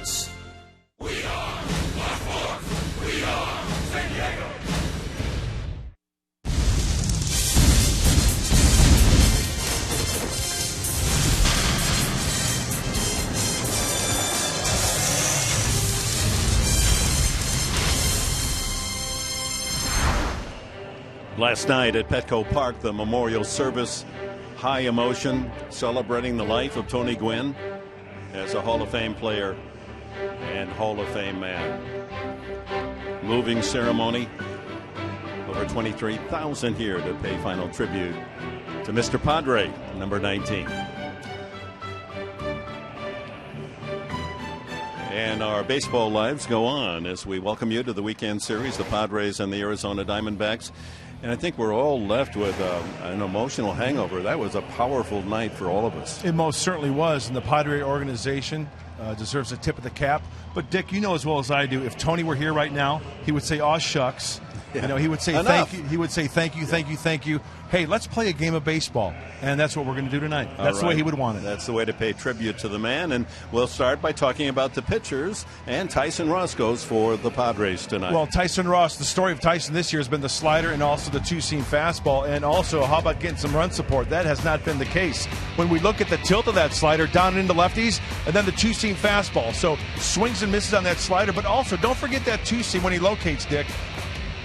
Sports. We are Baltimore. We are San Diego. Last night at Petco Park, the memorial service, high emotion, celebrating the life of Tony Gwynn as a Hall of Fame player and Hall of Fame man. Moving ceremony, over 23,000 here to pay final tribute to Mr. Padre, number 19. And our baseball lives go on as we welcome you to the weekend series, the Padres and the Arizona Diamondbacks. And I think we're all left with an emotional hangover. That was a powerful night for all of us. It most certainly was, and the Padre organization deserves a tip of the cap. But, Dick, you know as well as I do, if Tony were here right now, he would say, aw, shucks. Yeah. You know, he would say thank you. He would say thank you, thank you, thank you. Hey, let's play a game of baseball. And that's what we're going to do tonight. That's the way he would want it. That's the way to pay tribute to the man. And we'll start by talking about the pitchers. And Tyson Ross goes for the Padres tonight. Well, Tyson Ross, the story of Tyson this year has been the slider and also the two-seam fastball. And also, how about getting some run support? That has not been the case. When we look at the tilt of that slider down into lefties, and then the two-seam fastball. So swings and misses on that slider. But also, don't forget that two-seam when he locates, Dick.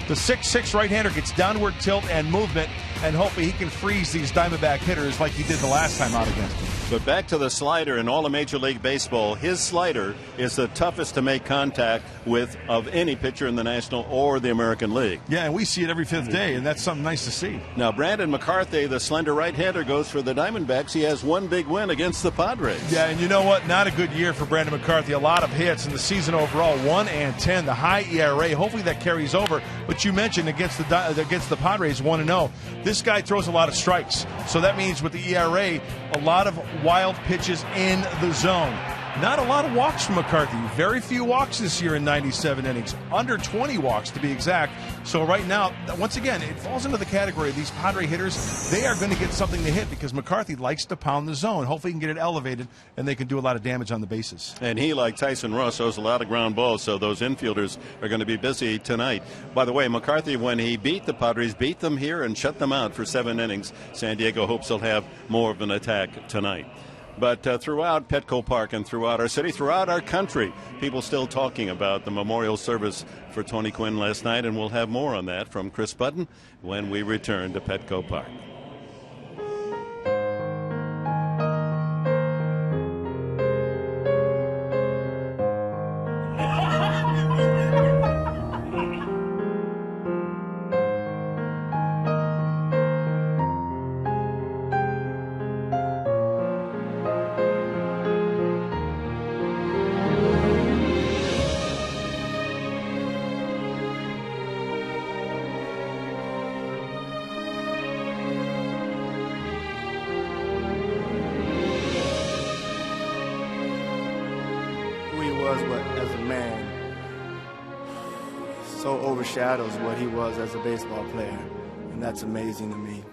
The 6'6" right-hander gets downward tilt and movement, and hopefully he can freeze these Diamondback hitters like he did the last time out against them. But back to the slider in all of Major League Baseball. His slider is the toughest to make contact with of any pitcher in the National or the American League. Yeah, and we see it every fifth day, and that's something nice to see. Now, Brandon McCarthy, the slender right-hander, goes for the Diamondbacks. He has one big win against the Padres. Yeah, and you know what? Not a good year for Brandon McCarthy. A lot of hits in the season overall, 1-10, the high ERA. Hopefully that carries over. But you mentioned against the Padres, 1-0. This guy throws a lot of strikes. So that means with the ERA, a lot of wild pitches in the zone. Not a lot of walks from McCarthy. Very few walks this year in 97 innings. Under 20 walks, to be exact. So right now, once again, it falls into the category of these Padre hitters. They are going to get something to hit because McCarthy likes to pound the zone. Hopefully he can get it elevated, and they can do a lot of damage on the bases. And he, like Tyson Ross, throws a lot of ground balls, so those infielders are going to be busy tonight. By the way, McCarthy, when he beat the Padres, beat them here and shut them out for 7 innings. San Diego hopes he'll have more of an attack tonight. But throughout Petco Park and throughout our city, throughout our country, people still talking about the memorial service for Tony Gwynn last night, and we'll have more on that from Chris Button when we return to Petco Park. Overshadows what he was as a baseball player, and that's amazing to me.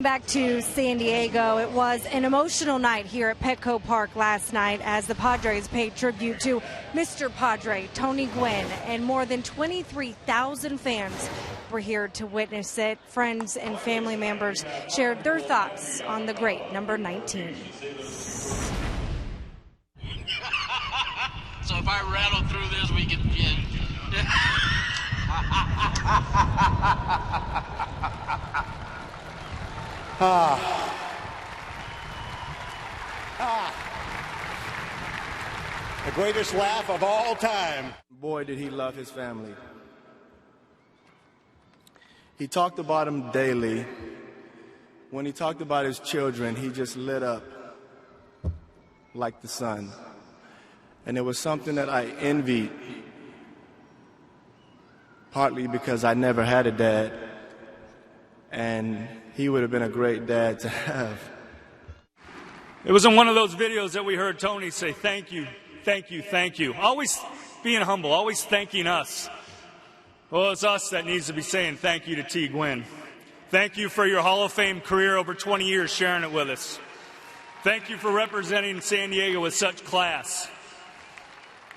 Back to San Diego. It was an emotional night here at Petco Park last night as the Padres paid tribute to Mr. Padre, Tony Gwynn, and more than 23,000 fans were here to witness it. Friends and family members shared their thoughts on the great number 19. So if I rattle through this, we can get. The greatest laugh of all time. Boy, did he love his family. He talked about them daily. When he talked about his children, he just lit up like the sun. And it was something that I envied, partly because I never had a dad, and he would have been a great dad to have. It was in one of those videos that we heard Tony say, thank you, thank you, thank you. Always being humble, always thanking us. Well, it's us that needs to be saying thank you to T. Gwynn. Thank you for your Hall of Fame career over 20 years sharing it with us. Thank you for representing San Diego with such class.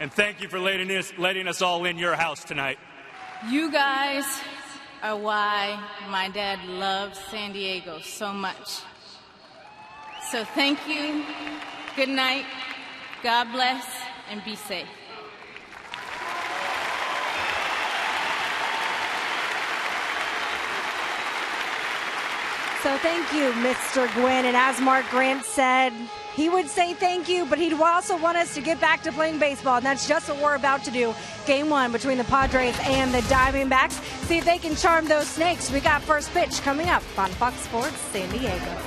And thank you for letting us all in your house tonight. You guys are why my dad loves San Diego so much. So thank you, good night, God bless, and be safe. So thank you, Mr. Gwynn. And as Mark Grant said, he would say thank you, but he'd also want us to get back to playing baseball, and that's just what we're about to do. Game 1 between the Padres and the Diamondbacks. See if they can charm those snakes. We got first pitch coming up on Fox Sports San Diego.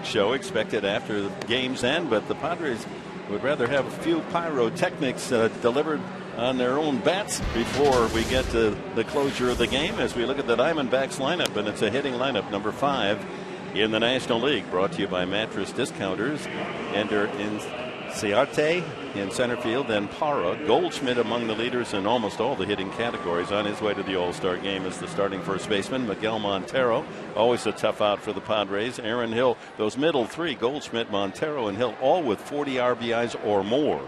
Show expected after the game's end, but the Padres would rather have a few pyrotechnics delivered on their own bats before we get to the closure of the game. As we look at the Diamondbacks lineup, and it's a hitting lineup, number 5 in the National League, brought to you by Mattress Discounters. Ender in Ciarte in center field, then Parra. Goldschmidt among the leaders in almost all the hitting categories. On his way to the All-Star game is the starting first baseman, Miguel Montero. Always a tough out for the Padres. Aaron Hill, those middle three, Goldschmidt, Montero, and Hill, all with 40 RBIs or more.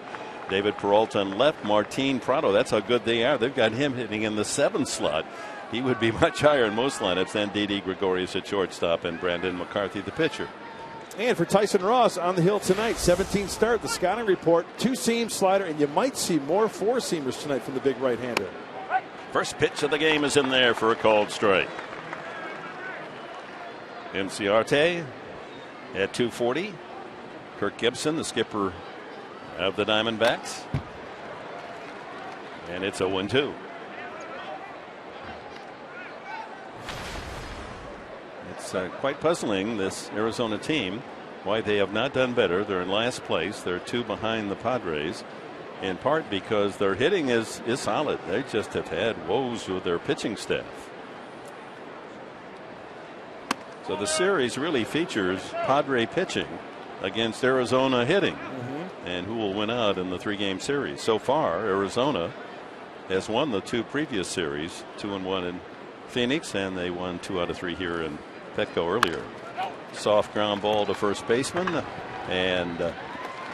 David Peralta on left, Martin Prado. That's how good they are. They've got him hitting in the 7th slot. He would be much higher in most lineups than Didi Gregorius at shortstop and Brandon McCarthy, the pitcher. And for Tyson Ross on the hill tonight, 17 start, the scouting report, 2-seam slider, and you might see more 4-seamers tonight from the big right-hander. First pitch of the game is in there for a called strike. Inciarte at 240. Kirk Gibson, the skipper of the Diamondbacks. And it's 0-2. It's quite puzzling, this Arizona team, why they have not done better. They're in last place. They're 2 behind the Padres, in part because their hitting is solid. They just have had woes with their pitching staff. So the series really features Padre pitching against Arizona hitting. And who will win out in the 3-game series. So far, Arizona has won the 2 previous series, 2-1 in Phoenix, and they won 2 out of 3 here in Petco earlier. Soft ground ball to first baseman, and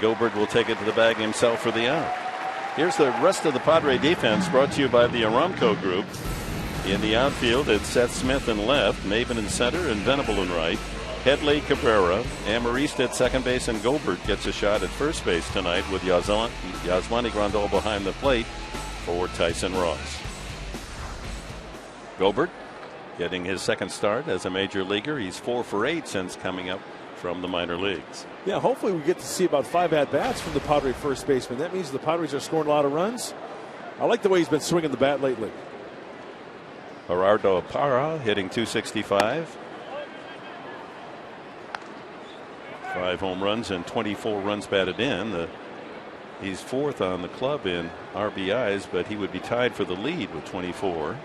Gilbert will take it to the bag himself for the out. Here's the rest of the Padre defense, brought to you by the Aramco Group. In the outfield, it's Seth Smith in left, Maven in center, and Venable in right. Headley, Cabrera, Amarista at second base, and Gilbert gets a shot at first base tonight with Yasmani Grandal behind the plate for Tyson Ross. Gilbert getting his second start as a major leaguer. He's 4 for 8 since coming up from the minor leagues. Yeah, hopefully we get to see about 5 at-bats from the Padre first baseman. That means the Padres are scoring a lot of runs. I like the way he's been swinging the bat lately. Gerardo Parra hitting .265. 5 home runs and 24 runs batted in. He's 4th on the club in RBIs, but he would be tied for the lead with 24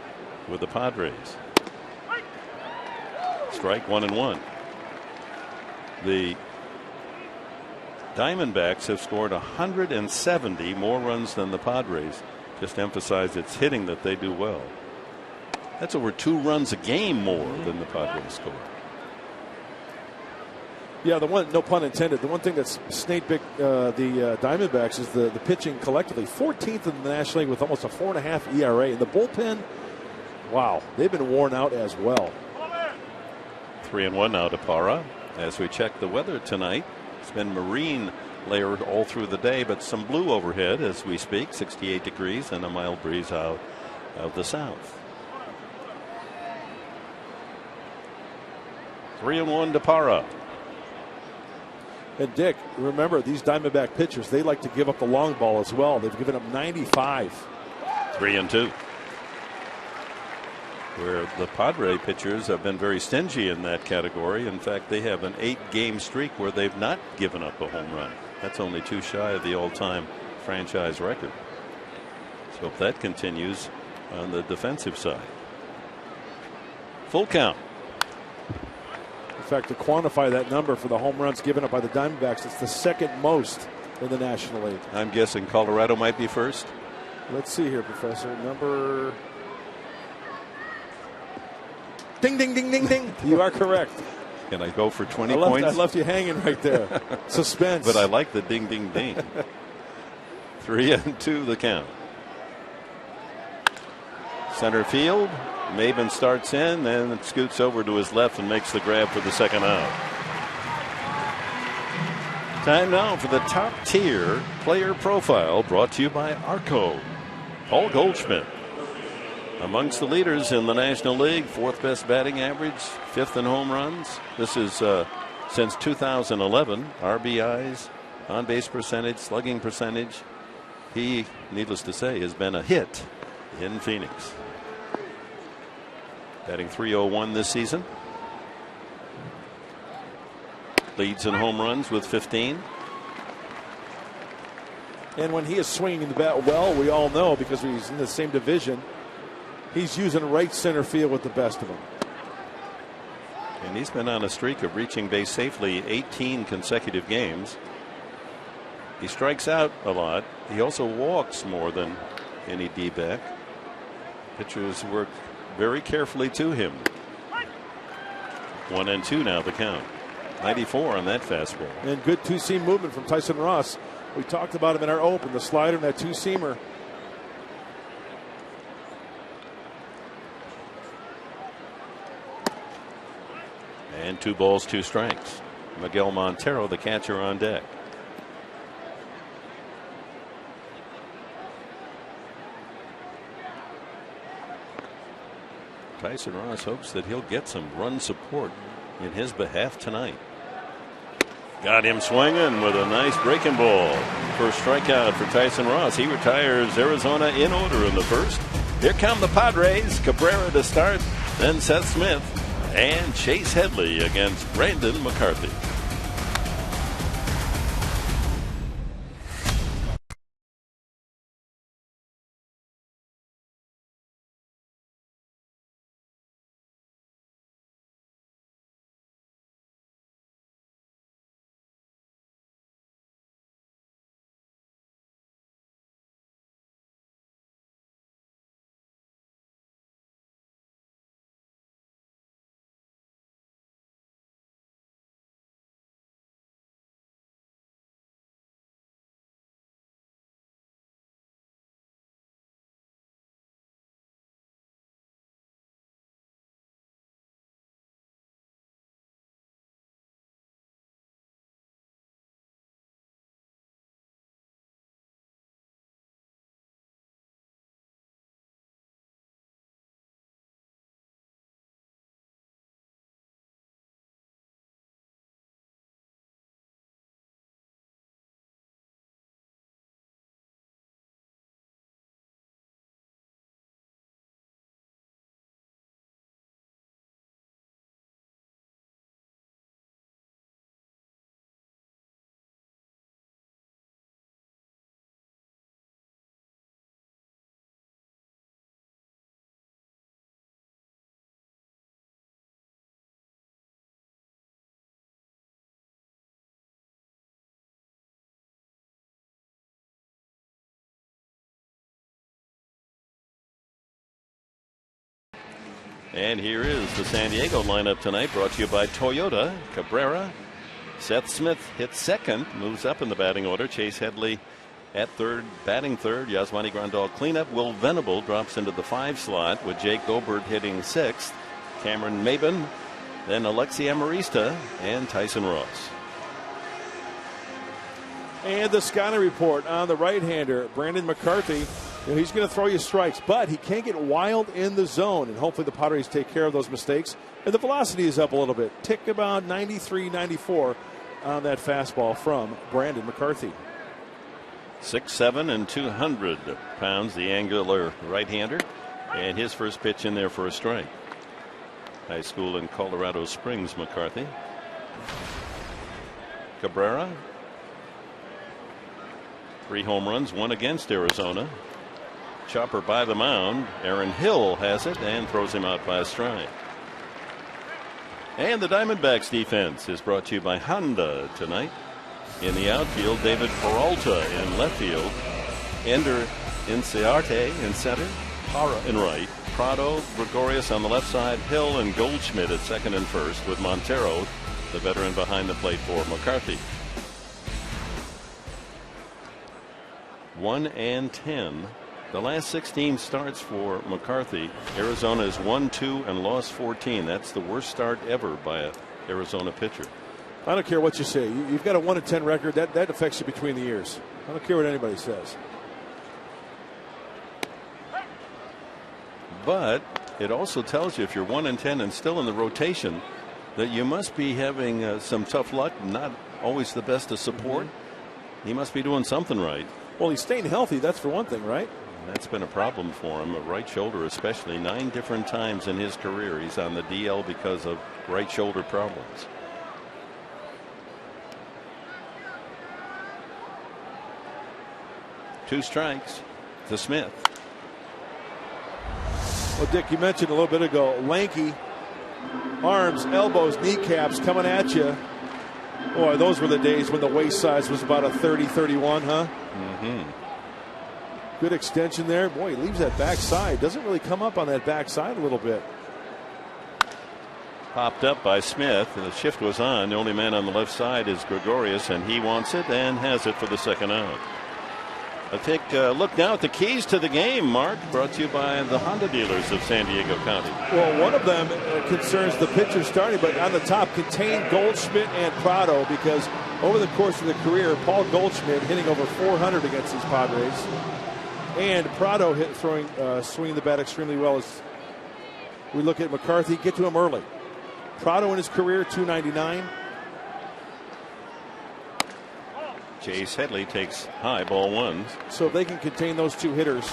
with the Padres. Strike 1-1. The Diamondbacks have scored 170 more runs than the Padres. Just emphasize it's hitting that they do well. That's over 2 runs a game more than the Padres score. Yeah, the one, no pun intended, the one thing that's snaked big the Diamondbacks is the pitching collectively. 14th in the National League with almost a 4.5 ERA. And the bullpen, wow, they've been worn out as well. 3-1 now to Parra. As we check the weather tonight, it's been marine layered all through the day, but some blue overhead as we speak. 68 degrees and a mild breeze out of the south. 3-1 to Parra. And Dick, remember these Diamondback pitchers, they like to give up the long ball as well. They've given up 95. 3-2. Where the Padre pitchers have been very stingy in that category. In fact, they have an 8-game streak where they've not given up a home run. That's only 2 shy of the all-time franchise record. So if that continues on the defensive side. Full count. In fact, to quantify that number for the home runs given up by the Diamondbacks, it's the 2nd most in the National League. I'm guessing Colorado might be first. Let's see here, Professor. Number. Ding, ding, ding, ding, ding. You are correct. Can I go for 20 points? I left you hanging right there. Suspense. But I like the ding, ding, ding. 3-2 the count. Center field. Maven starts in, then it scoots over to his left and makes the grab for the second out. Time now for the top tier player profile, brought to you by Arco. Paul Goldschmidt, amongst the leaders in the National League, 4th best batting average, 5th in home runs. This is since 2011. RBIs, on base percentage, slugging percentage. He, needless to say, has been a hit in Phoenix. Batting .301 this season. Leads in home runs with 15. And when he is swinging the bat well, we all know, because he's in the same division, he's using right center field with the best of them. And he's been on a streak of reaching base safely 18 consecutive games. He strikes out a lot. He also walks more than any D-back. Pitchers work very carefully to him. 1-2 now the count. 94 on that fastball. And good 2-seam movement from Tyson Ross. We talked about him in our open, the slider and that 2-seamer. And 2 balls, 2 strikes. Miguel Montero, the catcher, on deck. Tyson Ross hopes that he'll get some run support in his behalf tonight. Got him swinging with a nice breaking ball. First strikeout for Tyson Ross. He retires Arizona in order in the first. Here come the Padres. Cabrera to start, then Seth Smith and Chase Headley against Brandon McCarthy. And here is the San Diego lineup tonight, brought to you by Toyota. Cabrera, Seth Smith hits second, moves up in the batting order. Chase Headley at third, batting third. Yasmani Grandal cleanup. Will Venable drops into the 5 slot with Jake Gobert hitting 6th. Cameron Maben, then Alexi Amarista and Tyson Ross. And the scouting report on the right-hander, Brandon McCarthy. He's going to throw you strikes, but he can't get wild in the zone, and hopefully the Padres take care of those mistakes. And the velocity is up a little bit. Tick about 93, 94 on that fastball from Brandon McCarthy. 6'7" and 200 pounds, the angular right-hander, and his first pitch in there for a strike. High school in Colorado Springs, McCarthy. Cabrera, 3 home runs, 1 against Arizona. Chopper by the mound. Aaron Hill has it and throws him out by a strike. And the Diamondbacks defense is brought to you by Honda tonight. In the outfield, David Peralta in left field. Ender Inciarte in center. Parra in right. Prado, Gregorius on the left side. Hill and Goldschmidt at second and first, with Montero, the veteran, behind the plate for McCarthy. 1-10. The last 16 starts for McCarthy. Arizona is 1-2 and lost 14. That's the worst start ever by an Arizona pitcher. I don't care what you say. You've got a 1-10 record. That affects you between the years. I don't care what anybody says. But it also tells you, if you're 1-10 and still in the rotation, that you must be having some tough luck, not always the best of support. He must be doing something right. Well, he's staying healthy, that's for one thing, right? That's been a problem for him, a right shoulder especially. 9 different times in his career he's on the DL because of right shoulder problems. Two strikes to Smith. Well, Dick, you mentioned a little bit ago, lanky arms, elbows, kneecaps coming at you. Boy, those were the days when the waist size was about a 30-31, huh? Mm-hmm. Good extension there. Boy, he leaves that backside. Doesn't really come up on that backside a little bit. Popped up by Smith. The shift was on. The only man on the left side is Gregorius, and he wants it and has it for the second out. I think look now at the keys to the game, Mark, brought to you by the Honda dealers of San Diego County. Well, one of them concerns the pitcher starting, but on the top, contain Goldschmidt and Prado, because over the course of the career, Paul Goldschmidt hitting over 400 against these Padres, and Prado swinging the bat extremely well. As we look at McCarthy, get to him early. Prado in his career, 299. Chase Headley takes high, ball 1. So if they can contain those two hitters,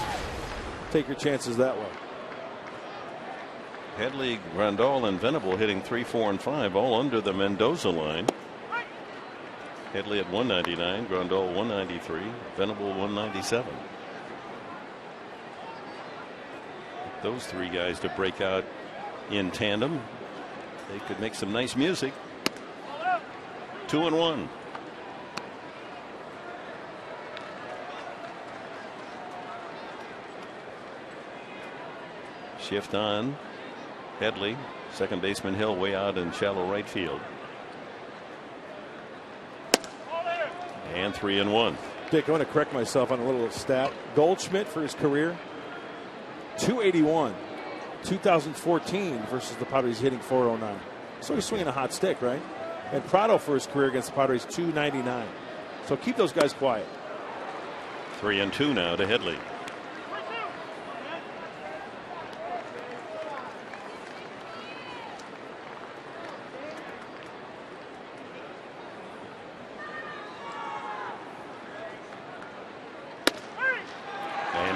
take your chances that way. Headley, Grandal, and Venable hitting 3, 4, and 5, all under the Mendoza line. Headley at 199, Grandal 193, Venable 197. Those three guys to break out in tandem. They could make some nice music. 2-1. Shift on. Headley, second baseman Hill way out in shallow right field. And 3-1. Dick, I want to correct myself on a little stat. Goldschmidt for his career, 281. 2014 versus the Padres hitting 409. So he's swinging a hot stick, right? And Prado for his career against the Padres, 299. So keep those guys quiet. 3-2 now to Headley.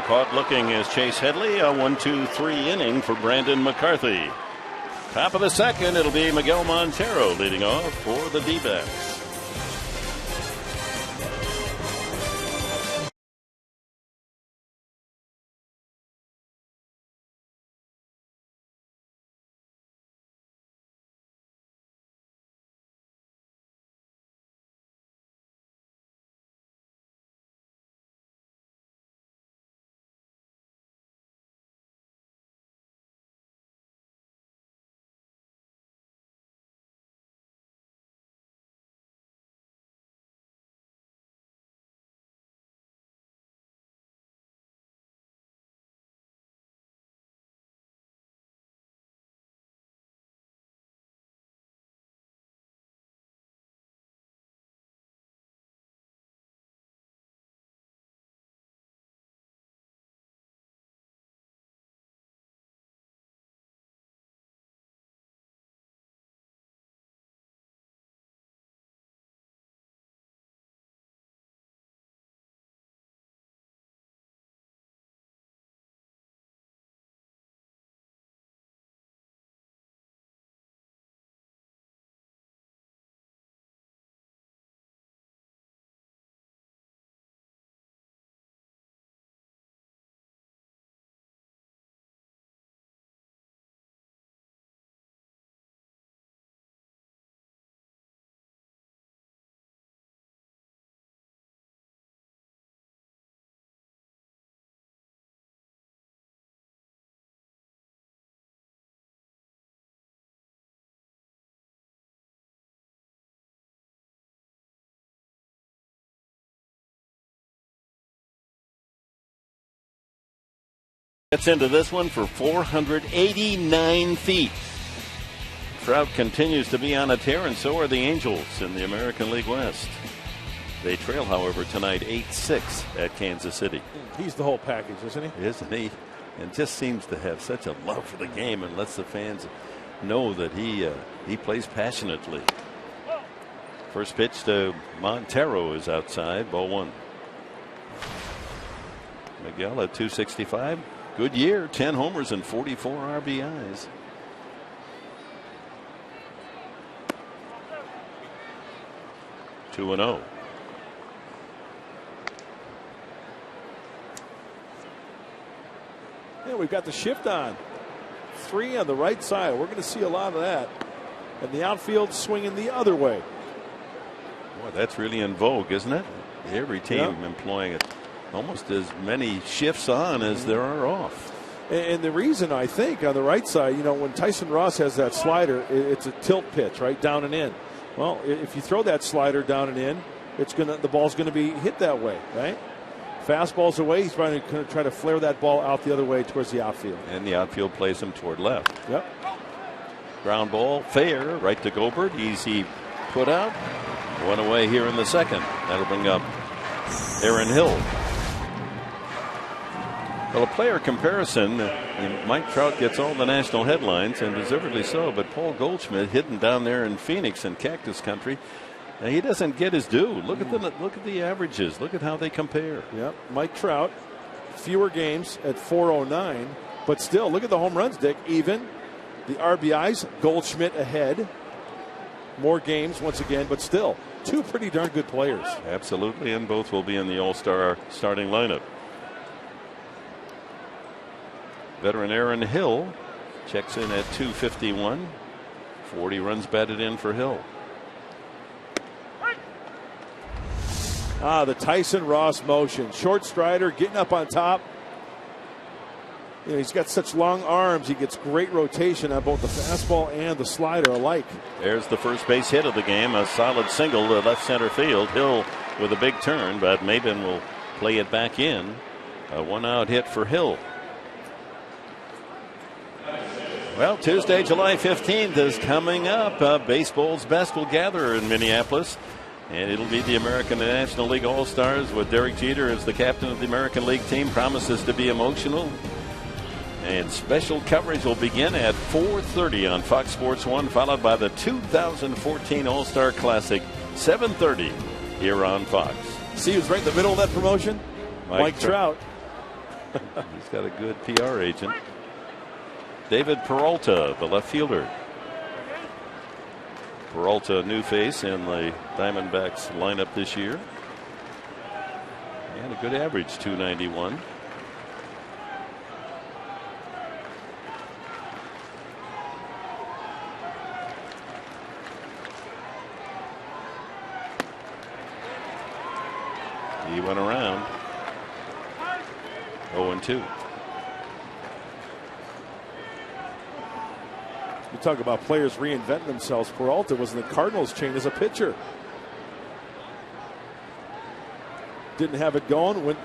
Caught looking is Chase Headley. A 1-2-3 inning for Brandon McCarthy. Top of the second, it'll be Miguel Montero leading off for the D-backs. Gets into this one for 489 feet. Trout continues to be on a tear, and so are the Angels in the American League West. They trail, however, tonight 8-6 at Kansas City. He's the whole package, isn't he? Isn't he? And just seems to have such a love for the game and lets the fans know that he plays passionately. First pitch to Montero is outside, ball 1. Miguel at 265. Good year, 10 homers and 44 RBIs. Two and 0. Yeah, we've got the shift on. 3 on the right side. We're going to see a lot of that. And the outfield swinging the other way. Boy, that's really in vogue, isn't it? Every team employing it. Almost as many shifts on as there are off. And the reason, I think, on the right side, you know, when Tyson Ross has that slider, it's a tilt pitch, right, down and in. Well, if you throw that slider down and in, the ball's going to be hit that way, right? Fastball's away. He's trying to flare that ball out the other way towards the outfield. And the outfield plays him toward left. Yep. Ground ball, fair, right to Gobert. Easy put out. One away here in the second. That'll bring up Aaron Hill. Well, a player comparison. Mike Trout gets all the national headlines, and deservedly so. But Paul Goldschmidt, hidden down there in Phoenix and Cactus Country, he doesn't get his due. Look at the averages. Look at how they compare. Yep. Mike Trout, fewer games at 409, but still, look at the home runs, Dick. Even. The RBIs, Goldschmidt ahead. More games once again, but still, two pretty darn good players. Absolutely, and both will be in the All-Star starting lineup. Veteran Aaron Hill checks in at 251. 40 runs batted in for Hill. The Tyson Ross motion. Short strider, getting up on top. He's got such long arms. He gets great rotation on both the fastball and the slider alike. There's the first base hit of the game. A solid single to left center field. Hill with a big turn, but Maben will play it back in. A 1-out hit for Hill. Well, Tuesday, July 15th is coming up. Baseball's best will gather in Minneapolis. And it'll be the American and National League All-Stars with Derek Jeter as the captain of the American League team. Promises to be emotional. And special coverage will begin at 4:30 on Fox Sports 1, followed by the 2014 All-Star Classic, 7:30 here on Fox. See who's right in the middle of that promotion? Mike Trout. He's got a good PR agent. David Peralta, the left fielder. Peralta, a new face in the Diamondbacks lineup this year. And a good average, 291. He went around. 0-2. You talk about players reinventing themselves. Peralta was in the Cardinals chain as a pitcher. Didn't have it going.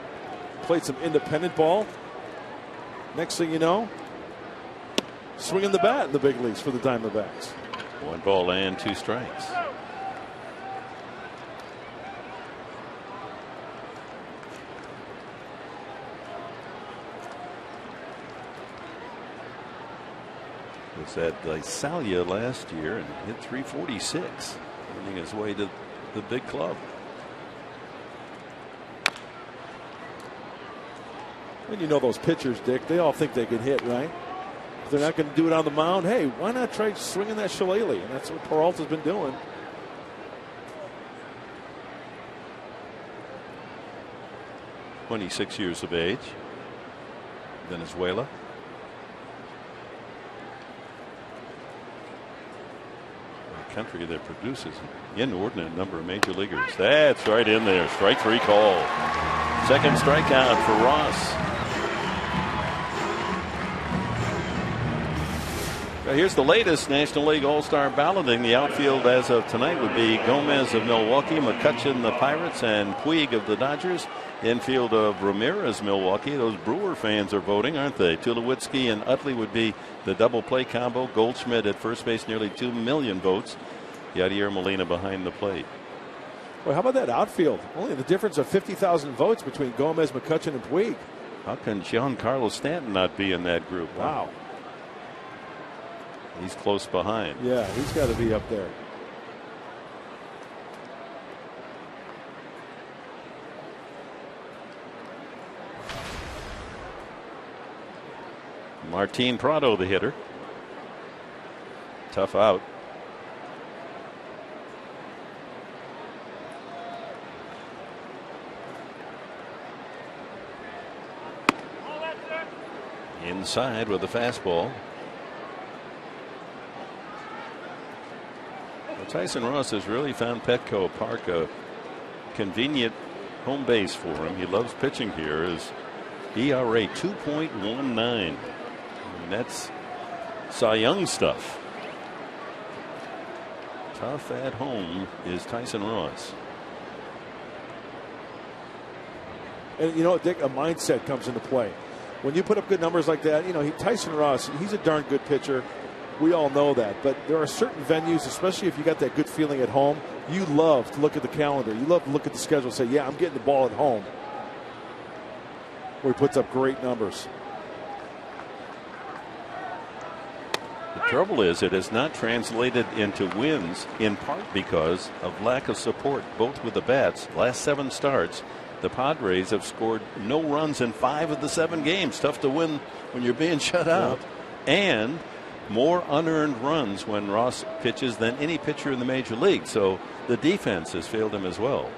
Played some independent ball. Next thing you know, swinging the bat in the big leagues for the Diamondbacks. 1 ball and 2 strikes. Was at Visalia last year and hit 346, earning his way to the big club. And you know those pitchers, Dick, they all think they can hit, right? If they're not going to do it on the mound, hey, why not try swinging that shillelagh? And that's what Peralta's been doing. "26 years of age, Venezuela. Country that produces an inordinate number of major leaguers. That's right in there. Strike 3 call. Second strikeout for Ross. Well, here's the latest National League All-Star balloting. The outfield as of tonight would be Gomez of Milwaukee, McCutchen the Pirates, and Puig of the Dodgers. Infield of Ramirez, Milwaukee. Those Brewer fans are voting, aren't they? Tulowitzki and Utley would be the double play combo. Goldschmidt at first base, nearly 2 million votes. Yadier Molina behind the plate. Well, how about that outfield? Only the difference of 50,000 votes between Gomez, McCutchen, and Puig. How can Giancarlo Stanton not be in that group? Wow. He's close behind. Yeah, he's got to be up there. Martin Prado, the hitter. Tough out. Inside with the fastball. Well, Tyson Ross has really found Petco Park a convenient home base for him. He loves pitching here. His ERA 2.19. And that's Cy Young stuff. Tough at home is Tyson Ross. And, you know, Dick, a mindset comes into play. When you put up good numbers like that, you know, Tyson Ross, he's a darn good pitcher. We all know that. But there are certain venues, especially if you got that good feeling at home, you love to look at the calendar. You love to look at the schedule and say, yeah, I'm getting the ball at home. Where he puts up great numbers. The trouble is it has not translated into wins, in part because of lack of support, both with the bats. Last 7 starts, the Padres have scored no runs in 5 of the 7 games. Tough to win when you're being shut out. Yep. And more unearned runs when Ross pitches than any pitcher in the major league. So the defense has failed him as well.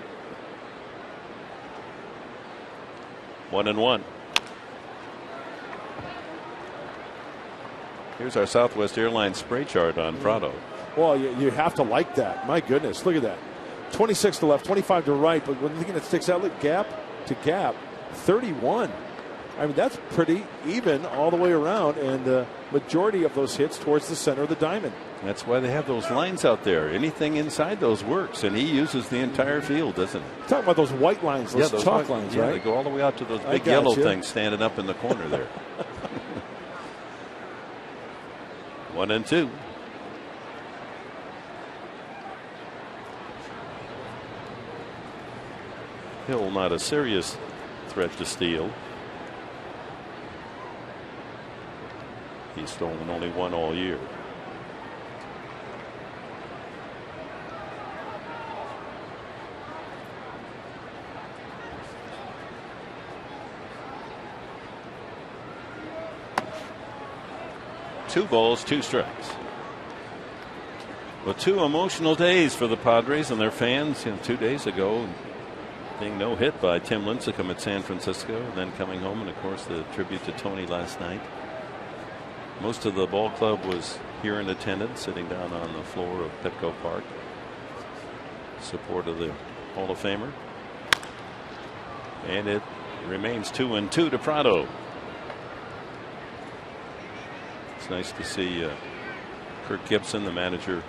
1-1. Here's our Southwest Airlines spray chart on Prado. Well, you have to like that. My goodness, look at that. 26 to left, 25 to right. But one thing that sticks out, look, gap to gap, 31. I mean, that's pretty even all the way around. And the majority of those hits towards the center of the diamond. That's why they have those lines out there. Anything inside those works. And he uses the entire field, doesn't he? Talking about those white lines, those chalk lines, right? They go all the way out to those big yellow things standing up in the corner there. 1-2. Hill not a serious threat to steal. He's stolen only 1 all year. Two balls, 2 strikes. Well, 2 emotional days for the Padres and their fans. 2 days ago, being no hit by Tim Lincecum at San Francisco, and then coming home, and of course the tribute to Tony last night. Most of the ball club was here in attendance, sitting down on the floor of Petco Park, support of the Hall of Famer. And it remains 2-2 to Prado. It's nice to see Kirk Gibson, the manager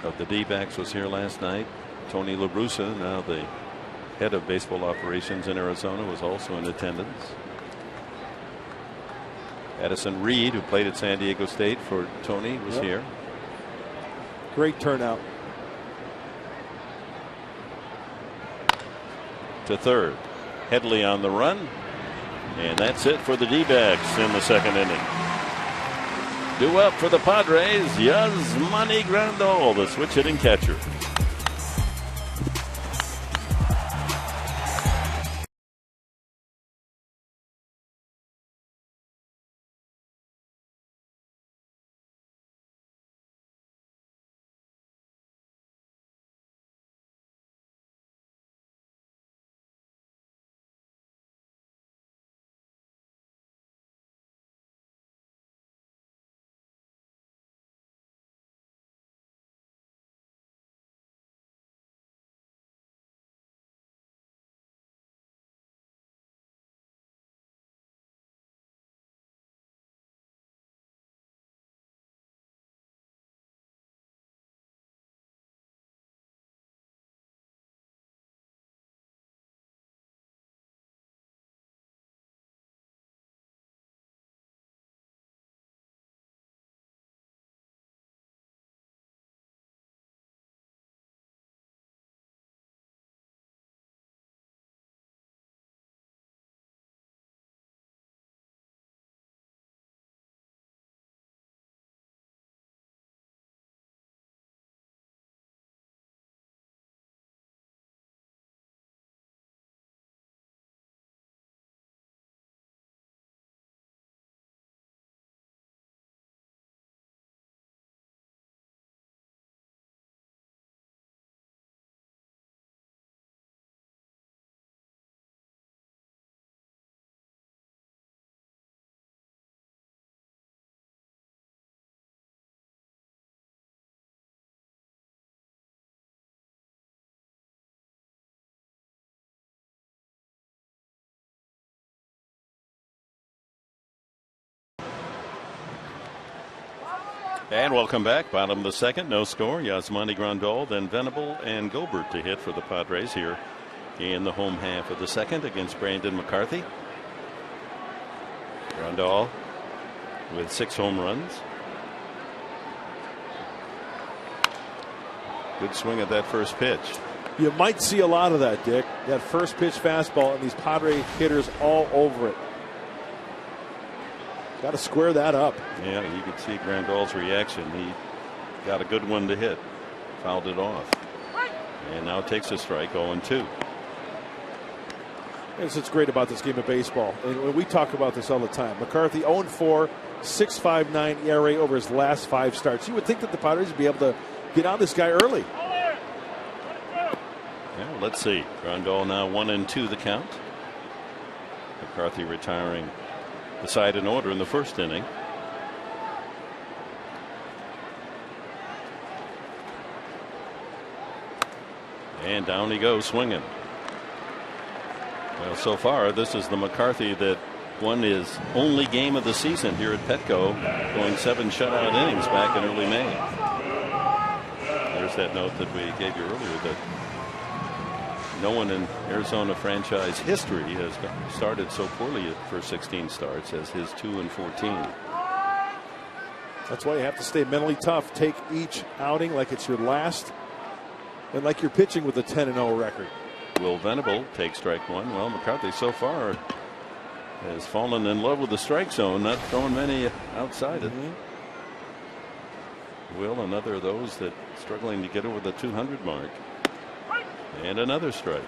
of the D-backs, was here last night. Tony La Russa, now the head of baseball operations in Arizona, was also in attendance. Addison Reed, who played at San Diego State for Tony, was here. Great turnout. To third. Headley on the run. And that's it for the D-backs in the 2nd inning. Due up for the Padres, Yasmani Grandal, the switch hitting catcher. And welcome back. Bottom of the 2nd, no score. Yasmani Grandal, then Venable and Gobert to hit for the Padres here in the home half of the second against Brandon McCarthy. Grandal with 6 home runs. Good swing at that first pitch. You might see a lot of that, Dick. That first pitch fastball and these Padre hitters all over it. Got to square that up. Yeah, you could see Grandal's reaction. He got a good one to hit. Fouled it off. And now takes a strike, 0-2. That's what's great about this game of baseball. And we talk about this all the time. McCarthy 0-4, 6.59 ERA over his last 5 starts. You would think that the Padres would be able to get on this guy early. Well, let's see. Grandal now 1-2 the count. McCarthy retiring the side in order in the first inning. And down he goes swinging. Well, so far this is the McCarthy that won his only game of the season here at Petco, going 7 shutout innings back in early May. There's that note that we gave you earlier that no one in Arizona franchise history has started so poorly for 16 starts as his 2-14. That's why you have to stay mentally tough. Take each outing like it's your last, and like you're pitching with a 10-0 record. Will Venable take strike 1. Well, McCarthy so far has fallen in love with the strike zone, not throwing many outside it. Will, another of those that struggling to get over the 200 mark. And another strike.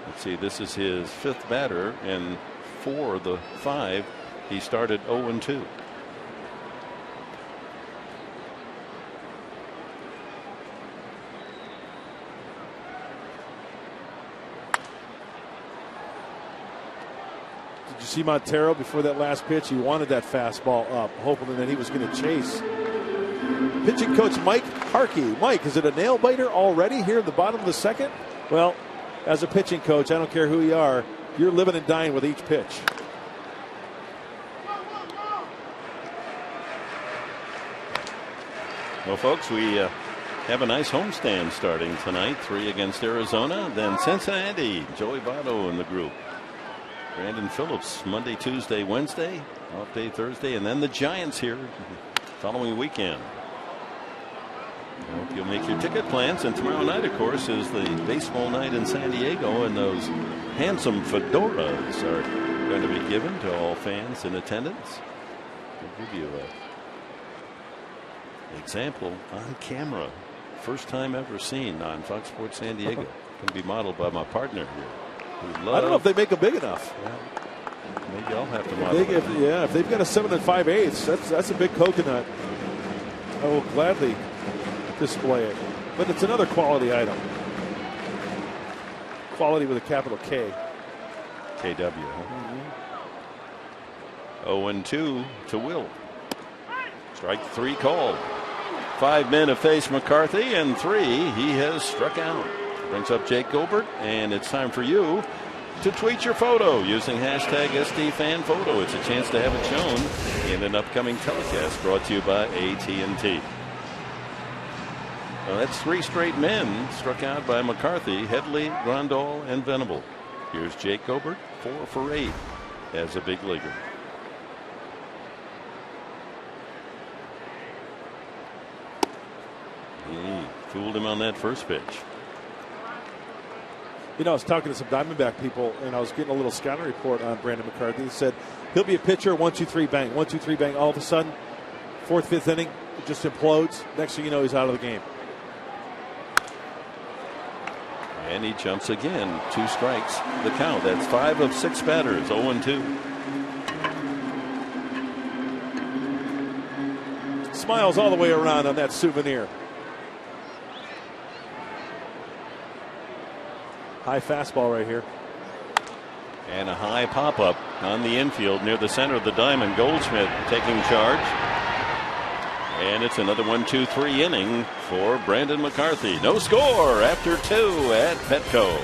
Let's see, this is his 5th batter, and 4 of the 5 he started 0-2. Did you see Montero before that last pitch? He wanted that fastball up, hoping that he was going to chase. Pitching coach Mike Harkey. Mike, is it a nail biter already here in the bottom of the second? Well, as a pitching coach, I don't care who you are, you're living and dying with each pitch. Well, folks, we have a nice homestand starting tonight. 3 against Arizona, then Cincinnati. Joey Votto in the group. Brandon Phillips Monday, Tuesday, Wednesday, off day Thursday, and then the Giants here following weekend. I hope you'll make your ticket plans. And tomorrow night, of course, is the baseball night in San Diego, and those handsome fedoras are going to be given to all fans in attendance. We'll give you an example on camera. First time ever seen on Fox Sports San Diego. Going to be modeled by my partner here. I don't know if they make them big enough. Yeah. Maybe I'll have to model if they've got a 7 5/8, that's a big coconut. I will gladly display it. But it's another quality item. Quality with a capital K. KW. Huh? 0-2 to Will. Strike 3 called. 5 men have faced McCarthy, and 3 he has struck out. Brings up Jake Gobert, and it's time for you to tweet your photo using hashtag SDFanPhoto. It's a chance to have it shown in an upcoming telecast brought to you by AT&T. Well, that's 3 straight men struck out by McCarthy, Headley, Grandal, and Venable. Here's Jake Gobert, 4 for 8 as a big leaguer. He fooled him on that first pitch. You know, I was talking to some Diamondback people, and I was getting a little scouting report on Brandon McCarthy. He said he'll be a pitcher, 1, 2, 3, bang, 1, 2, 3, bang. All of a sudden, 4th, 5th inning, it just implodes. Next thing you know, he's out of the game. And he jumps again. 2 strikes. The count. That's 5 of 6 batters. 0-2. Smiles all the way around on that souvenir. High fastball right here. And a high pop-up on the infield near the center of the diamond. Goldschmidt taking charge. And it's another 1-2-3 inning for Brandon McCarthy. No score after 2 at Petco.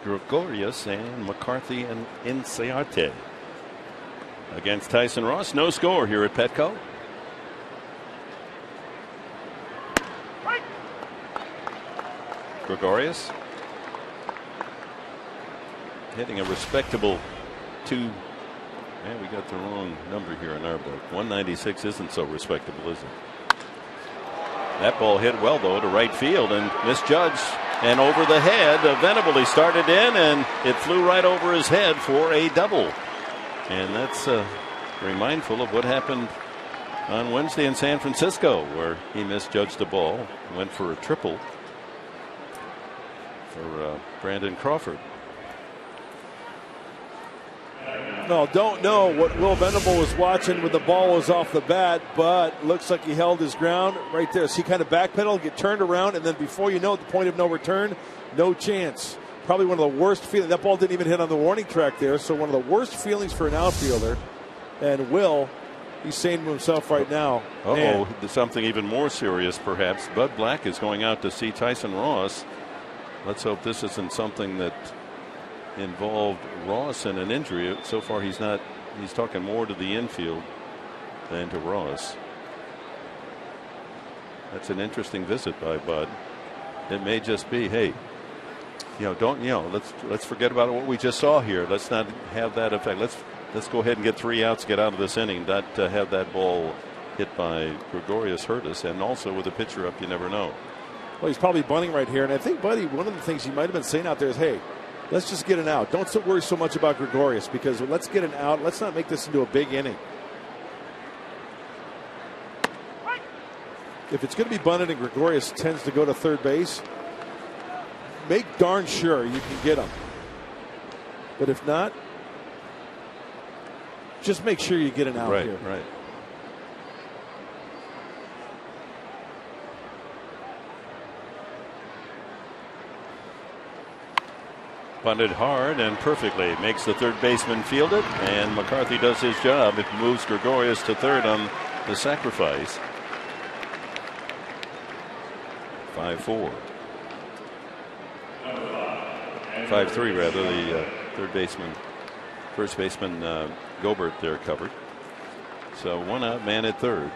Gregorius and McCarthy and Inciarte. Against Tyson Ross, no score here at Petco. Gregorius hitting a respectable 2. Man, we got the wrong number here in our book. 196 isn't so respectable, is it? That ball hit well, though, to right field and misjudged. And over the head of Venable. He started in and it flew right over his head for a double. And that's very mindful of what happened on Wednesday in San Francisco, where he misjudged the ball, went for a triple for Brandon Crawford. No, don't know what Will Venable was watching when the ball was off the bat, but looks like he held his ground right there. So he kind of backpedaled, get turned around, and then before you know it, the point of no return, no chance. Probably one of the worst feelings. That ball didn't even hit on the warning track there, so one of the worst feelings for an outfielder. And Will, he's saying to himself right now, uh-oh, something even more serious perhaps. Bud Black is going out to see Tyson Ross. Let's hope this isn't something that involved Ross in an injury. So far he's not. He's talking more to the infield than to Ross. That's an interesting visit by Bud. It may just be, hey, let's forget about what we just saw here. Let's not have that effect. Let's go ahead and get 3 outs, get out of this inning, not have that ball hit by Gregorius hurt us. And also with a pitcher up, you never know. Well, he's probably bunting right here, and I think, Buddy, one of the things he might have been saying out there is, hey, let's just get an out. Don't worry so much about Gregorius, because let's get an out. Let's not make this into a big inning. If it's going to be bunted and Gregorius tends to go to third base, make darn sure you can get him. But if not, just make sure you get an out here. Right. Bunted hard and perfectly. Makes the third baseman field it, and McCarthy does his job. It moves Gregorius to third on the sacrifice. 5-4. 5-3 rather. The first baseman Gobert there covered. So 1 out, man at third.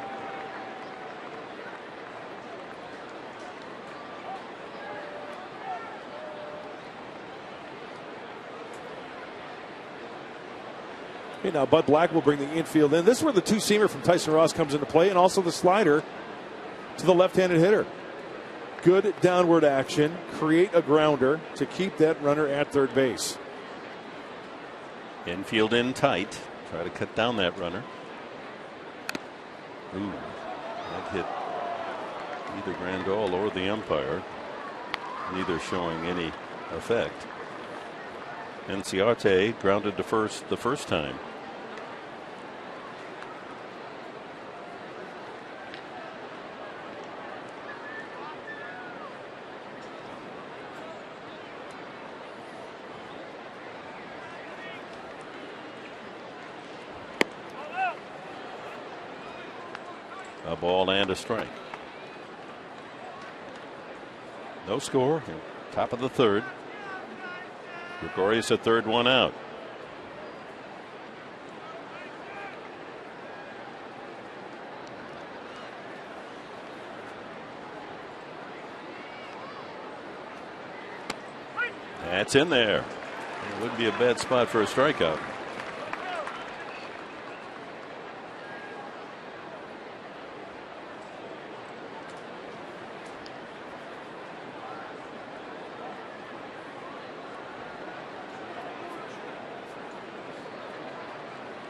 Okay, now Bud Black will bring the infield in. This is where the two-seamer from Tyson Ross comes into play, and also the slider to the left-handed hitter. Good downward action. Create a grounder to keep that runner at third base. Infield in tight. Try to cut down that runner. Ooh, that hit either Grandal or the umpire. Neither showing any effect. Inciarte grounded to first the first time. A ball and a strike. No score. Top of the third. Gregorius at third, 1 out. That's in there. It wouldn't be a bad spot for a strikeout.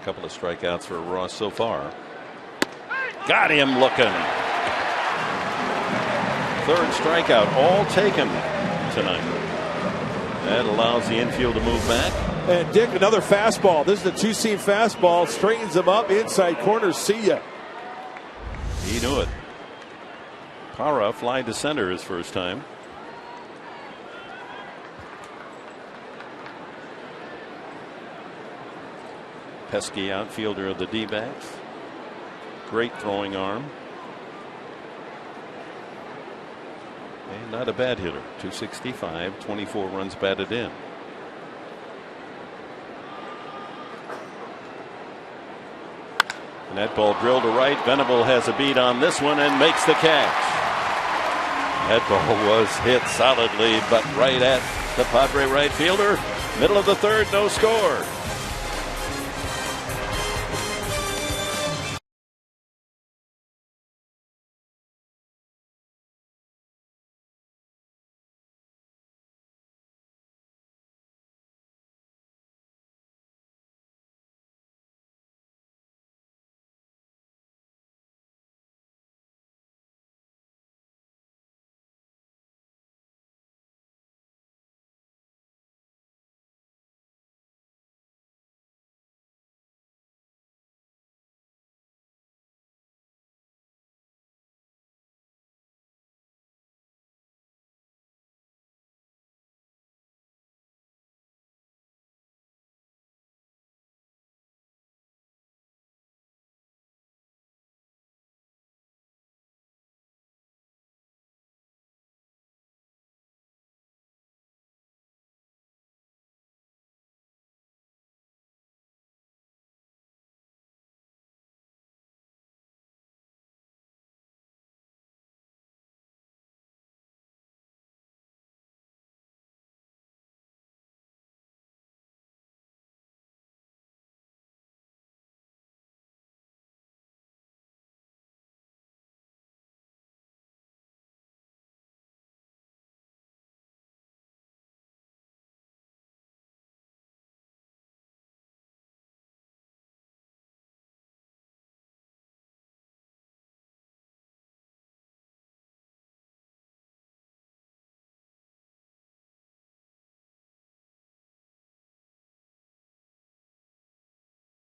Couple of strikeouts for Ross so far. Got him looking. Third strikeout, all taken tonight. That allows the infield to move back. And Dick, another fastball. This is the two-seam fastball. Straightens him up inside corner. See ya. He knew it. Parra flying to center his first time. Pesky outfielder of the D-backs. Great throwing arm. And not a bad hitter. 265, 24 runs batted in. And that ball drilled to right. Venable has a beat on this one and makes the catch. That ball was hit solidly, but right at the Padre right fielder. Middle of the third, no score.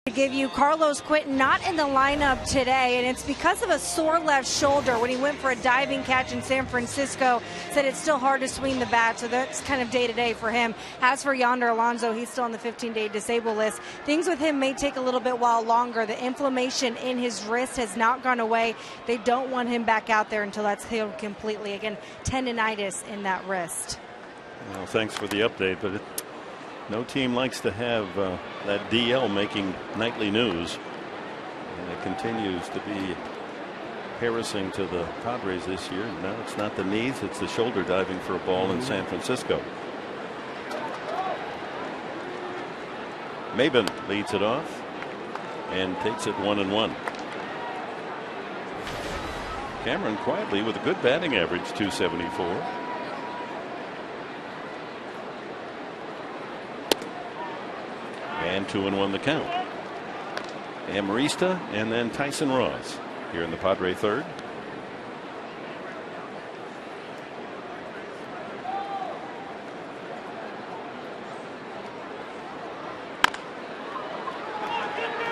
To give you Carlos Quentin not in the lineup today, and it's because of a sore left shoulder when he went for a diving catch in San Francisco. Said it's still hard to swing the bat, so that's kind of day-to-day for him. As for Yonder Alonso, he's still on the 15-day disabled list. Things with him may take a little bit while longer. The inflammation in his wrist has not gone away. They don't want him back out there until that's healed completely. Again, tendinitis in that wrist. Well, thanks for the update, but no team likes to have that DL making nightly news, and it continues to be harassing to the Padres this year. Now it's not the knees, it's the shoulder diving for a ball in San Francisco. Maben leads it off and takes it 1-1. Cameron quietly with a good batting average, 274. And 2-1 the count. Amarista and then Tyson Ross here in the Padre third.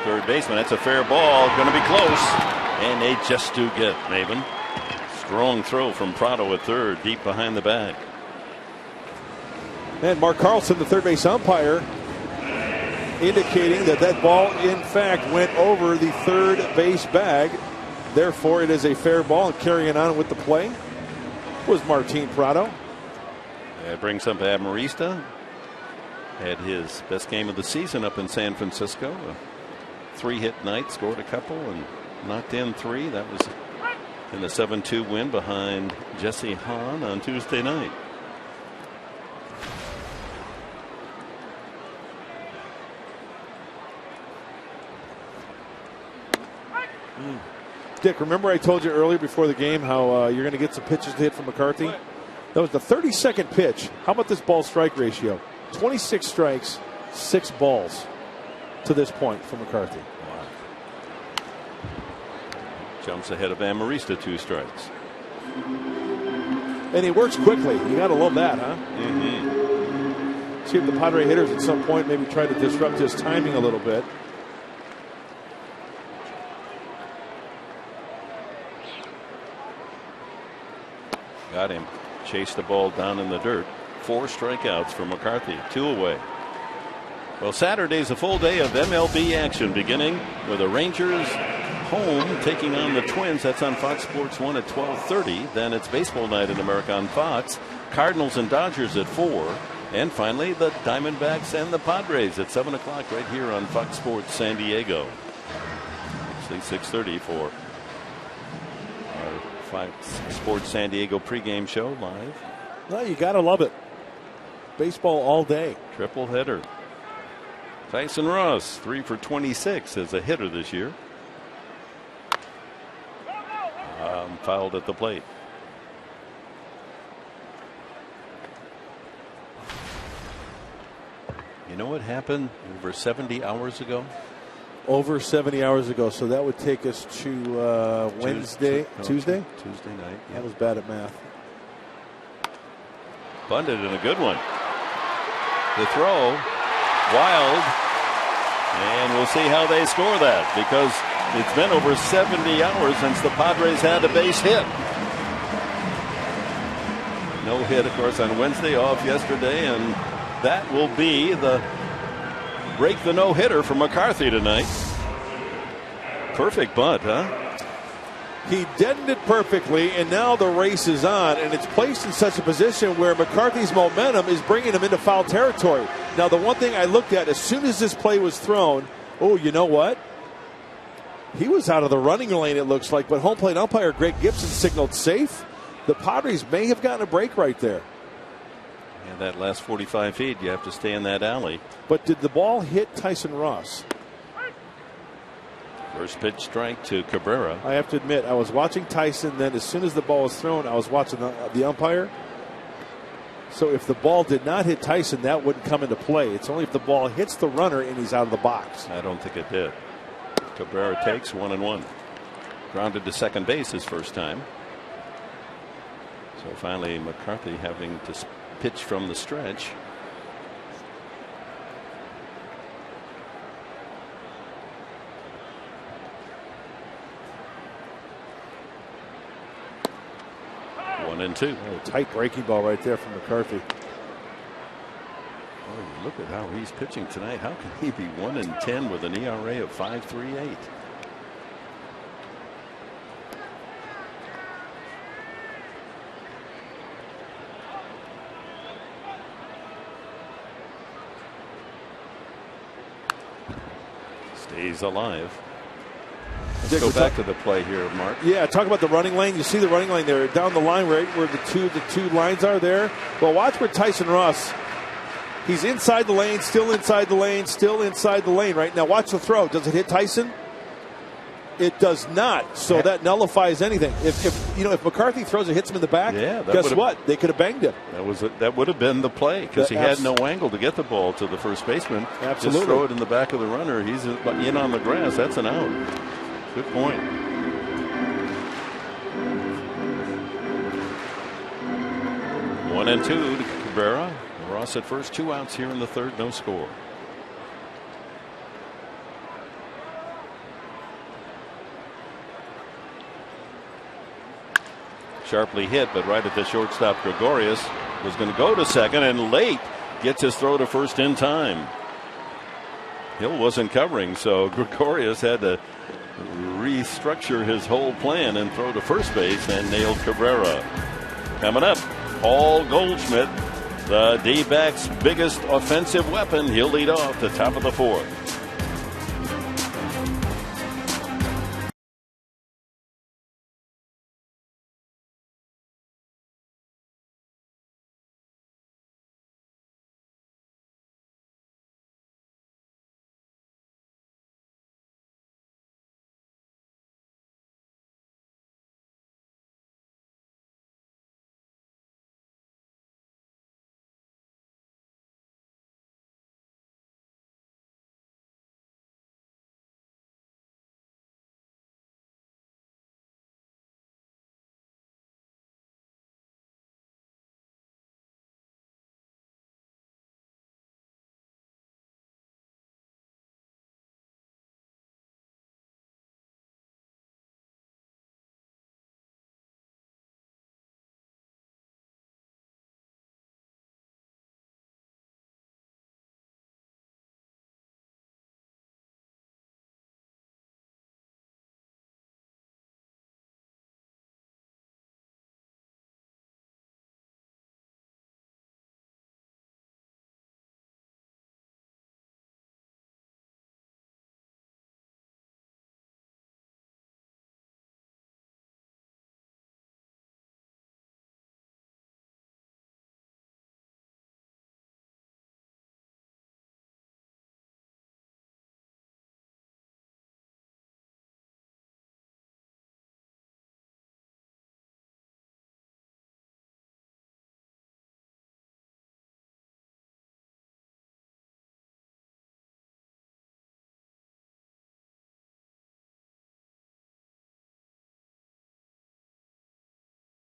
Third baseman, that's a fair ball, going to be close, and they just do get Maben. Strong throw from Prado at third, deep behind the bag. And Mark Carlson, the third base umpire, indicating that that ball in fact went over the third base bag. Therefore it is a fair ball, and carrying on with the play was Martin Prado. That brings up Amarista. Had his best game of the season up in San Francisco. A 3-hit night, scored a couple and knocked in 3. That was in the 7-2 win behind Jesse Hahn on Tuesday night. Dick, remember I told you earlier before the game how you're going to get some pitches to hit from McCarthy? That was the 32nd pitch. How about this ball strike ratio? 26 strikes, 6 balls to this point from McCarthy. Wow. Jumps ahead of Amarista, 2 strikes. And he works quickly. You got to love that, huh? Mm-hmm. See if the Padre hitters at some point maybe try to disrupt his timing a little bit. Got him. Chased the ball down in the dirt. 4 strikeouts for McCarthy. 2 away. Well, Saturday's a full day of MLB action, beginning with the Rangers home taking on the Twins. That's on Fox Sports 1 at 12:30. Then it's baseball night in America on Fox. Cardinals and Dodgers at 4. And finally, the Diamondbacks and the Padres at 7 o'clock right here on Fox Sports San Diego. obviously 6:30 for our Fox Sports San Diego pregame show live. Well, you got to love it. Baseball all day. Triple header. Tyson Ross, 3 for 26 as a hitter this year. Fouled at the plate. You know what happened over 70 hours ago? Over 70 hours ago. So that would take us to Tuesday? Tuesday night. Yeah. I was bad at math. Bunted and a good one. The throw, wild, and we'll see how they score that, because it's been over 70 hours since the Padres had a base hit. No hit, of course, on Wednesday, off yesterday, and that will be the break the no-hitter for McCarthy tonight. Perfect bunt, huh? He deadened it perfectly, and now the race is on, and it's placed in such a position where McCarthy's momentum is bringing him into foul territory. Now, the one thing I looked at as soon as this play was thrown, oh, you know what? He was out of the running lane, it looks like, but home plate umpire Greg Gibson signaled safe. The Padres may have gotten a break right there. Yeah, that last 45 feet, you have to stay in that alley. But did the ball hit Tyson Ross? First pitch strike to Cabrera. I have to admit, I was watching Tyson, then as soon as the ball was thrown, I was watching the umpire. So if the ball did not hit Tyson, that wouldn't come into play. It's only if the ball hits the runner and he's out of the box. I don't think it did. Cabrera takes 1-1. Grounded to second base his first time. So finally McCarthy having to pitch from the stretch. One and two. Oh, tight breaking ball right there from McCarthy. Oh, look at how he's pitching tonight. How can he be 1-10 with an ERA of 5.38? Stays alive. Let's go back to the play here, Mark. Yeah, talk about the running lane. You see the running lane there down the line right where the two lines are there. Well, watch where Tyson Ross. He's inside the lane, still inside the lane, still inside the lane right now. Watch the throw. Does it hit Tyson? It does not. So that nullifies anything. If McCarthy throws it, hits him in the back. Yeah, guess what? They could have banged him. That would have been the play, because he had no angle to get the ball to the first baseman. Absolutely. Just throw it in the back of the runner. He's in on the grass. That's an out. Good point. One and two to Cabrera. Ross at first, 2 outs here in the third, no score. Sharply hit, but right at the shortstop. Gregorius was going to go to second, and late gets his throw to first in time. Hill wasn't covering, so Gregorius had to restructure his whole plan and throw to first base, and nailed Cabrera. Coming up, Paul Goldschmidt, the D-backs' biggest offensive weapon. He'll lead off the top of the fourth.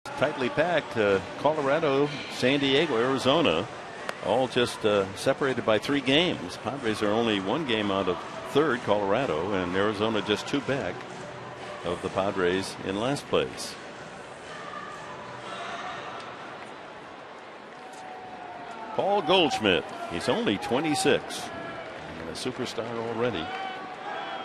Tightly packed. Colorado, San Diego, Arizona, all just separated by 3 games. Padres are only 1 game out of third, Colorado, and Arizona just 2 back of the Padres in last place. Paul Goldschmidt, he's only 26 and a superstar already.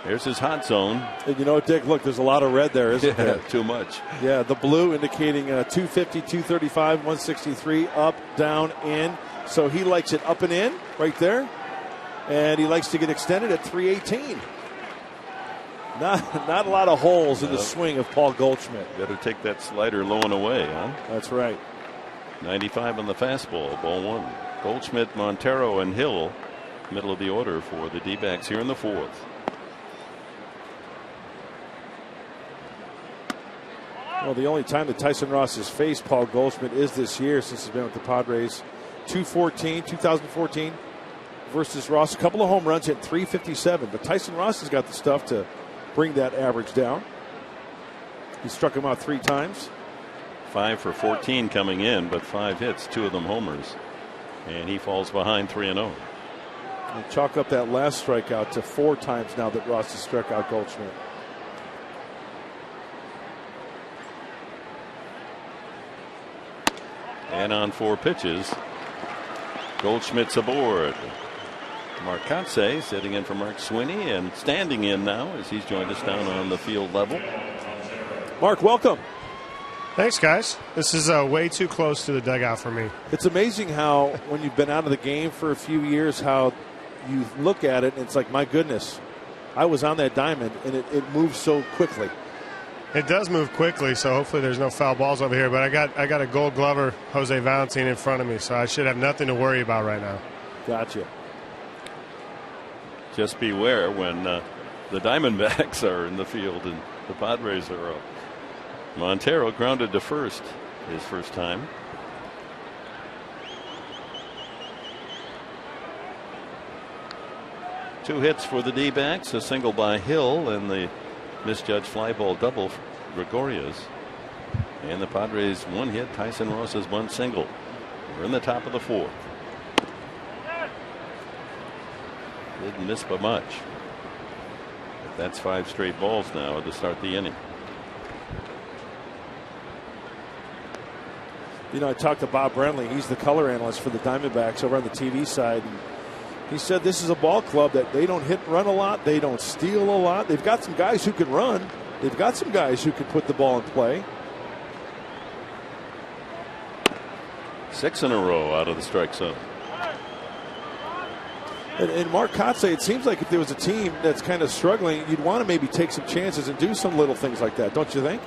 There's his hot zone. And you know, Dick, look, there's a lot of red there, isn't there? Too much. Yeah, the blue indicating 250, 235, 163, up, down, in. So he likes it up and in right there. And he likes to get extended at 318. Not a lot of holes in the swing of Paul Goldschmidt. Better take that slider low and away, huh? That's right. 95 on the fastball, ball 1. Goldschmidt, Montero, and Hill, middle of the order for the D-backs here in the 4th. Well, the only time that Tyson Ross has faced Paul Goldschmidt is this year since he's been with the Padres. 2014 versus Ross. A couple of home runs, hit 357. But Tyson Ross has got the stuff to bring that average down. He struck him out 3 times. 5 for 14 coming in, but 5 hits, 2 of them homers. And he falls behind 3-0. And chalk up that last strikeout to 4 times now that Ross has struck out Goldschmidt. And on 4 pitches, Goldschmidt's aboard. Mark Kotsay sitting in for Mark Sweeney and standing in now as he's joined us down on the field level. Mark, welcome. Thanks, guys. This is way too close to the dugout for me. It's amazing how, when you've been out of the game for a few years, how you look at it and it's like, my goodness, I was on that diamond and it moves so quickly. It does move quickly, so hopefully there's no foul balls over here. But I got a Gold Glover, Jose Valentin, in front of me, so I should have nothing to worry about right now. Gotcha. Just beware when the Diamondbacks are in the field and the Padres are up. Montero grounded to first his first time. Two hits for the D-backs, a single by Hill and the misjudged fly ball double for Gregorius. And the Padres 1 hit, Tyson Ross's 1 single. We're in the top of the 4th. Didn't miss by much. But that's 5 straight balls now to start the inning. You know, I talked to Bob Brenly. He's the color analyst for the Diamondbacks over on the TV side. And he said this is a ball club that they don't hit and run a lot. They don't steal a lot. They've got some guys who can run. They've got some guys who can put the ball in play. 6 in a row out of the strike zone. And Mark Kotsay, it seems like if there was a team that's kind of struggling, you'd want to maybe take some chances and do some little things like that, don't you think?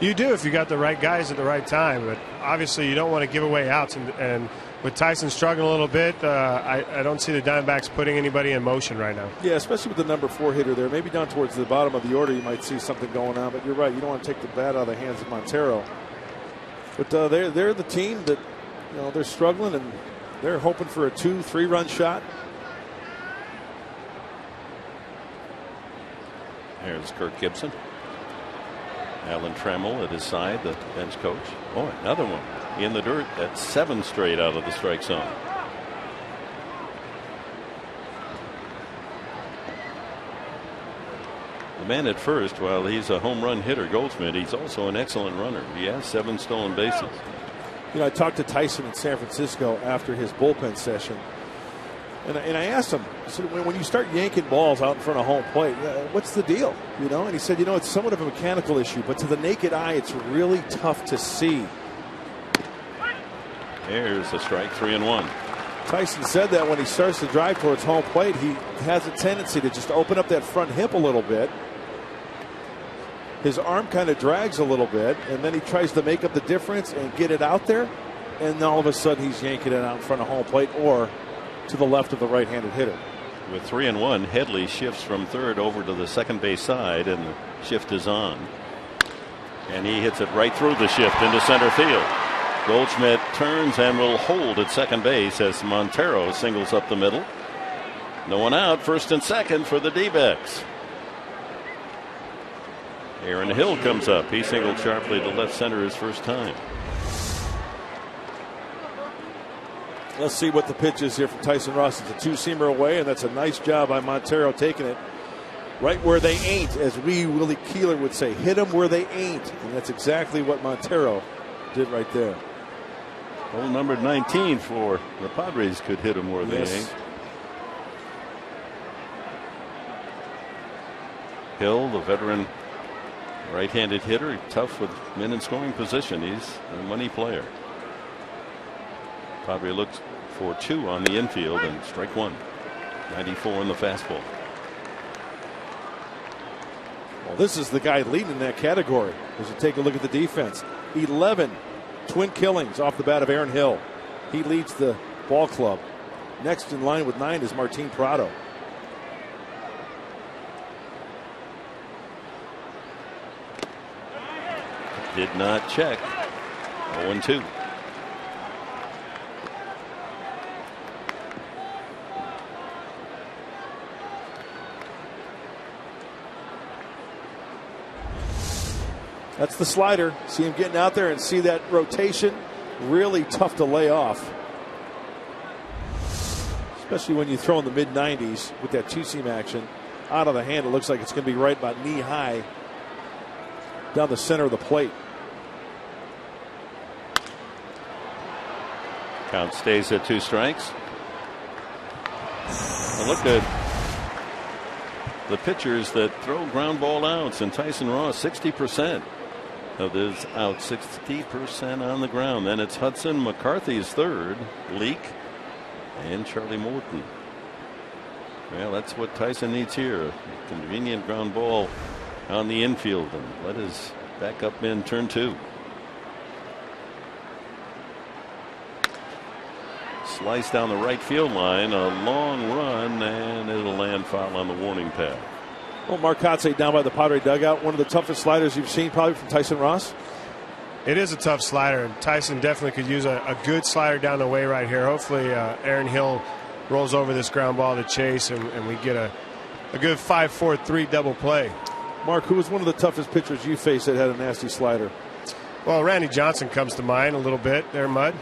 You do if you got the right guys at the right time, but obviously you don't want to give away outs. And with Tyson struggling a little bit, I don't see the Diamondbacks putting anybody in motion right now. Yeah, especially with the number 4 hitter there. Maybe down towards the bottom of the order you might see something going on, but you're right. You don't want to take the bat out of the hands of Montero. But they're the team that, you know, they're struggling and they're hoping for a 2-3 run shot. Here's Kirk Gibson. Alan Trammell at his side, the bench coach. Oh, another one in the dirt. That's 7 straight out of the strike zone. The man at first, while he's a home run hitter, Goldschmidt, he's also an excellent runner. He has 7 stolen bases. You know, I talked to Tyson in San Francisco after his bullpen session. And I asked him, I said, when you start yanking balls out in front of home plate, what's the deal? You know, and he said, you know, it's somewhat of a mechanical issue, but to the naked eye, it's really tough to see. Here's a strike, 3-1. Tyson said that when he starts to drive towards home plate, he has a tendency to just open up that front hip a little bit. His arm kind of drags a little bit, and then he tries to make up the difference and get it out there, and all of a sudden he's yanking it out in front of home plate or to the left of the right-handed hitter. With 3-1, Headley shifts from third over to the second base side, and the shift is on. And he hits it right through the shift into center field. Goldschmidt turns and will hold at second base as Montero singles up the middle. No one out, first and second for the D-backs. Aaron Hill comes up. He singled sharply to left center his first time. Let's see what the pitch is here from Tyson Ross. It's a two-seamer away, and that's a nice job by Montero taking it right where they ain't, as Willie Keeler would say. Hit them where they ain't, and that's exactly what Montero did right there. Hole number 19 for the Padres could hit them where they ain't. Hill, the veteran right-handed hitter, tough with men in scoring position. He's a money player. Padre looks for 2 on the infield and strike 1. 94 in the fastball. Well, this is the guy leading in that category. As you take a look at the defense, 11 twin killings off the bat of Aaron Hill. He leads the ball club. Next in line with 9 is Martin Prado. Did not check. 0-2. That's the slider. See him getting out there and see that rotation. Really tough to lay off. Especially when you throw in the mid-90s with that two-seam action. Out of the hand, it looks like it's going to be right about knee-high down the center of the plate. Count stays at 2 strikes. And look at the pitchers that throw ground ball outs, and Tyson Ross 60% of his out, 60% on the ground. Then it's Hudson, McCarthy's third, Leake, and Charlie Morton. Well, that's what Tyson needs here. A convenient ground ball on the infield, and let his backup men turn 2. Slice down the right field line, a long run, and it'll land foul on the warning pad. Well, Marcotte down by the Padre dugout. One of the toughest sliders you've seen probably from Tyson Ross. It is a tough slider, and Tyson definitely could use a good slider down the way right here. Hopefully Aaron Hill rolls over this ground ball to Chase, and we get a good 5-4-3 double play. Mark, who was one of the toughest pitchers you faced that had a nasty slider? Well, Randy Johnson comes to mind a little bit there, Mud.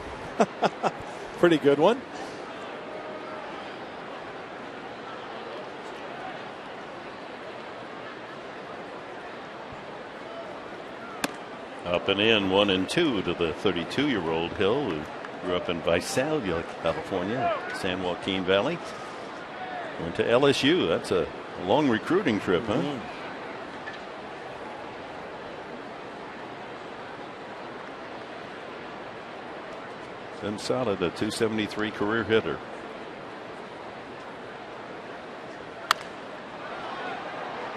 Pretty good one. Up and in, 1-2 to the 32-year-old Hill, who grew up in Visalia, California, San Joaquin Valley. Went to LSU. That's a long recruiting trip, huh? Mm-hmm. Been solid, a .273 career hitter.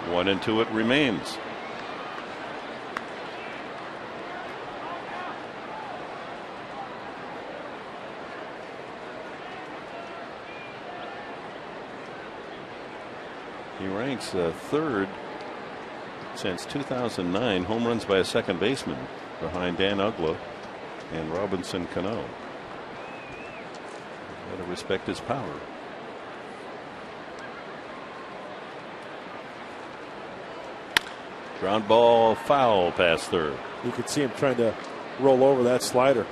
One and two it remains. He ranks third since 2009 home runs by a second baseman, behind Dan Uggla and Robinson Cano. Gotta respect his power. Ground ball foul past third. You could see him trying to roll over that slider.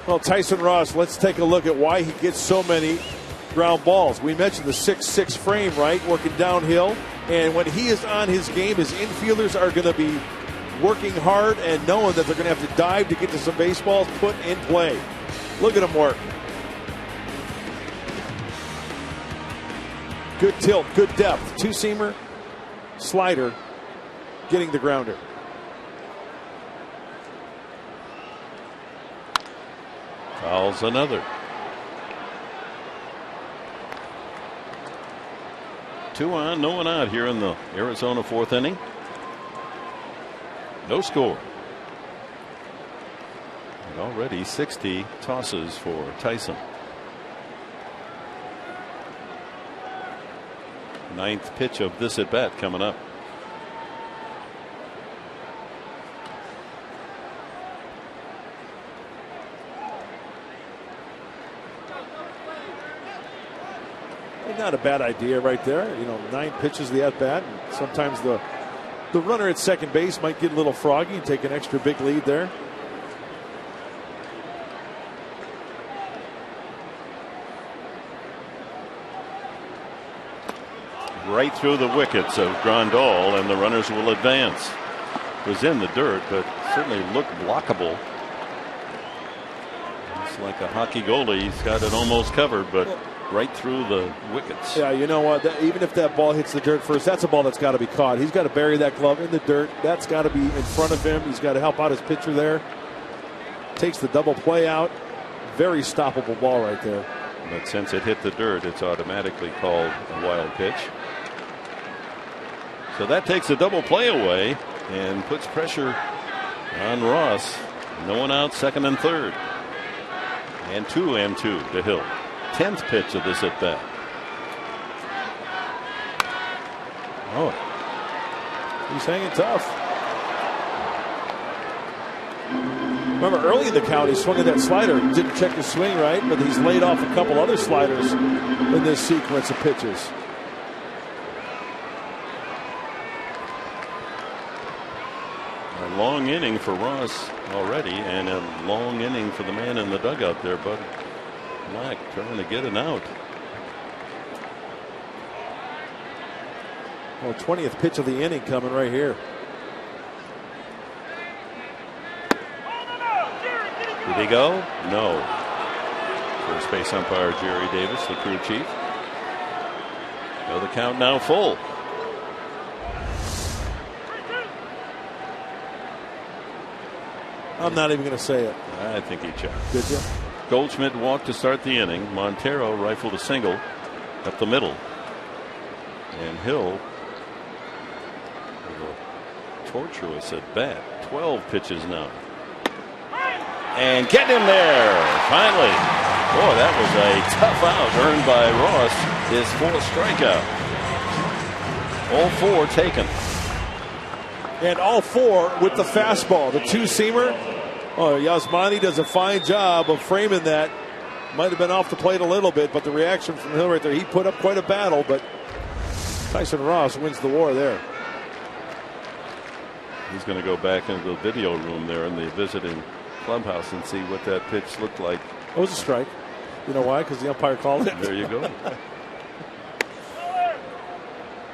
Well, Tyson Ross, let's take a look at why he gets so many ground balls. We mentioned the 6'6" frame, right? Working downhill. And when he is on his game, his infielders are going to be working hard and knowing that they're going to have to dive to get to some baseballs put in play. Look at him work. Good tilt, good depth. Two-seamer, slider, getting the grounder. Fouls another. 2 on, no one out here in the Arizona fourth inning. No score. And already 60 tosses for Tyson. Ninth pitch of this at bat coming up. Not a bad idea right there. 9 pitches of the at-bat. And sometimes the runner at second base might get a little froggy and take an extra big lead there. Right through the wickets of Grandal, and the runners will advance. Was in the dirt, but certainly looked blockable. It's like a hockey goalie. He's got it almost covered, but right through the wickets. Yeah, you know what? Even if that ball hits the dirt first, that's a ball that's got to be caught. He's got to bury that glove in the dirt. That's got to be in front of him. He's got to help out his pitcher there. Takes the double play out. Very stoppable ball right there. But since it hit the dirt, it's automatically called a wild pitch. So that takes a double play away and puts pressure on Ross. No one out, second and third. And 2-2 to Hill. 10th pitch of this at bat. Oh, he's hanging tough. Remember, early in the count, he swung at that slider. Didn't check his swing right, but he's laid off a couple other sliders in this sequence of pitches. A long inning for Ross already, and a long inning for the man in the dugout there, Bud Black, trying to get an out. Well, 20th pitch of the inning coming right here. Did he go? No. First base umpire Jerry Davis, the crew chief. So the count now full. I'm not even going to say it. I think he checked. Did you? Goldschmidt walked to start the inning. Montero rifled a single up the middle. And Hill, a tortuous at bat. 12 pitches now. And get him there, finally. Boy, that was a tough out earned by Ross. His 4th strikeout. All 4 taken. And all 4 with the fastball. The 2-seamer. Oh, Yasmani does a fine job of framing that. Might have been off the plate a little bit, but the reaction from Hill right there, he put up quite a battle, but Tyson Ross wins the war there. He's going to go back into the video room there in the visiting clubhouse and see what that pitch looked like. It was a strike. You know why? Because the umpire called it. There you go.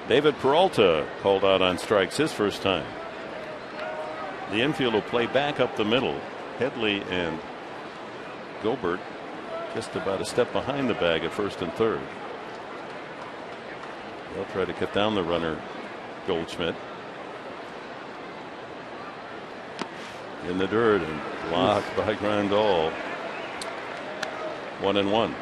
David Peralta called out on strikes his first time. The infield will play back up the middle. Headley and Gobert just about a step behind the bag at first and third. They'll try to cut down the runner, Goldschmidt. In the dirt and blocked by Grandal. 1-1.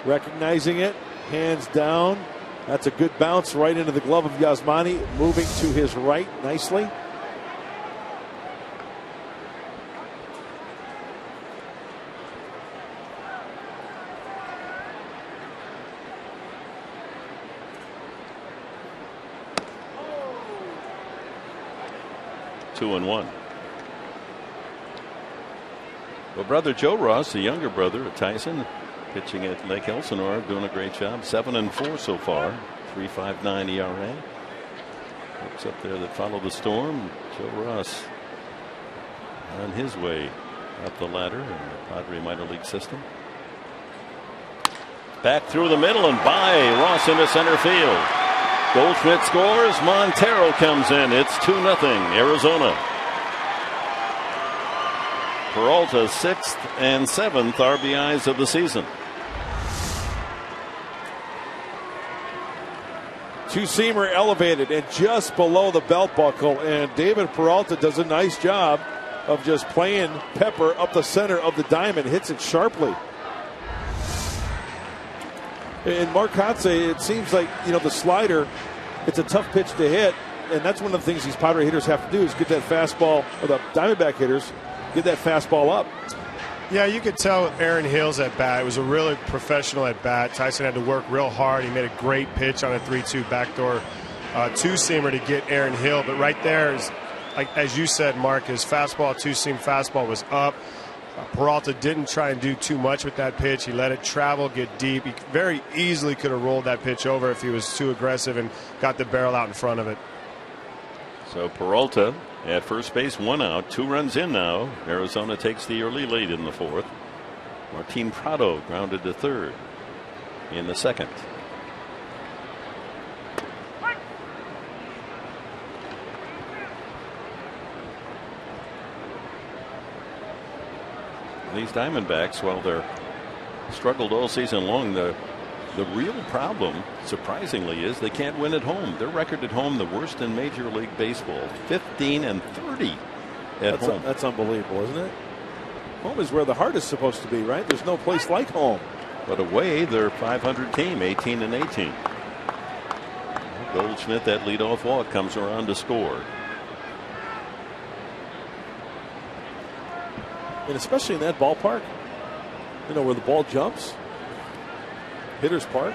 Recognizing it, hands down. That's a good bounce right into the glove of Yasmani, moving to his right nicely. Two and one. Well, brother Joe Ross, the younger brother of Tyson, pitching at Lake Elsinore, doing a great job. 7-4 so far. 3.59 ERA. Folks up there that follow the storm. Joe Ross on his way up the ladder in the Padres minor league system. Back through the middle and by Ross into center field. Goldschmidt scores. Montero comes in. It's 2-0 Arizona. Peralta's 6th and 7th RBIs of the season. 2-seamer elevated and just below the belt buckle, and David Peralta does a nice job of just playing pepper up the center of the diamond. Hits it sharply. And Mark Kotze, it seems like, the slider, it's a tough pitch to hit, and that's one of the things these Padre hitters have to do is get that fastball, or the Diamondback hitters, get that fastball up. Yeah, you could tell with Aaron Hill's at bat. It was a really professional at bat. Tyson had to work real hard. He made a great pitch on a 3-2 backdoor 2-seamer to get Aaron Hill. But right there is, like as you said, Mark, his fastball, 2-seam fastball was up. Peralta didn't try and do too much with that pitch. He let it travel, get deep. He very easily could have rolled that pitch over if he was too aggressive and got the barrel out in front of it. So Peralta at first base, 1 out, 2 runs in now. Arizona takes the early lead in the 4th. Martin Prado grounded to third in the 2nd. These Diamondbacks, well, they're struggled all season long. The real problem, surprisingly, is they can't win at home. Their record at home, the worst in Major League Baseball, 15-30 at home. That's unbelievable, isn't it? Home is where the heart is supposed to be, right? There's no place like home. But away, they're a 500 team, 18-18. Goldschmidt, that leadoff walk, comes around to score. And especially in that ballpark, where the ball jumps, Hitter's Park.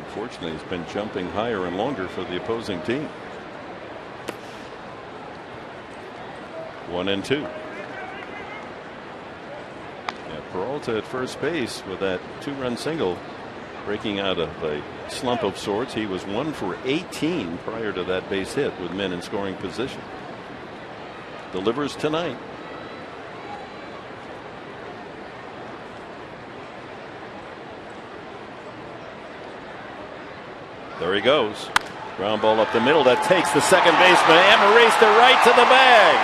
Unfortunately, it's been jumping higher and longer for the opposing team. 1-2. Yeah, Peralta at first base with that 2-run single, breaking out of a slump of sorts. He was 1 for 18 prior to that base hit with men in scoring position. Delivers tonight. There he goes. Ground ball up the middle. That takes the second baseman Amarista right to the bag.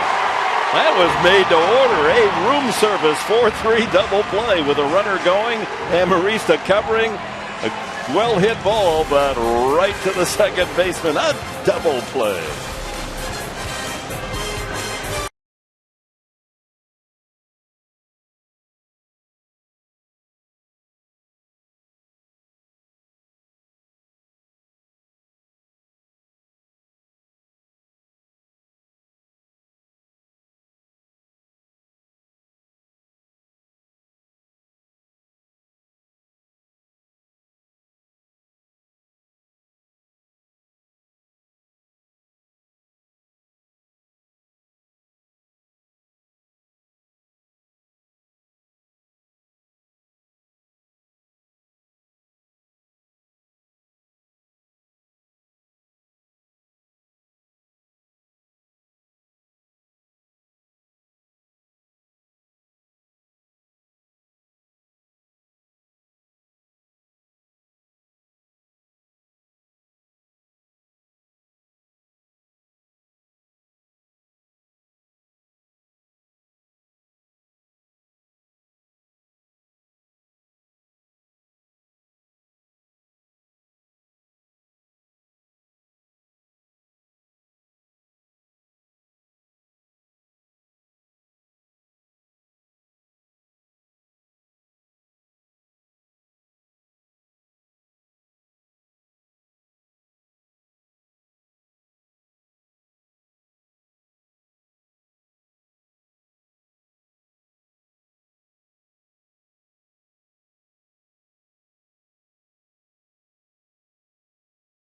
That was made to order. A room service 4-3 double play with a runner going. Amarista covering. A well hit ball, but right to the second baseman. A double play.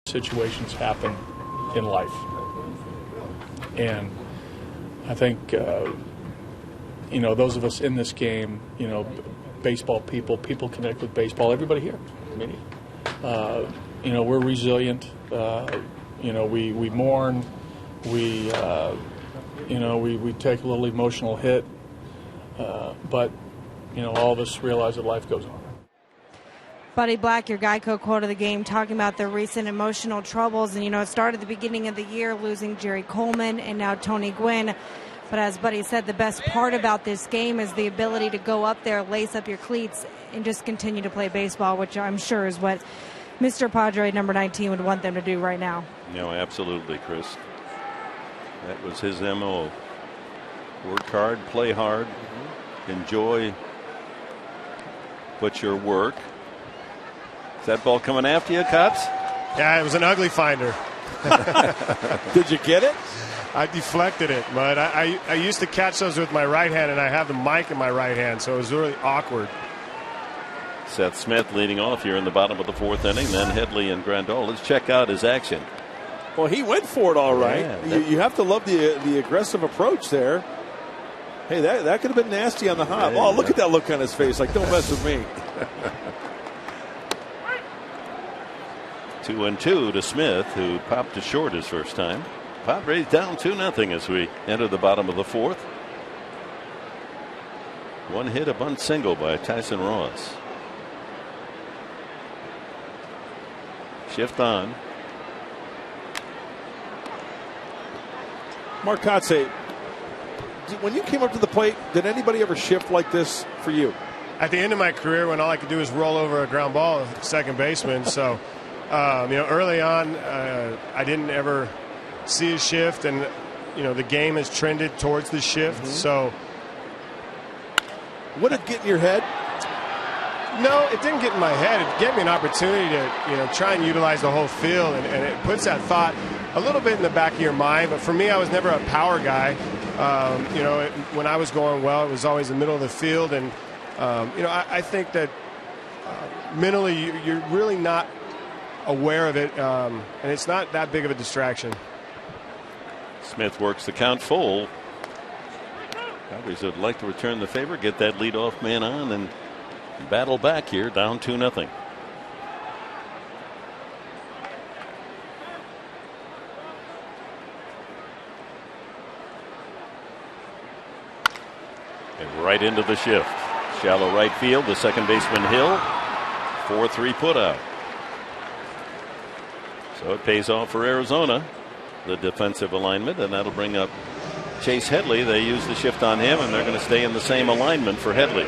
Situations happen in life, and I think those of us in this game, baseball people connect with baseball. Everybody here, we're resilient. We mourn. We take a little emotional hit, but all of us realize that life goes on. Buddy Black, your Geico quote of the game, talking about the recent emotional troubles. And, it started at the beginning of the year, losing Jerry Coleman and now Tony Gwynn. But as Buddy said, the best part about this game is the ability to go up there, lace up your cleats, and just continue to play baseball, which I'm sure is what Mr. Padre, number 19, would want them to do right now. No, absolutely, Chris. That was his MO. Work hard, play hard, enjoy but your work. Is that ball coming after you, Cops? Yeah, it was an ugly finder. Did you get it? I deflected it, but I used to catch those with my right hand, and I have the mic in my right hand, so it was really awkward. Seth Smith leading off here in the bottom of the 4th inning. Then Headley and Grandal. Let's check out his action. Well, he went for it all right. Yeah, you have to love the aggressive approach there. Hey, that could have been nasty on the hop. Oh, look at that look on his face. Like, don't mess with me. 2-2 to Smith, who popped to short his first time. Padres down 2-0 as we enter the bottom of the fourth. One hit, a bunt single by Tyson Ross. Shift on. Mark Kotze, when you came up to the plate, did anybody ever shift like this for you? At the end of my career, when all I could do was roll over a ground ball at second baseman, so early on, I didn't ever see a shift, and the game has trended towards the shift. So, would it get in your head? No, it didn't get in my head. It gave me an opportunity to try and utilize the whole field, and it puts that thought a little bit in the back of your mind. But for me, I was never a power guy. When I was going well, it was always the middle of the field, and I think that mentally you're really not aware of it, and it's not that big of a distraction. Smith works the count full. Padres would like to return the favor, get that leadoff man on, and battle back here, down 2-0. And right into the shift. Shallow right field, the second baseman Hill. 4-3 put out. So it pays off for Arizona, the defensive alignment, and that'll bring up Chase Headley. They use the shift on him, and they're going to stay in the same alignment for Headley.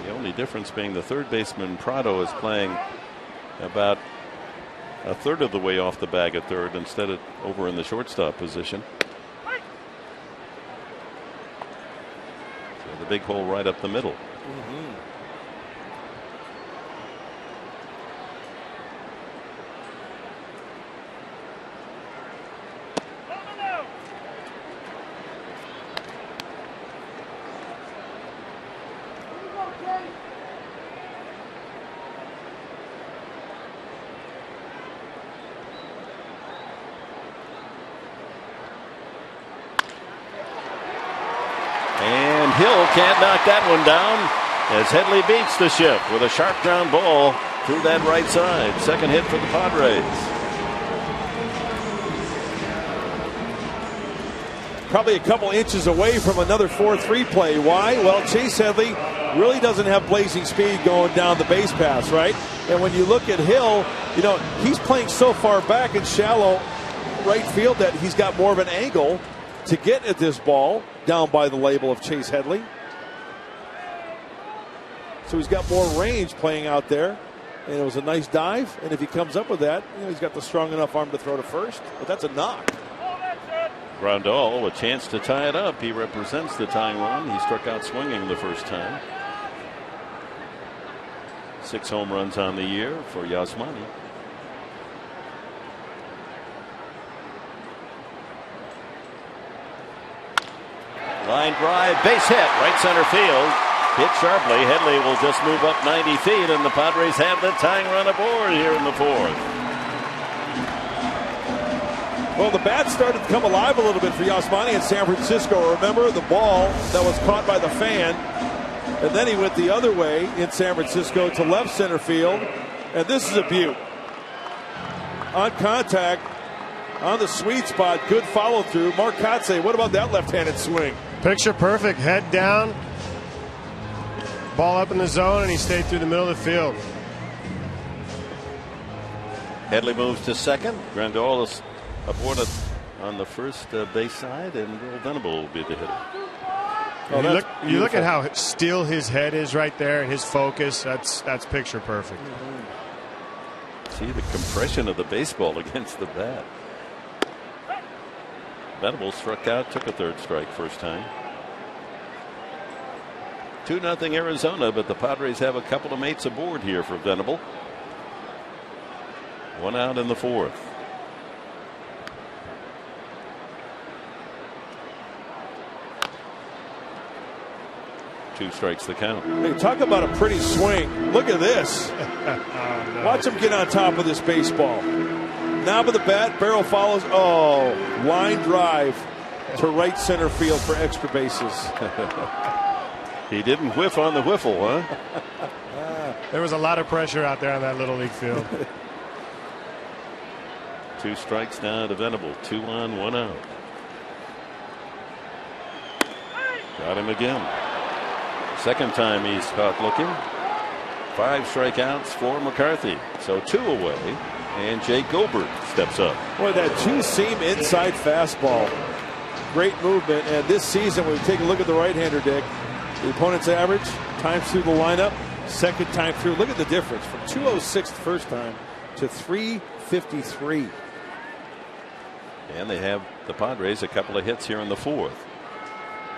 The only difference being the third baseman Prado is playing about a third of the way off the bag at third instead of over in the shortstop position. So the big hole right up the middle. Hill can't knock that one down as Headley beats the shift with a sharp ground ball through that right side. Second hit for the Padres. Probably a couple inches away from another 4-3 play. Why? Well, Chase Headley really doesn't have blazing speed going down the base pass, right? And when you look at Hill, he's playing so far back in shallow right field that he's got more of an angle to get at this ball down by the label of Chase Headley. So he's got more range playing out there. And it was a nice dive. And if he comes up with that, he's got the strong enough arm to throw to first. But that's a knock. Grandal, a chance to tie it up. He represents the tying run. He struck out swinging the first time. 6 home runs on the year for Yasmani. Line drive, base hit, right center field. Hit sharply. Headley will just move up 90 feet, and the Padres have the tying run aboard here in the fourth. Well, the bat started to come alive a little bit for Yasmani in San Francisco. Remember the ball that was caught by the fan, and then he went the other way in San Francisco to left center field, and this is a beaut. On contact, on the sweet spot, good follow through. Mark Kotze, what about that left-handed swing? Picture perfect, head down, ball up in the zone, and he stayed through the middle of the field. Headley moves to second. Grandal is aboard on the first base side, and Will Venable will be the hitter. Oh, you look at how still his head is right there and his focus. That's picture perfect. See the compression of the baseball against the bat. Venable struck out, took a third strike first time. 2-0 Arizona, but the Padres have a couple of mates aboard here for Venable. One out in the fourth. 2 strikes the count. Hey, talk about a pretty swing. Look at this. Watch him get on top of this baseball. Knob of the bat, barrel follows. Oh, line drive to right center field for extra bases. He didn't whiff on the whiffle, huh? There was a lot of pressure out there on that Little League field. 2 strikes now to Venable. 2 on, 1 out. Got him again. Second time he's caught looking. 5 strikeouts for McCarthy. So 2 away. And Jake Gobert steps up. Boy, that 2-seam inside fastball. Great movement. And this season, when we take a look at the right-hander, Dick, the opponent's average, times through the lineup, second time through. Look at the difference from 206 the first time to 353. And they have the Padres a couple of hits here in the 4th.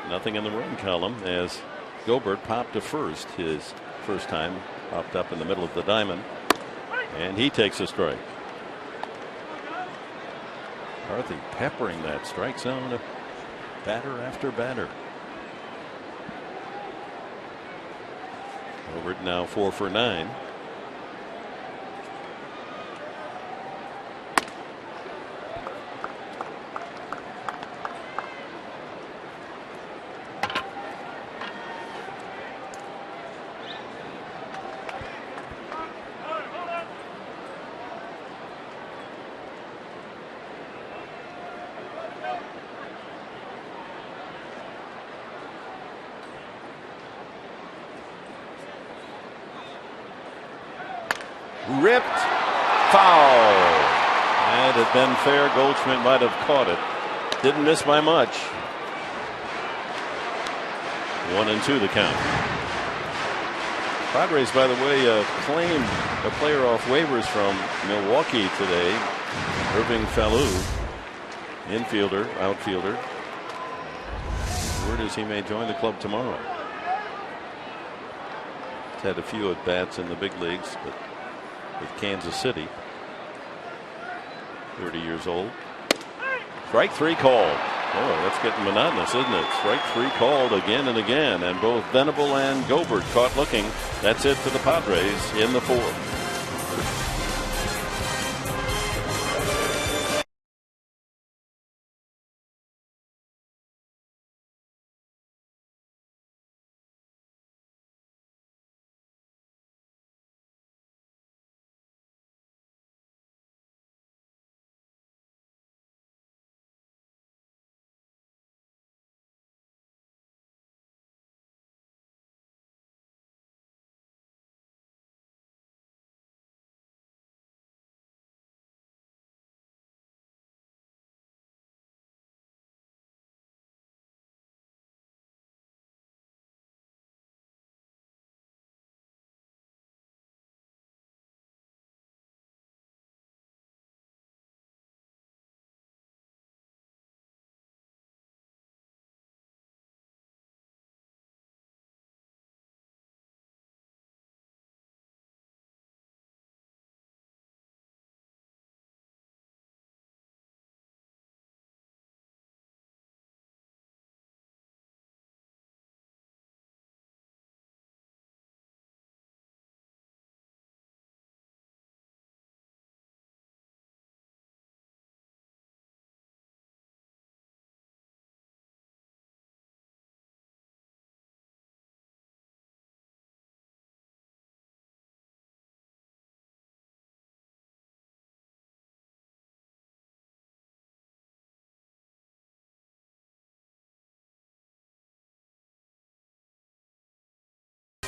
Nothing in the run column as Gobert popped to first. His first time popped up in the middle of the diamond. And he takes a strike. McCarthy peppering that strike zone, batter after batter. Gobert now 4 for 9. Ripped, foul. Had it been fair, Goldschmidt might have caught it. Didn't miss by much. 1-2 the count. Padres, by the way, claimed a player off waivers from Milwaukee today. Irving Falou, infielder, outfielder. Word is he may join the club tomorrow. He's had a few at bats in the big leagues, but with Kansas City. 30 years old. Strike 3 called. Oh, that's getting monotonous, isn't it? Strike 3 called again and again, and both Venable and Gobert caught looking. That's it for the Padres in the 4th.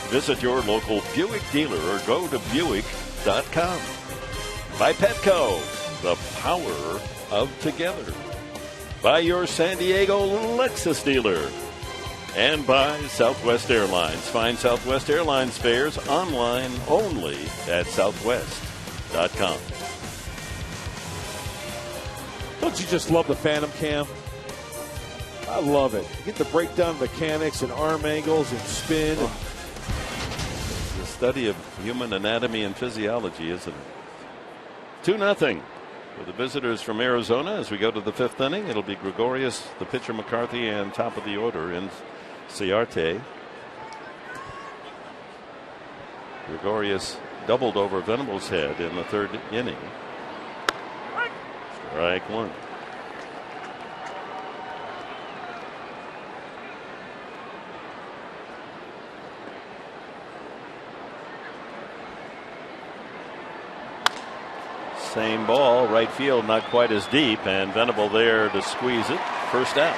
Visit your local Buick dealer or go to Buick.com. By Petco, the power of together. By your San Diego Lexus dealer. And by Southwest Airlines. Find Southwest Airlines fares online only at Southwest.com. Don't you just love the Phantom Cam? I love it. You get the breakdown mechanics and arm angles and spin. The study of human anatomy and physiology, isn't it? 2-0 for the visitors from Arizona as we go to the 5th inning. It'll be Gregorius, the pitcher McCarthy, and top of the order in Ciarte. Gregorius doubled over Venable's head in the 3rd inning. Strike one. Same ball, right field, not quite as deep, and Venable there to squeeze it. First out.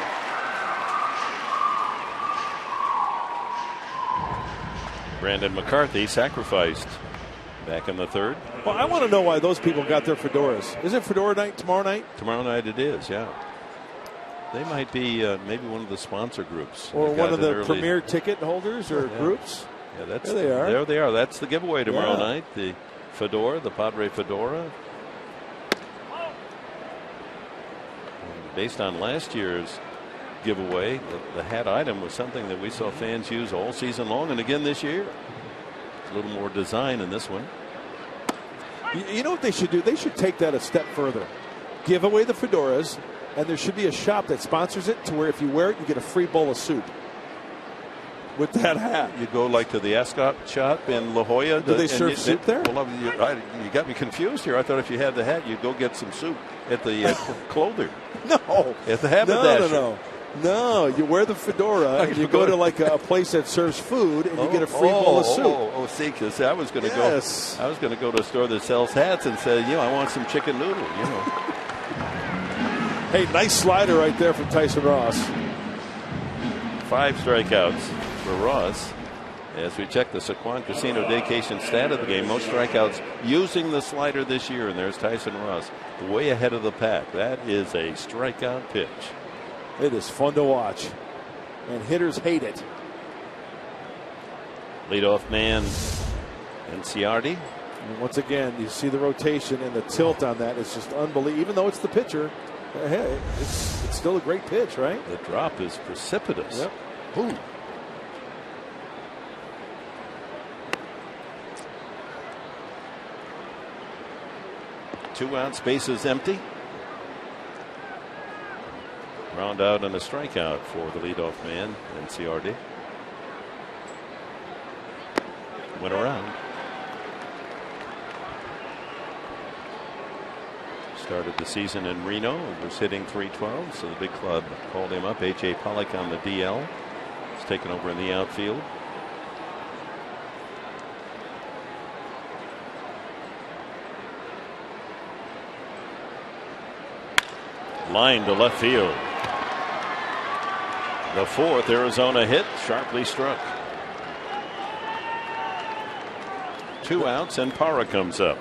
Brandon McCarthy sacrificed back in the third. Well, I want to know why those people got their fedoras. Is it fedora night tomorrow night? Tomorrow night it is, yeah. They might be maybe one of the sponsor groups. Or one of the premier ticket holders or groups. Yeah, that's there they are. There they are. That's the giveaway tomorrow night. The fedora, the Padre fedora. Based on last year's giveaway, the hat item was something that we saw fans use all season long and again this year. A little more design in this one. You know what they should do? They should take that a step further. Give away the fedoras, and there should be a shop that sponsors it to where if you wear it, you get a free bowl of soup with that hat. You go like to the Ascot shop in La Jolla. Do they serve soup there? Well, you got me confused here. I thought if you had the hat, you'd go get some soup at the clother. No. At the haberdasher. No, you wear the fedora and you go to like a place that serves food and you get a free bowl of soup. See, because I was going to go. I was going to go to a store that sells hats and say, I want some chicken noodle. Hey, nice slider right there from Tyson Ross. 5 strikeouts for Ross. As we check the Sequan Casino Vacation stat of the game, most strikeouts using the slider this year, and there's Tyson Ross, way ahead of the pack. That is a strikeout pitch. It is fun to watch, and hitters hate it. Leadoff man, Cincinnati. And once again, you see the rotation and the tilt on that. It's just unbelievable. Even though it's the pitcher, hey, it's still a great pitch, right? The drop is precipitous. Yep. Ooh. Two out, space is empty. Round out and a strikeout for the leadoff man, NCRD. Went around. Started the season in Reno and was hitting .312, so the big club called him up. H.A. Pollock on the DL. He's taken over in the outfield. Line to left field. The 4th Arizona hit, sharply struck. 2 outs and Parra comes up.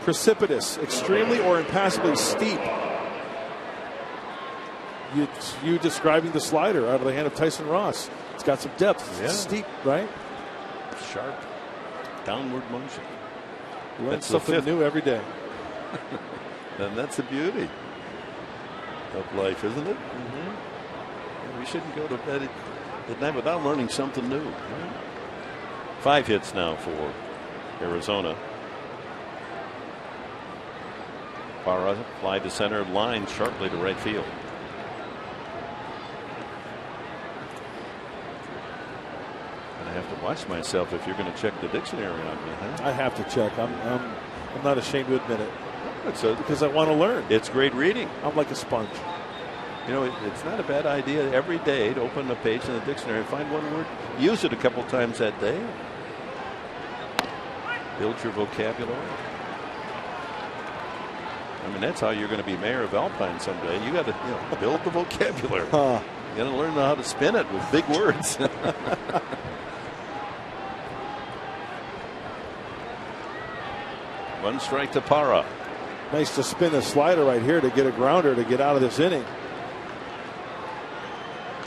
Precipitous, extremely or impassably steep. You describing the slider out of the hand of Tyson Ross. It's got some depth. It's steep, right? Sharp downward motion. You learn something new every day. And that's the beauty of life, isn't it? Mm-hmm. We shouldn't go to bed at night without learning something new. Right? 5 hits now for Arizona. Parra fly to center, line sharply to right field. And I have to watch myself if you're going to check the dictionary on me. Huh? I have to check. I'm not ashamed to admit it. Because I want to learn. It's great reading. I'm like a sponge. It's not a bad idea every day to open a page in the dictionary and find one word. Use it a couple times that day. Build your vocabulary. I mean, that's how you're going to be mayor of Alpine someday. You got to build the vocabulary. You got to learn how to spin it with big words. One strike to Parra. Nice to spin a slider right here to get a grounder to get out of this inning.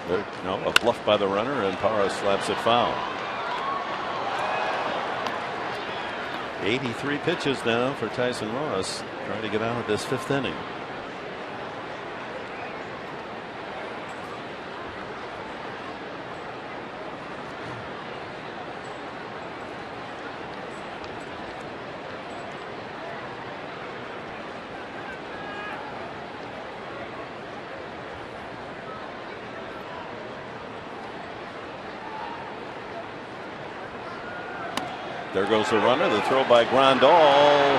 A bluff by the runner, and Parra slaps it foul. 83 pitches now for Tyson Ross, trying to get out of this 5th inning. There goes the runner. The throw by Grandal.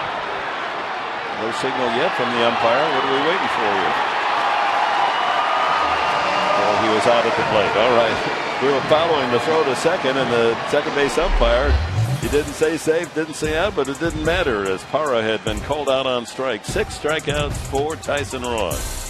No signal yet from the umpire. What are we waiting for here? Oh, he was out at the plate. All right. We were following the throw to second, and the second base umpire, he didn't say safe, didn't say out, but it didn't matter as Parra had been called out on strike. 6 strikeouts for Tyson Ross.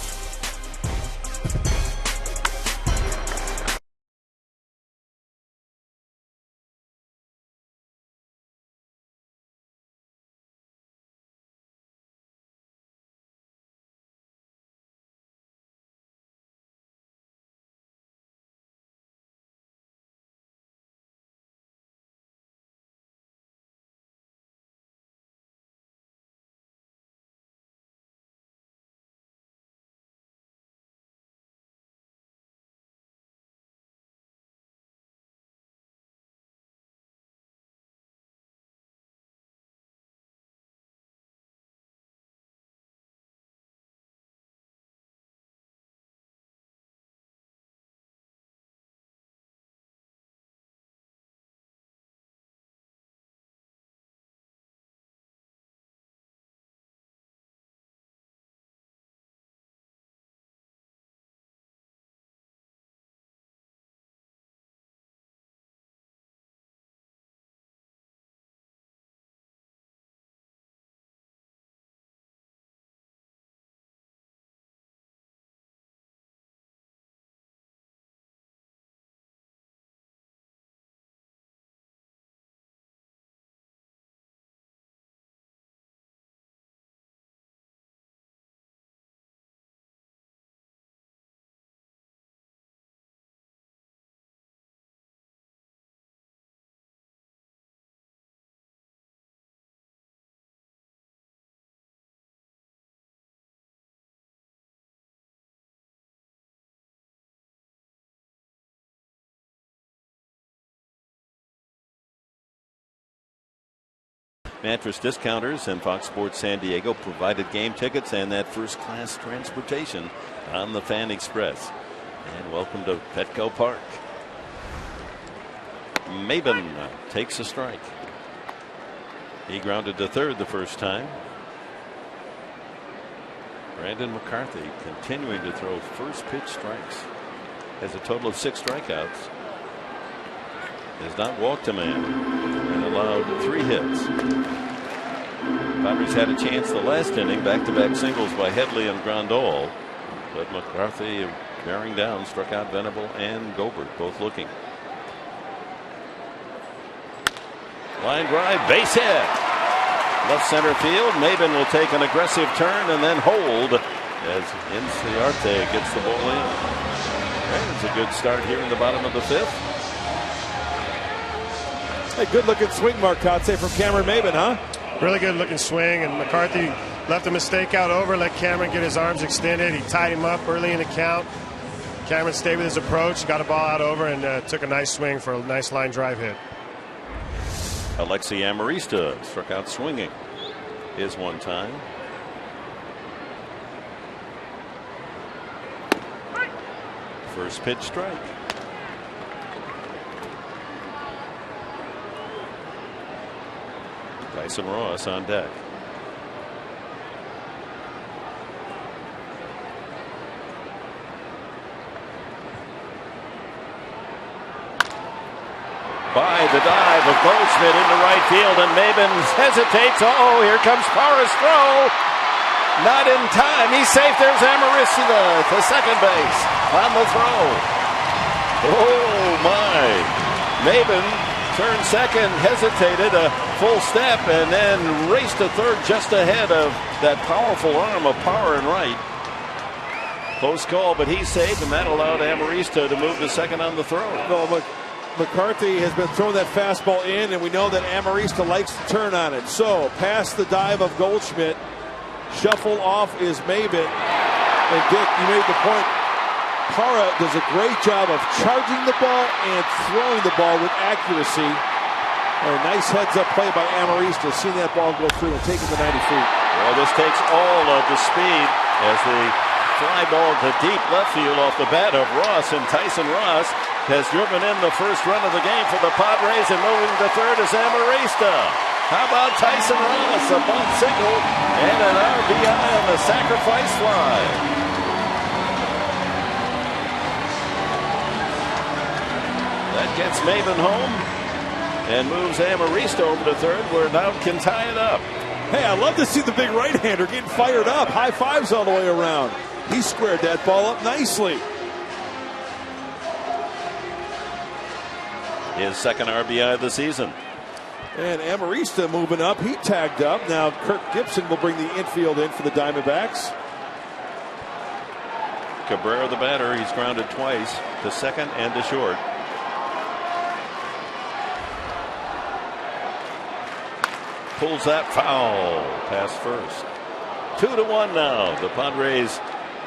Mattress Discounters and Fox Sports San Diego provided game tickets and that first class transportation on the Fan Express. And welcome to Petco Park. Maben takes a strike. He grounded to third the first time. Brandon McCarthy continuing to throw first pitch strikes. Has a total of 6 strikeouts. Has not walked a man and allowed 3 hits. Padres had a chance the last inning, back-to-back singles by Headley and Grandal, but McCarthy bearing down, struck out Venable and Gobert, both looking. Line drive, base hit. Left center field. Maben will take an aggressive turn and then hold as Inciarte gets the ball in. And it's a good start here in the bottom of the 5th. A good-looking swing, Marcotte, from Cameron Maben, huh? Really good-looking swing, and McCarthy left a mistake out over, let Cameron get his arms extended. He tied him up early in the count. Cameron stayed with his approach, got a ball out over, and took a nice swing for a nice line drive hit. Alexi Amarista struck out swinging his one time. First pitch strike. Tyson Ross on deck. By the dive of Goldschmidt into right field, and Maben hesitates. Oh, here comes Parra's throw. Not in time. He's safe. There's Amarista to second base on the throw. Oh, my. Maben turned second, hesitated a full step, and then raced to third just ahead of that powerful arm of Parra in right. Close call, but he's safe, and that allowed Amarista to move to second on the throw. No, McCarthy has been throwing that fastball in, and we know that Amarista likes to turn on it. So, past the dive of Goldschmidt, shuffle off is Maben. And Dick, you made the point. Parra does a great job of charging the ball and throwing the ball with accuracy. A nice heads-up play by Amarista, seeing that ball go through and taking the 90 feet. Well, this takes all of the speed as the fly ball to deep left field off the bat of Ross, and Tyson Ross has driven in the first run of the game for the Padres, and moving to third is Amarista. How about Tyson Ross? A bunt single And an RBI on the sacrifice fly. That gets Maven home and moves Amarista over to third, where Nout can tie it up. Hey, I love to see the big right-hander getting fired up. High fives all the way around. He squared that ball up nicely. His second RBI of the season. And Amarista moving up. He tagged up. Now Kirk Gibson will bring the infield in for the Diamondbacks. Cabrera, the batter, he's grounded twice to second and to short. Pulls that foul past first. 2-1 now. The Padres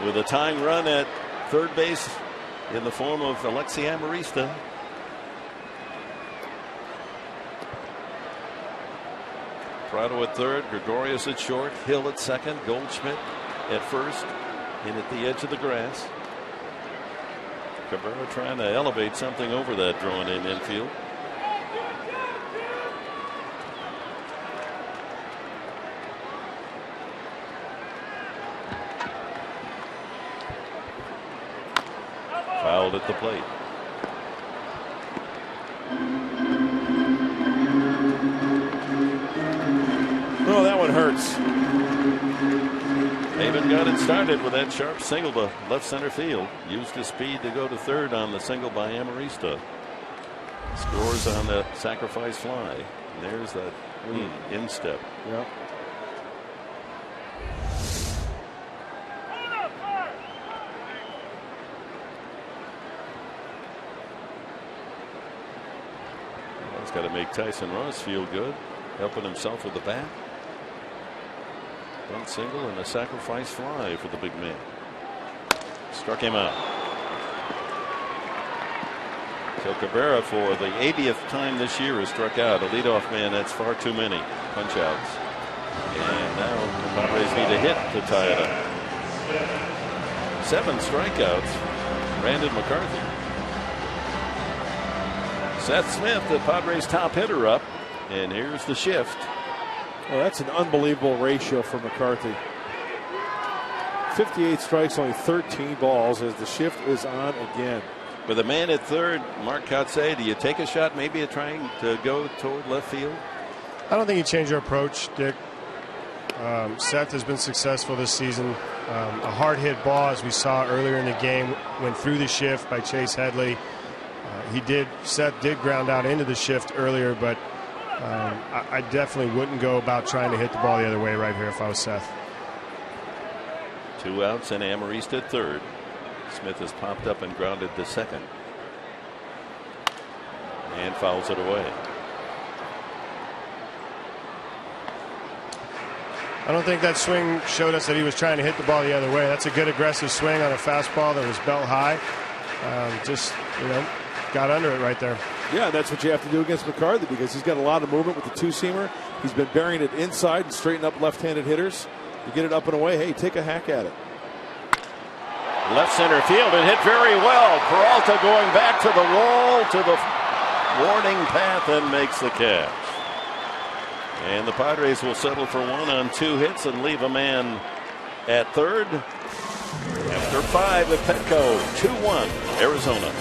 with a tying run at third base in the form of Alexi Amarista. Prado at third, Gregorius at short, Hill at second, Goldschmidt at first, in at the edge of the grass. Cabrera trying to elevate something over that drawn in infield. Fouled at the plate. Oh, that one hurts. Maven got it started with that sharp single to left center field. Used his speed to go to third on the single by Amarista. Scores on the sacrifice fly. And there's that instep. Yep. He's got to make Tyson Ross feel good, helping himself with the bat. One single and a sacrifice fly for the big man. Struck him out. So Cabrera, for the 80th time this year, has struck out. A leadoff man, that's far too many punch outs. And now the Padres need a hit to tie it up. 7 strikeouts. Brandon McCarthy. Seth Smith, the Padres' top hitter, up. And here's the shift. Well, that's an unbelievable ratio for McCarthy. 58 strikes, only 13 balls as the shift is on again. With a man at third, Mark Kotsay, do you take a shot maybe at trying to go toward left field? I don't think you change your approach, Dick. Seth has been successful this season. A hard hit ball, as we saw earlier in the game, went through the shift by Chase Headley. Seth did ground out into the shift earlier, but I definitely wouldn't go about trying to hit the ball the other way right here if I was Seth. 2 outs and Amarista at third. Smith has popped up and grounded to second. And fouls it away. I don't think that swing showed us that he was trying to hit the ball the other way. That's a good aggressive swing on a fastball that was belt high. Got under it right there. Yeah, that's what you have to do against McCarthy because he's got a lot of movement with the two-seamer. He's been burying it inside and straightening up left-handed hitters. You get it up and away, hey, take a hack at it. Left center field and hit very well. Peralta going back to the wall, to the warning path, and makes the catch. And the Padres will settle for 1 on 2 hits and leave a man at third. After 5 at Petco, 2-1 Arizona.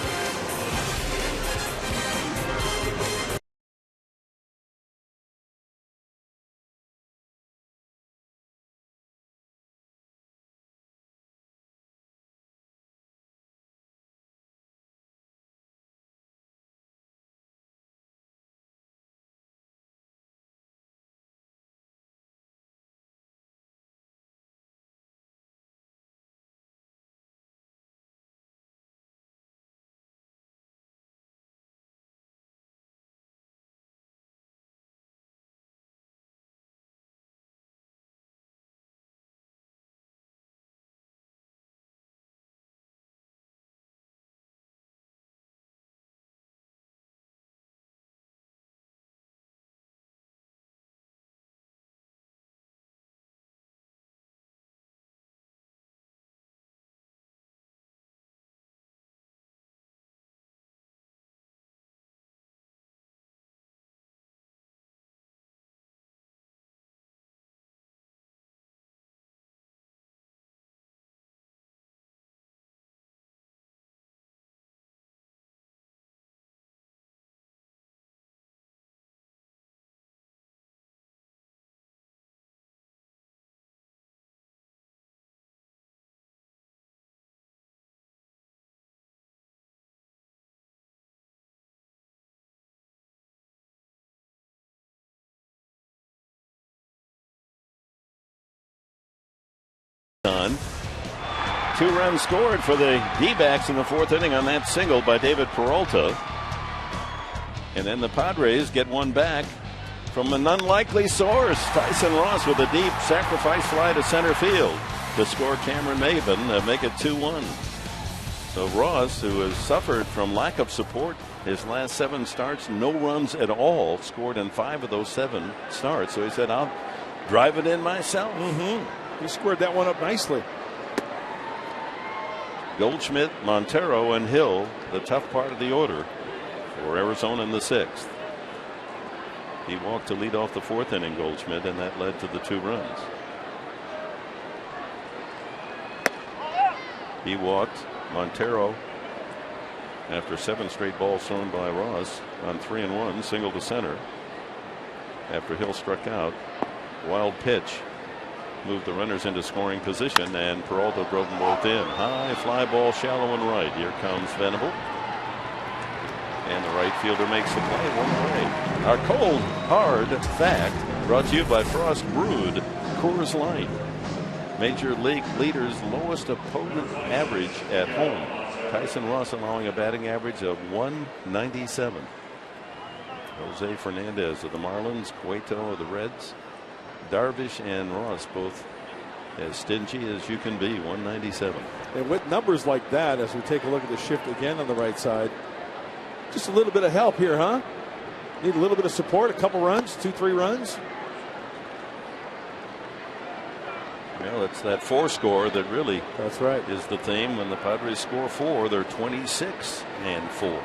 one. 2 runs scored for the D-backs in the 4th inning on that single by David Peralta. And then the Padres get one back from an unlikely source. Tyson Ross with a deep sacrifice fly to center field to score Cameron Maben, make it 2-1. So Ross, who has suffered from lack of support his last 7 starts, no runs at all, scored in 5 of those 7 starts. So he said, I'll drive it in myself. He squared that one up nicely. Goldschmidt, Montero, and Hill, the tough part of the order for Arizona in the 6th. He walked to lead off the 4th inning, Goldschmidt, and that led to the 2 runs. He walked Montero after 7 straight balls thrown by Ross on 3-1, single to center. After Hill struck out, wild pitch moved the runners into scoring position, and Peralta drove them both in. High fly ball, shallow and right. Here comes Venable, and the right fielder makes the play one way. Our cold hard fact brought to you by Frost Brewed Coors Light. Major league leaders' lowest opponent average at home. Tyson Ross allowing a batting average of 197. Jose Fernandez of the Marlins, Cueto of the Reds, Darvish and Ross both as stingy as you can be, 197. And with numbers like that, as we take a look at the shift again on the right side, just a little bit of help here, huh? Need a little bit of support, a couple runs, 2-3 runs. Well, it's that 4 score that really that's right is the theme. When the Padres score 4, they're 26-4.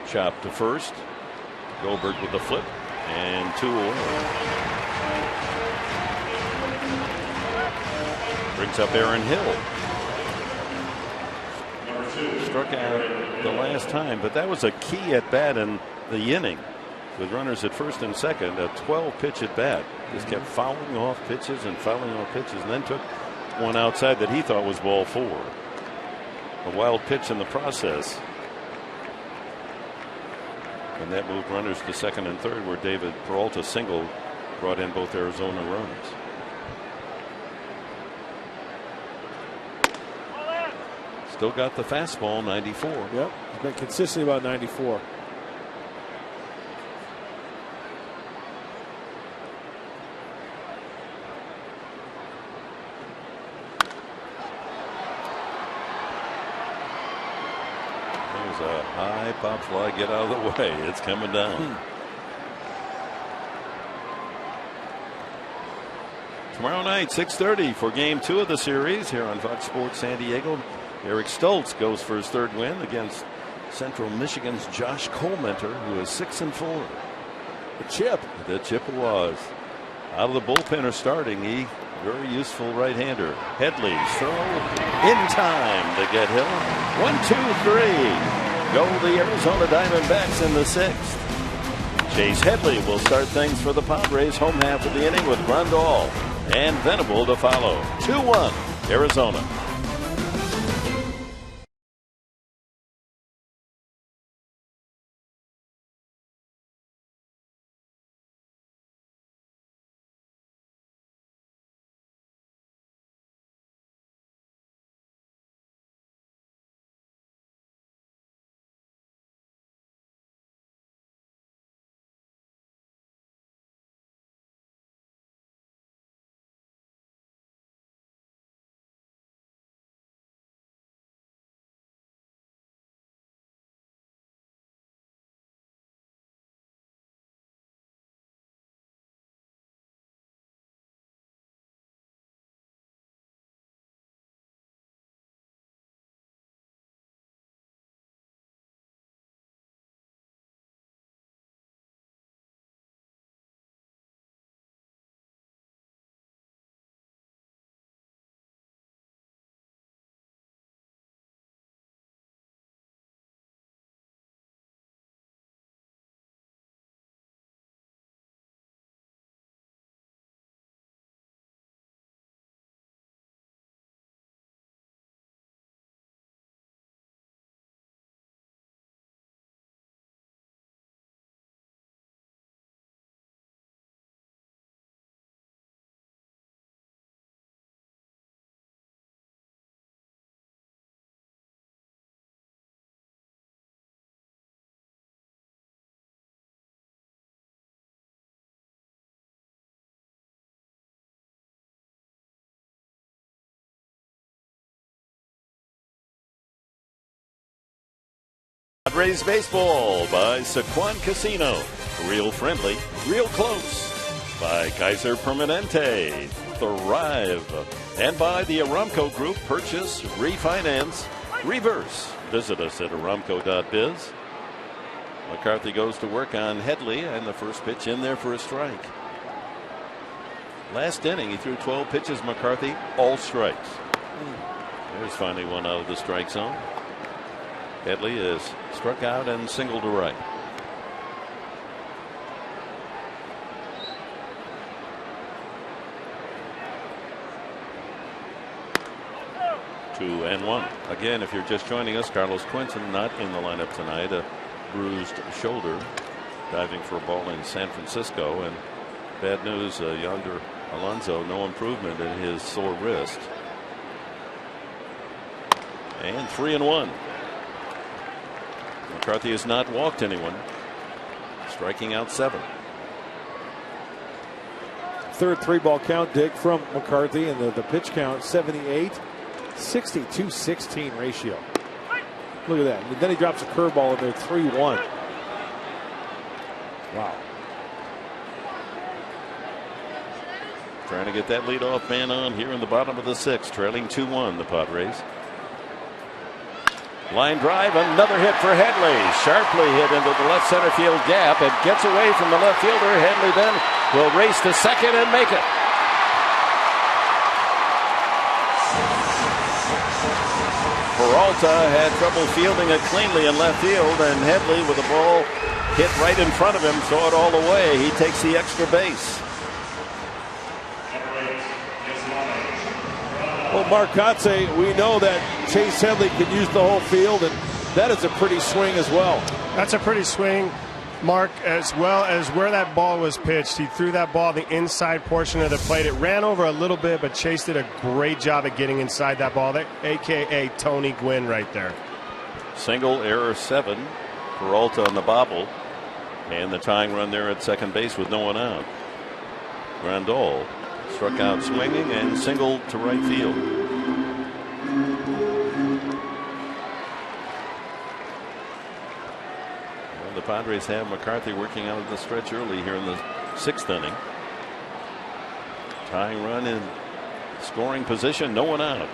Chop to first. Goldberg with the flip, and 2 away. Brings up Aaron Hill. Struck out the last time, but that was a key at bat in the inning with runners at first and second. A 12-pitch at bat. Just kept fouling off pitches and fouling off pitches, and then took one outside that he thought was ball 4. A wild pitch in the process. And that moved runners to second and third, where David Peralta single brought in both Arizona runs. Still got the fastball, 94. Yep, he's been consistently about 94. There's a high pop fly, get out of the way. It's coming down. Tomorrow night, 6:30 for Game 2 of the series here on Fox Sports San Diego. Eric Stoltz goes for his 3rd win against Central Michigan's Josh Colmenter, who is 6-4. The chip was. Out of the bullpen or starting, he very useful right-hander. Headley's throw in time to get Hill. 1-2-3. Go the Arizona Diamondbacks in the 6th. Chase Headley will start things for the Padres home half of the inning with Grandal and Venable to follow. 2-1 Arizona. Padres baseball by Sequan Casino. Real friendly, real close. By Kaiser Permanente. Thrive. And by the Aramco Group. Purchase, refinance, reverse. Visit us at aramco.biz. McCarthy goes to work on Headley, and the first pitch in there for a strike. Last inning, he threw 12 pitches, McCarthy, all strikes. There's finally one out of the strike zone. Headley is struck out and singled to right. Two and one. Again, if you're just joining us, Carlos Quentin not in the lineup tonight. A bruised shoulder, diving for a ball in San Francisco. And bad news, Yonder Alonso, no improvement in his sore wrist. And 3-1. McCarthy has not walked anyone, striking out 7. Third 3-ball count, Dick, from McCarthy, and the pitch count 78, 62-16 ratio. Look at that. And then he drops a curveball in there, 3-1. Wow. Trying to get that leadoff man on here in the bottom of the 6th, trailing 2-1 the Padres. Line drive, another hit for Headley. Sharply hit into the left center field gap. It gets away from the left fielder. Headley then will race to second and make it. Peralta had trouble fielding it cleanly in left field, and Headley, with the ball hit right in front of him, saw it all the way. He takes the extra base. Well, Mark Kotze, we know that Chase Headley can use the whole field, and that is a pretty swing as well. That's a pretty swing, Mark, as well as where that ball was pitched. He threw that ball the inside portion of the plate. It ran over a little bit, but Chase did a great job at getting inside that ball. That, a.k.a. Tony Gwynn right there. Single, error 7. Peralta on the bobble. And the tying run there at second base with no one out. Grandal struck out swinging and singled to right field. Well, the Padres have McCarthy working out of the stretch early here in the 6th inning. Tying run in scoring position, no one out.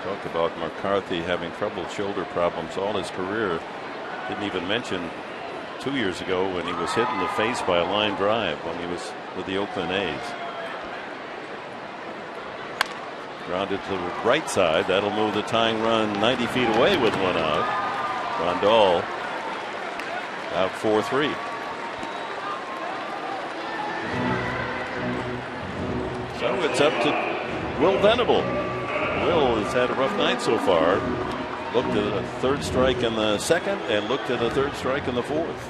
Talk about McCarthy having trouble shoulder problems all his career. Didn't even mention 2 years ago when he was hit in the face by a line drive when he was with the Oakland A's. Grounded to the right side. That'll move the tying run 90 feet away with one out. Grandal out 4-3. So it's up to Will Venable. Will has had a rough night so far. Looked at a third strike in the 2nd and looked at a third strike in the 4th.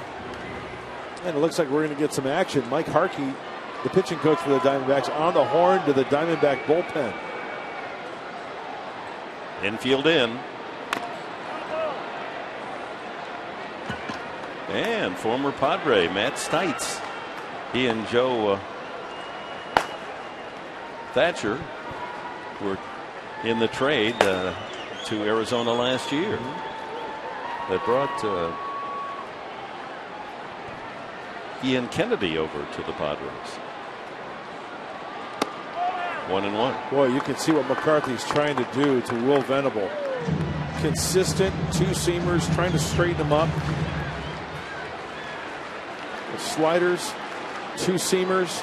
And it looks like we're going to get some action. Mike Harkey, the pitching coach for the Diamondbacks, on the horn to the Diamondback bullpen. Infield in. And former Padre Matt Stites. He and Joe Thatcher were in the trade to Arizona last year. That brought Ian Kennedy over to the Padres. 1-1. Boy, you can see what McCarthy's trying to do to Will Venable. Consistent two-seamers, trying to straighten him up. The sliders, two-seamers,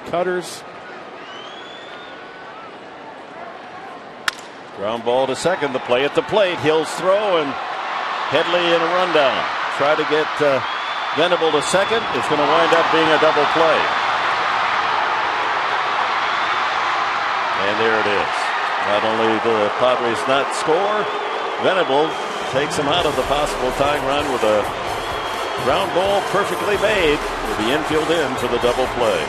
cutters. Ground ball to second. The play at the plate. Hill's throw, and Headley in a rundown. Try to get Venable to second. It's going to wind up being a double play. And there it is. Not only the Padres not score, Venable takes him out of the possible tying run with a ground ball perfectly made with the infield in for the double play.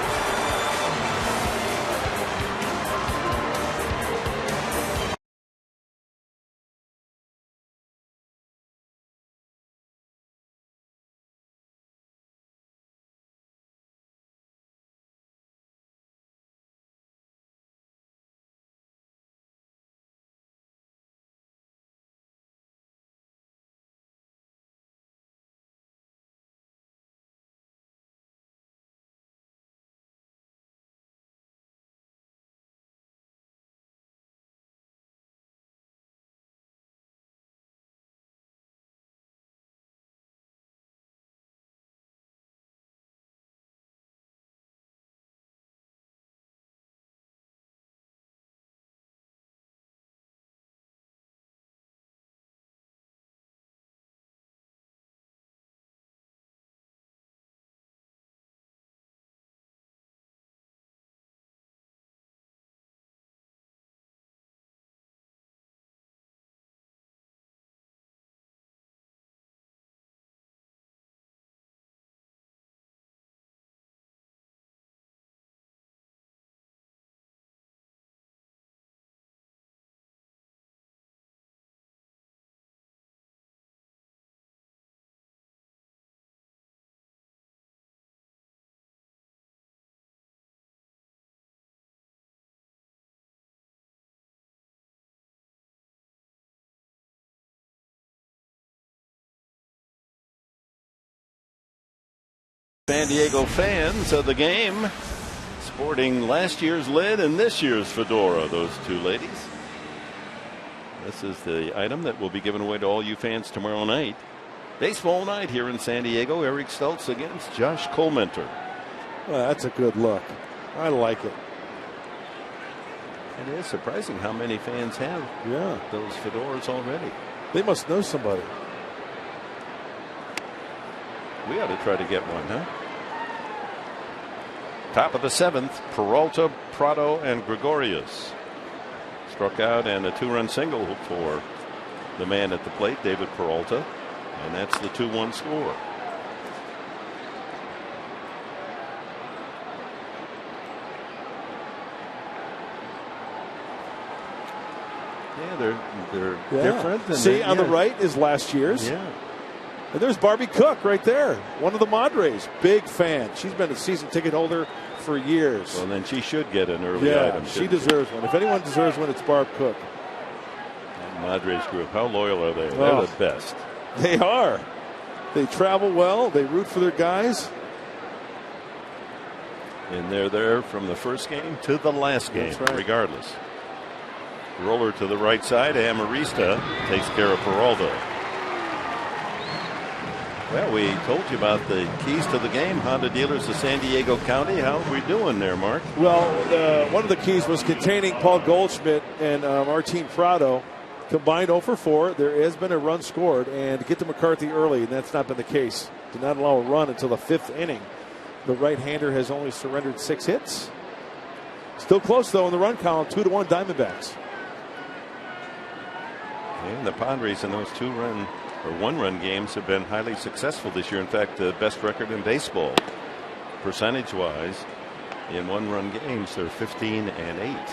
San Diego fans of the game, sporting last year's lid and this year's fedora, those two ladies. This is the item that will be given away to all you fans tomorrow night. Baseball night here in San Diego. Eric Stoltz against Josh Colmenter. Well, that's a good look. I like it. It is surprising how many fans have those fedoras already. They must know somebody. We ought to try to get one, huh? Top of the 7th, Peralta, Prado, and Gregorius. Struck out and a 2-run single for the man at the plate, David Peralta. And that's the 2-1 score. Yeah, they're different. See, on the right is last year's. Yeah. And there's Barbie Cook right there, one of the Madres. Big fan. She's been a season ticket holder for years. Well, then she should get an early item. She deserves one. If anyone deserves one, it's Barb Cook. And Madres group, how loyal are they? They're the best. They are. They travel well. They root for their guys. And they're there from the first game to the last game, regardless. Roller to the right side. Amarista takes care of Peralta. Well, we told you about the keys to the game. Honda dealers of San Diego County. How are we doing there, Mark? Well, one of the keys was containing Paul Goldschmidt and Martin Prado. Combined 0 for 4. There has been a run scored, and get to McCarthy early, and that's not been the case. Did not allow a run until the 5th inning. The right-hander has only surrendered 6 hits. Still close, though, in the run column. 2-1 Diamondbacks. And the Padres in those 2-run or 1-run games have been highly successful this year. In fact, the best record in baseball, percentage-wise, in 1-run games. They're 15-8.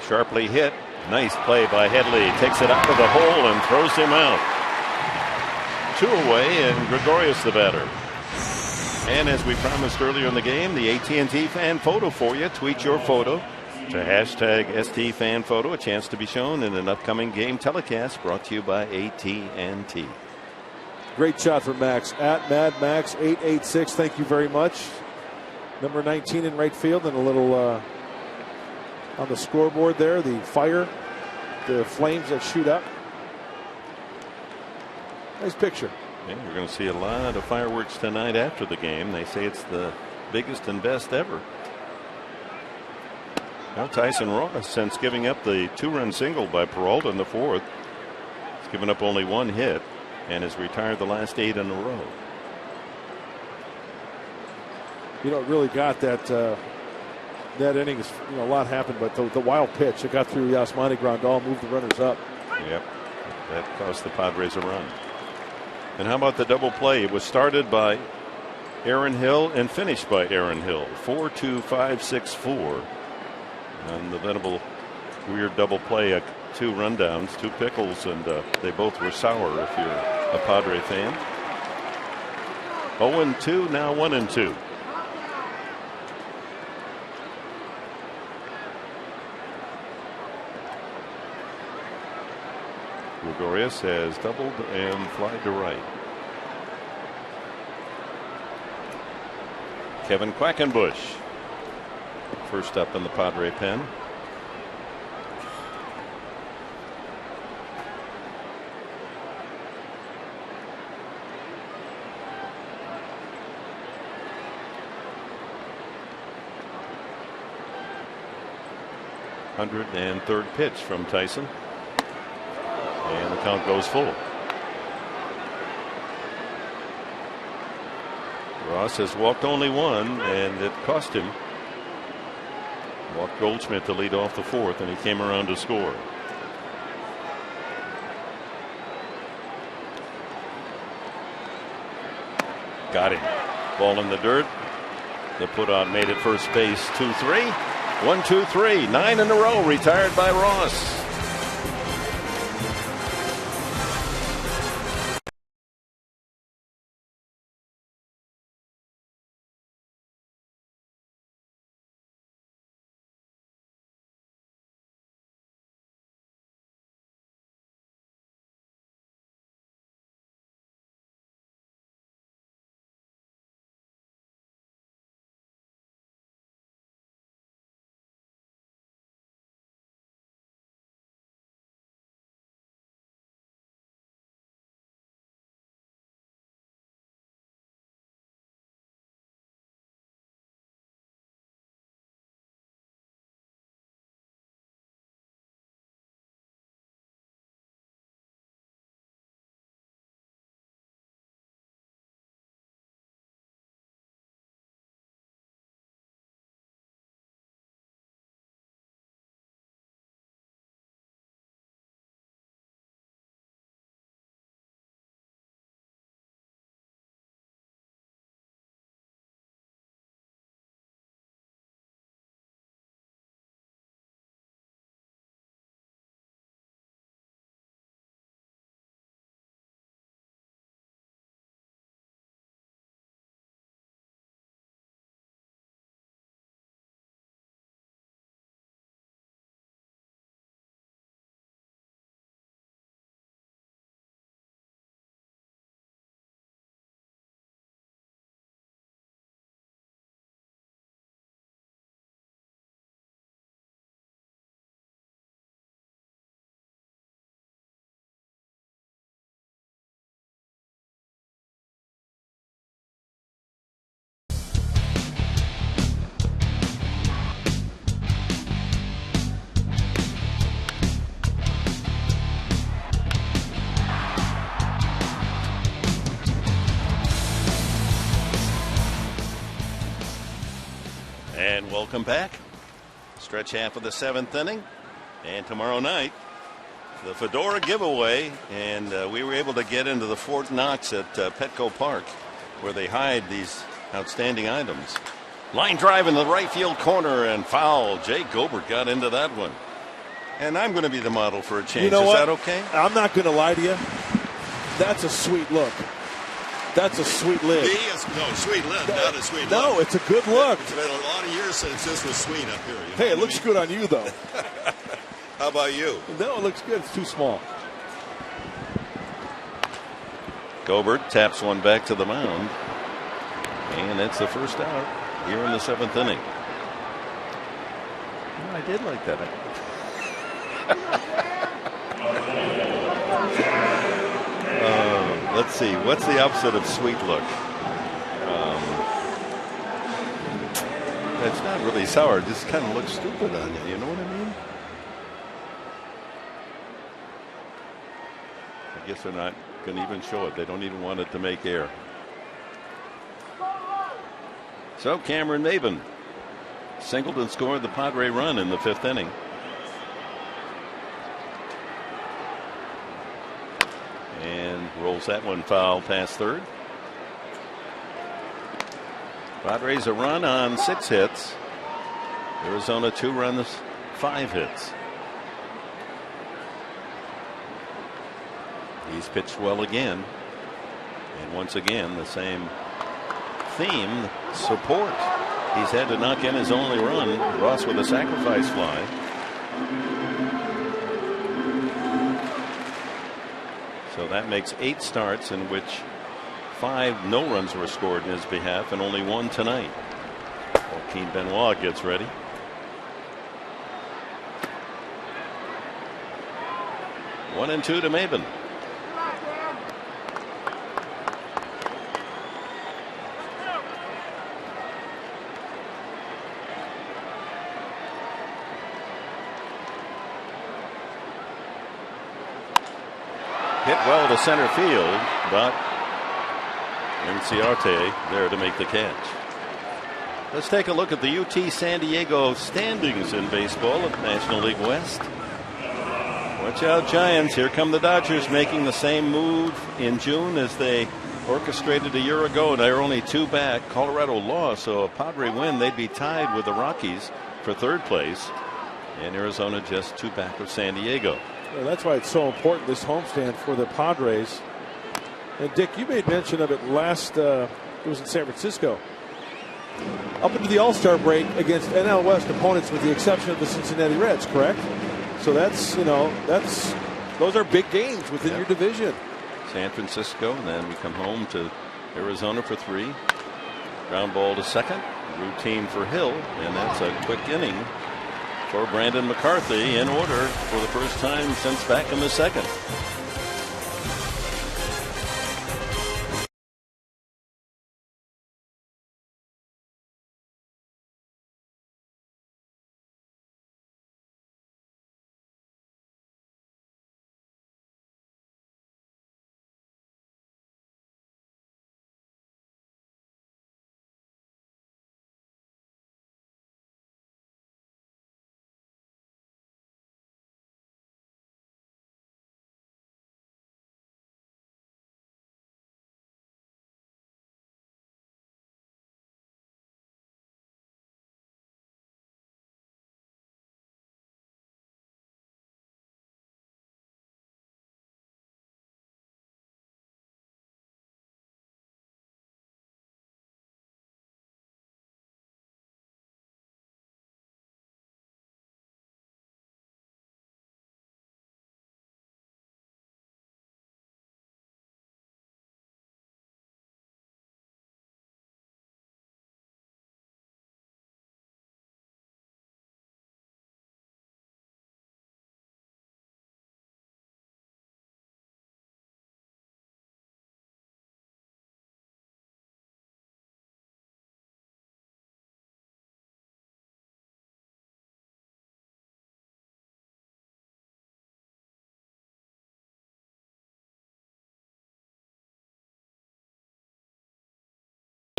Sharply hit. Nice play by Headley. Takes it out of the hole and throws him out. 2 away, and Gregorius the batter. And as we promised earlier in the game, the AT&T fan photo for you. Tweet your photo to hashtag STFanPhoto. A chance to be shown in an upcoming game telecast brought to you by AT&T. Great shot from Max at MadMax886. Thank you very much. Number 19 in right field, and a little on the scoreboard there, the fire, the flames that shoot up. Nice picture. And we're going to see a lot of fireworks tonight after the game. They say it's the biggest and best ever. Now Tyson Ross, since giving up the 2-run single by Peralta in the 4th, has given up only 1 hit and has retired the last 8 in a row. You know, it really got that that inning. Is, a lot happened, but the wild pitch, it got through Yasmani Grandal, moved the runners up. Yep, that cost the Padres a run. And how about the double play? It was started by Aaron Hill and finished by Aaron Hill. 4-2-5-6-4. And the venerable weird double play, 2 rundowns, 2 pickles, and they both were sour if you're a Padre fan. 0-2, now 1-2. Gregorius has doubled and flied to right. Kevin Quackenbush first up in the Padre pen. (103rd pitch from Tyson). And the count goes full. Ross has walked only 1, and it cost him. Walked Goldschmidt to lead off the 4th, and he came around to score. Got him. Ball in the dirt. The put on made it first base. 2-3. 1-2-3. 9 in a row. Retired by Ross. welcome back. Stretch half of the 7th inning. And tomorrow night, the Fedora giveaway. And we were able to get into the Fort Knox at Petco Park, where they hide these outstanding items. Line drive in the right field corner and foul. Jay Gobert got into that one. And I'm going to be the model for a change. You know Is what? that okay? I'm not going to lie to you. That's a sweet look. That's a sweet lid. Sweet lid, not a sweet look. No, it's a good look. It's been a lot of years since this was sweet up here. Hey, it looks good on you, though. How about you? No, it looks good. It's too small. Gobert taps one back to the mound. And that's the first out here in the 7th inning. Oh, I did like that. Let's see. What's the opposite of sweet look? It's not really sour. It just kind of looks stupid on you. You know what I mean? I guess they're not going to even show it. They don't even want it to make air. So Cameron Maben singled and scored the Padre run in the 5th inning. And rolls that one foul past third. Padres a run on 6 hits. Arizona 2 runs, 5 hits. He's pitched well again. And once again, the same theme, support. He's had to knock in his only run. Ross with a sacrifice fly. So that makes 8 starts in which 5 no runs were scored in his behalf and only 1 tonight. Joaquin Benoit gets ready. One and 2 to Maben. Hit well to center field, but Inciarte there to make the catch. Let's take a look at the UT San Diego standings in baseball at National League West. Watch out, Giants. Here come the Dodgers making the same move in June as they orchestrated a year ago. They're only 2 back. Colorado lost, so a Padre win, they'd be tied with the Rockies for 3rd place. And Arizona just 2 back of San Diego. Well, that's why it's so important, this homestand for the Padres. And Dick, you made mention of it last, it was in San Francisco. Up into the All-Star break against NL West opponents with the exception of the Cincinnati Reds, correct? So that's, those are big games within your division. San Francisco, and then we come home to Arizona for 3. Ground ball to second, routine for Hill, and that's a quick inning for Brandon McCarthy in order for the first time since back in the 2nd.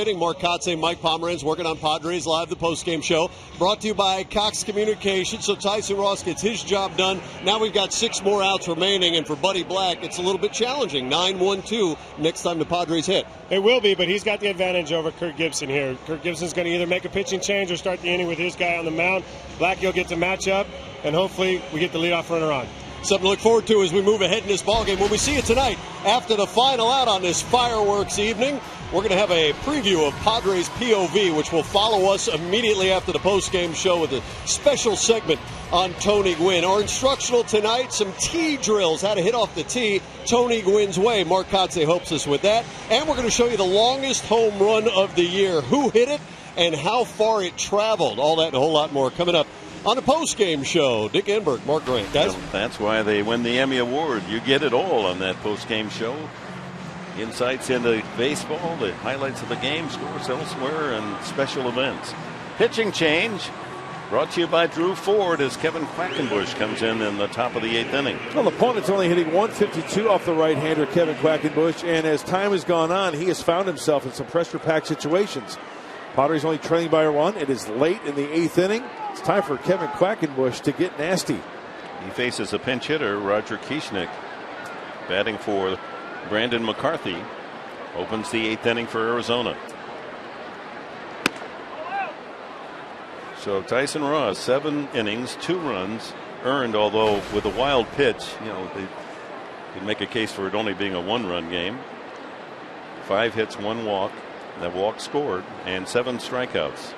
Mark Kotze, Mike Pomeranz working on Padres Live, the postgame show. Brought to you by Cox Communications. So Tyson Ross gets his job done. Now we've got 6 more outs remaining, and for Buddy Black, it's a little bit challenging. 9-1-2 next time the Padres hit. It will be, but he's got the advantage over Kirk Gibson here. Kirk Gibson's going to either make a pitching change or start the inning with his guy on the mound. Black, you'll get to match up, and hopefully we get the leadoff runner on. Something to look forward to as we move ahead in this ballgame. When we see you tonight, after the final out on this fireworks evening, we're going to have a preview of Padres POV, which will follow us immediately after the postgame show with a special segment on Tony Gwynn. Our instructional tonight, some tee drills, how to hit off the tee Tony Gwynn's way. Mark Kotze helps us with that. And we're going to show you the longest home run of the year, who hit it, and how far it traveled. All that and a whole lot more coming up on the postgame show. Dick Enberg, Mark Grant. Guys? That's why they win the Emmy Award. You get it all on that postgame show. Insights into baseball, the highlights of the game, scores elsewhere, and special events. Pitching change brought to you by Drew Ford as Kevin Quackenbush comes in the top of the 8th inning. Well, the opponent's only hitting 152 off the right-hander, Kevin Quackenbush, and as time has gone on, he has found himself in some pressure-packed situations. Padres only trailing by 1. It is late in the 8th inning. It's time for Kevin Quackenbush to get nasty. He faces a pinch hitter, Roger Kieschnick, batting for Brandon McCarthy. Opens the 8th inning for Arizona. So Tyson Ross, 7 innings, 2 runs earned, although with a wild pitch, they could make a case for it only being a 1-run game. 5 hits, 1 walk. That walk scored, and 7 strikeouts.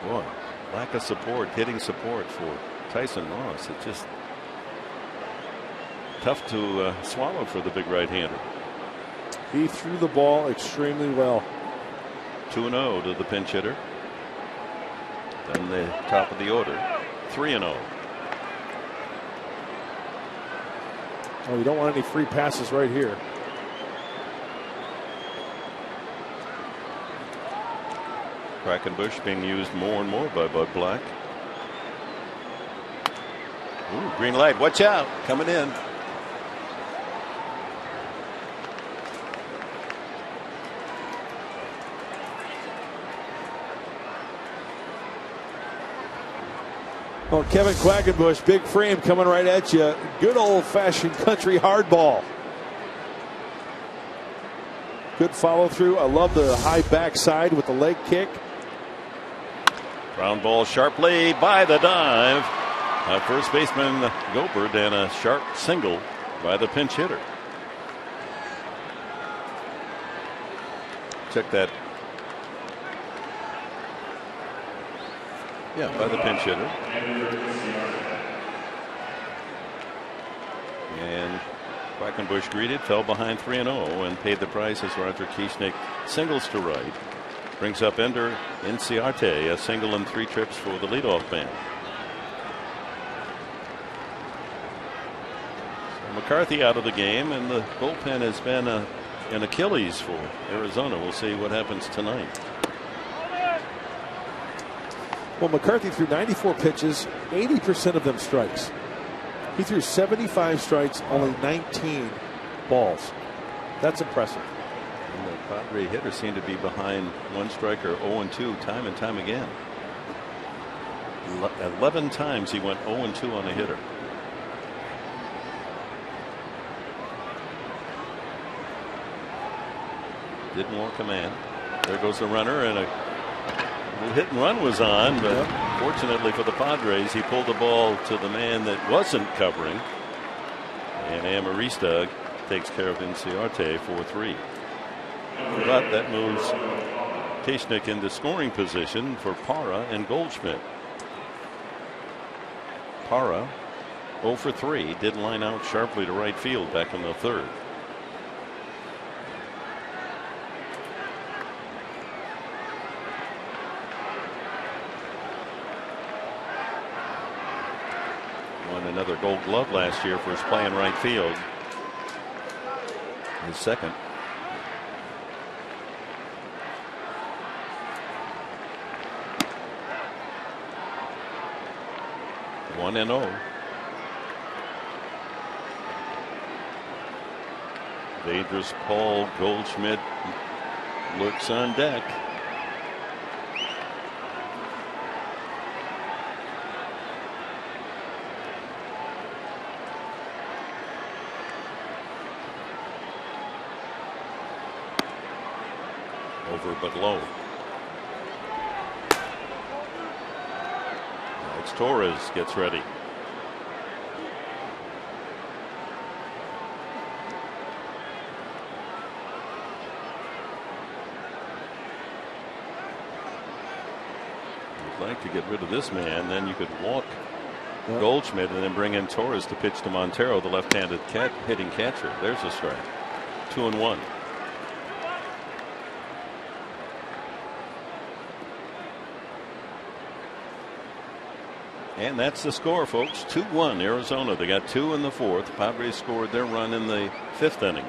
Boy, lack of support, hitting support for Tyson Ross. It's just tough to swallow for the big right-hander. He threw the ball extremely well. 2-0 to the pinch hitter. Then the top of the order, 3-0. Oh, you don't want any free passes right here. Quackenbush being used more and more by Bud Black. Ooh, green light. Watch out. Coming in. Well, Kevin Quackenbush, big frame coming right at you. Good old-fashioned country hardball. Good follow through. I love the high backside with the leg kick. Ground ball sharply by the dive. First baseman Gobert, and a sharp single by the pinch hitter. Check that. Yeah, by the pinch hitter. And Quackenbush greeted, fell behind 3-0, and paid the price as Roger Kieschnick singles to right. Brings up Ender Inciarte, a single and 3 trips for the leadoff man. So McCarthy out of the game, and the bullpen has been an Achilles for Arizona. We'll see what happens tonight. Well, McCarthy threw 94 pitches, 80% of them strikes. He threw 75 strikes, only 19 balls. That's impressive. And the Padre hitter seemed to be behind one striker 0-2 time and time again. 11 times he went 0-2 on a hitter. Didn't want command. There goes the runner, and a hit and run was on, but fortunately for the Padres, he pulled the ball to the man that wasn't covering, and Amarista takes care of Inciarte for 3. But that moves Kieschnick into scoring position for Parra and Goldschmidt. Parra 0 for 3, did line out sharply to right field back in the 3rd. Won another Gold Glove last year for his play in right field. His second. One and 0. Dangerous Paul Goldschmidt looks on deck. Over but low. Alex Torres gets ready. You'd like to get rid of this man, then you could walk Goldschmidt and then bring in Torres to pitch to Montero, the left-handed hitting catcher. There's a strike. 2-1. And that's the score, folks. 2-1 Arizona. They got 2 in the 4th. The Padres scored their run in the 5th inning.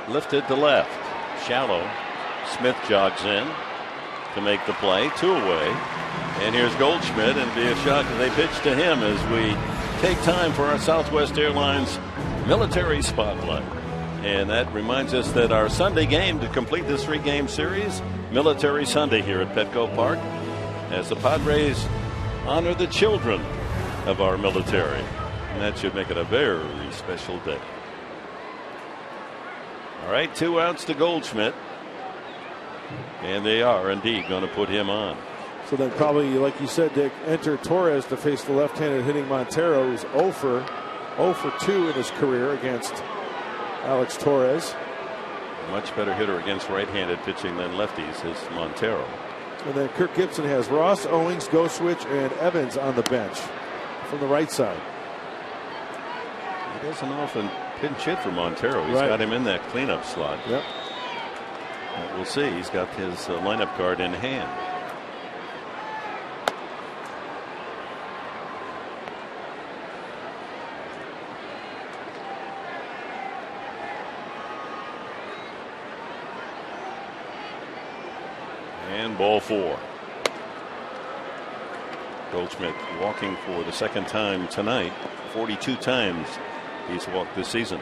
Lifted to left. Shallow. Smith jogs in to make the play. 2 away. And here's Goldschmidt, and it'd be a shock if they pitch to him as we take time for our Southwest Airlines Military Spotlight. And that reminds us that our Sunday game to complete this 3-game series, Military Sunday here at Petco Park, as the Padres honor the children of our military. And that should make it a very special day. All right, 2 outs to Goldschmidt. And they are indeed going to put him on. So then probably, like you said, Dick, enter Torres to face the left-handed hitting Montero, who's 0 for 2 in his career against Alex Torres. A much better hitter against right-handed pitching than lefties is Montero. And then Kirk Gibson has Ross, Owings, Goswitch, and Evans on the bench from the right side. He doesn't often pinch hit for Montero. He's got him in that cleanup slot. Yep. But we'll see. He's got his lineup card in hand. And ball 4. Goldschmidt walking for the 2nd time tonight. 42 times he's walked this season.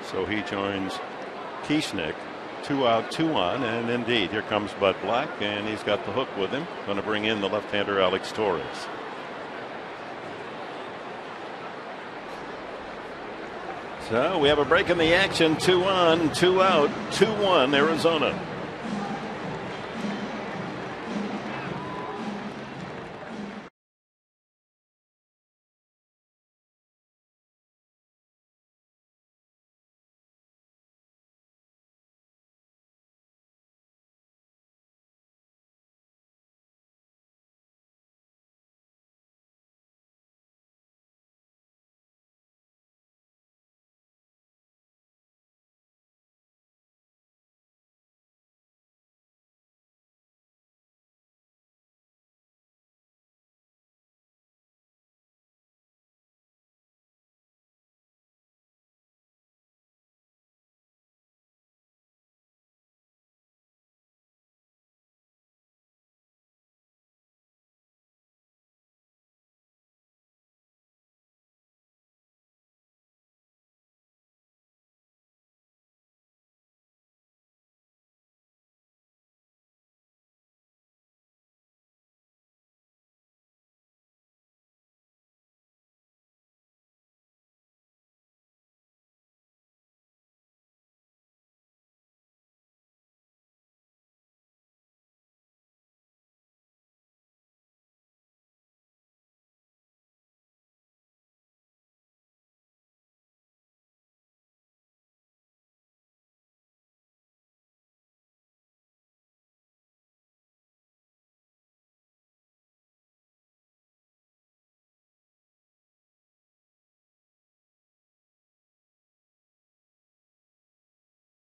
So he joins Kieschnick. 2 out, 2 on, and indeed here comes Bud Black, and he's got the hook with him. Going to bring in the left-hander Alex Torres. So we have a break in the action. 2 on, 2 out, 2-1 Arizona.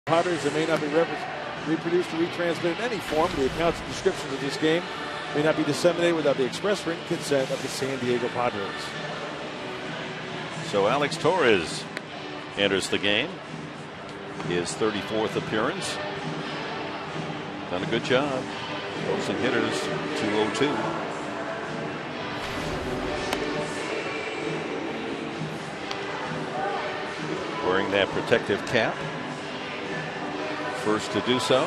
Padres that may not be reproduced or retransmitted in any form. The accounts and descriptions of this game may not be disseminated without the express written consent of the San Diego Padres. So Alex Torres enters the game. His 34th appearance. done a good job. Opposing hitters 202. Wearing that protective cap. First to do so.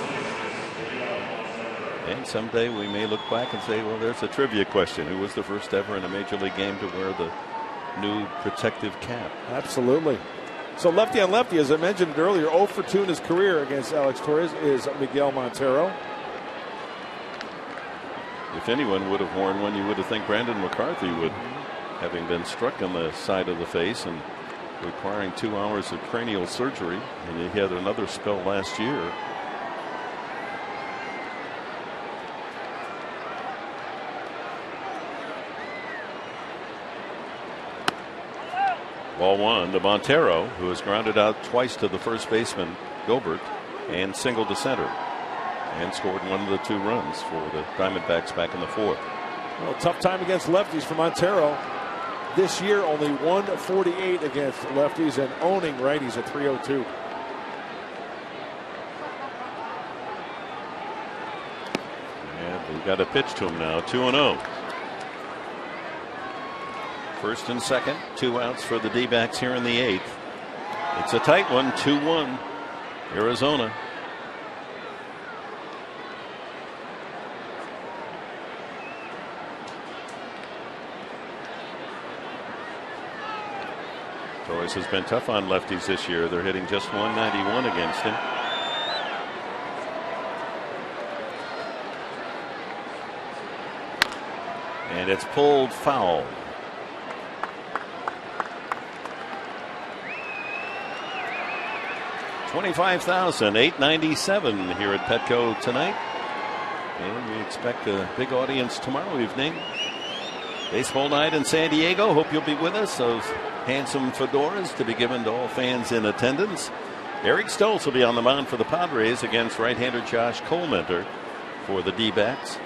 And someday we may look back and say, well, there's a trivia question. Who was the first ever in a major league game to wear the new protective cap? Absolutely. So lefty on lefty, as I mentioned earlier, 0 for 2 in his career against Alex Torres is Miguel Montero. If anyone would have worn one, you would have think Brandon McCarthy would, having been struck on the side of the face and requiring 2 hours of cranial surgery, and he had another spell last year. Ball 1 to Montero, who has grounded out twice to the first baseman Gilbert and singled to center, and scored one of the 2 runs for the Diamondbacks back in the 4th. Well, tough time against lefties for Montero. This year, only 148 against lefties and owning righties at 302. And we got a pitch to him now, 2-0. First and second, 2 outs for the D-backs here in the 8th. It's a tight one, 2-1, Arizona. Torres has been tough on lefties this year. They're hitting just 191 against him. And it's pulled foul. $25,897 here at Petco tonight. And we expect a big audience tomorrow evening. Baseball night in San Diego. Hope you'll be with us. Those handsome fedoras to be given to all fans in attendance. Eric Stoltz will be on the mound for the Padres against right-hander Josh Colmenter for the D-backs.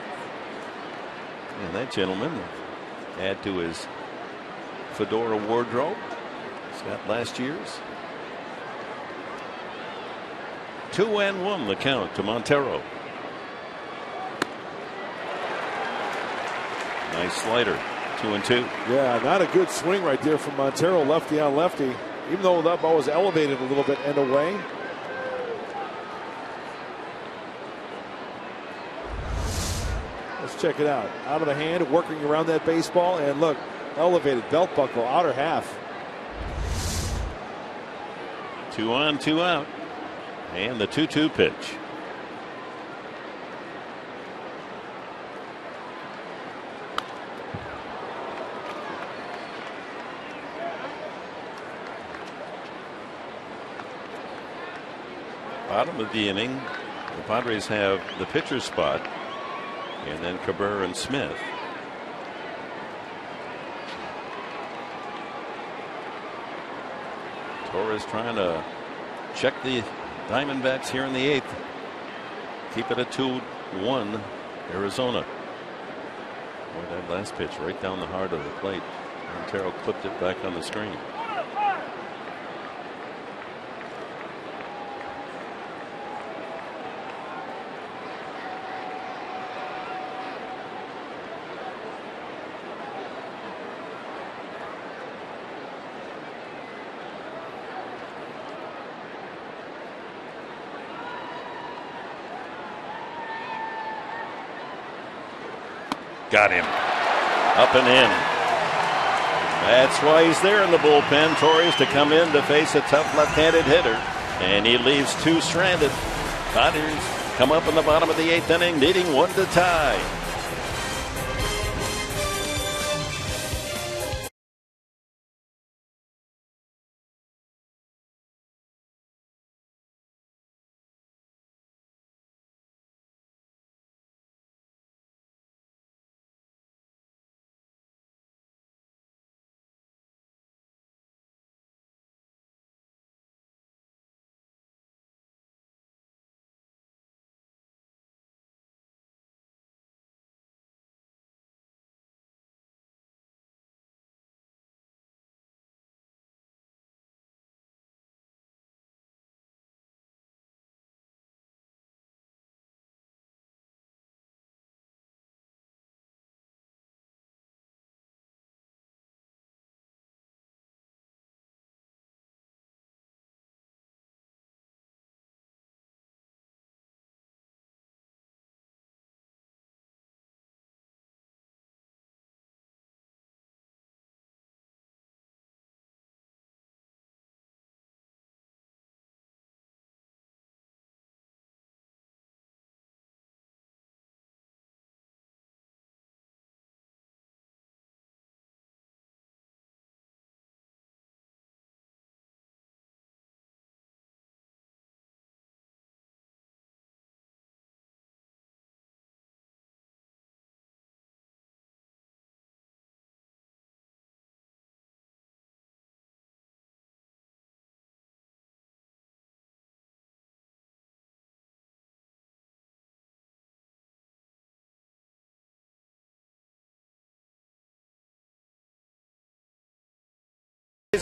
And that gentleman will add to his fedora wardrobe. He's got last year's. 2-1 the count to Montero. Nice slider. 2-2. Yeah, not a good swing right there from Montero, lefty on lefty. Even though that ball was elevated a little bit and away. Let's check it out. Out of the hand, working around that baseball, and look, elevated belt buckle, outer half. 2 on, 2 out. And the 2-2 pitch. Bottom of the inning, the Padres have the pitcher's spot, and then Cabrera and Smith. Torres trying to check the Diamondbacks here in the 8th. Keep it at 2-1 Arizona. Boy, that last pitch right down the heart of the plate. Montero clipped it back on the screen. Got him. Up and in. That's why he's there in the bullpen. Torres to come in to face a tough left-handed hitter. And he leaves 2 stranded. Padres come up in the bottom of the 8th inning, needing 1 to tie.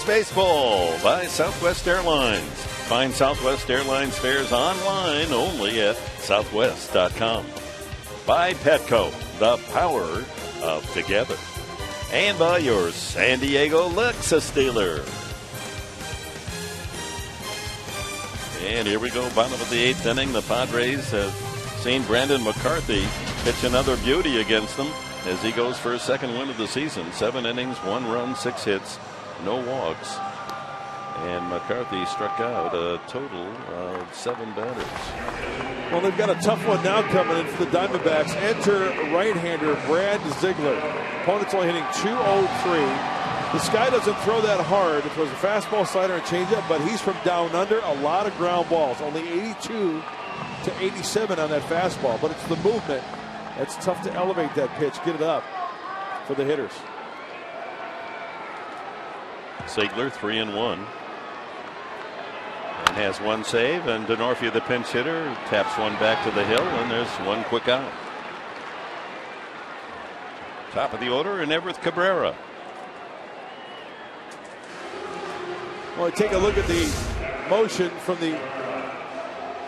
Baseball by Southwest Airlines. Find Southwest Airlines fares online only at southwest.com. By Petco, the power of together. And by your San Diego Lexus dealer. And here we go, bottom of the 8th inning. The Padres have seen Brandon McCarthy pitch another beauty against them as he goes for his second win of the season. 7 innings, 1 run, 6 hits, no walks. And McCarthy struck out a total of 7 batters. Well, they've got a tough one now coming in for the Diamondbacks. Enter right-hander Brad Ziegler. Opponent's only hitting .203. This guy doesn't throw that hard. It throws a fastball, slider, and changeup, but he's from down under. A lot of ground balls. Only 82 to 87 on that fastball, but it's the movement. It's tough to elevate that pitch, get it up for the hitters. Ziegler 3-1. And has 1 save, and Denorfia, the pinch hitter, taps one back to the hill, and there's 1 quick out. Top of the order, and Everett Cabrera. Well, take a look at the motion from the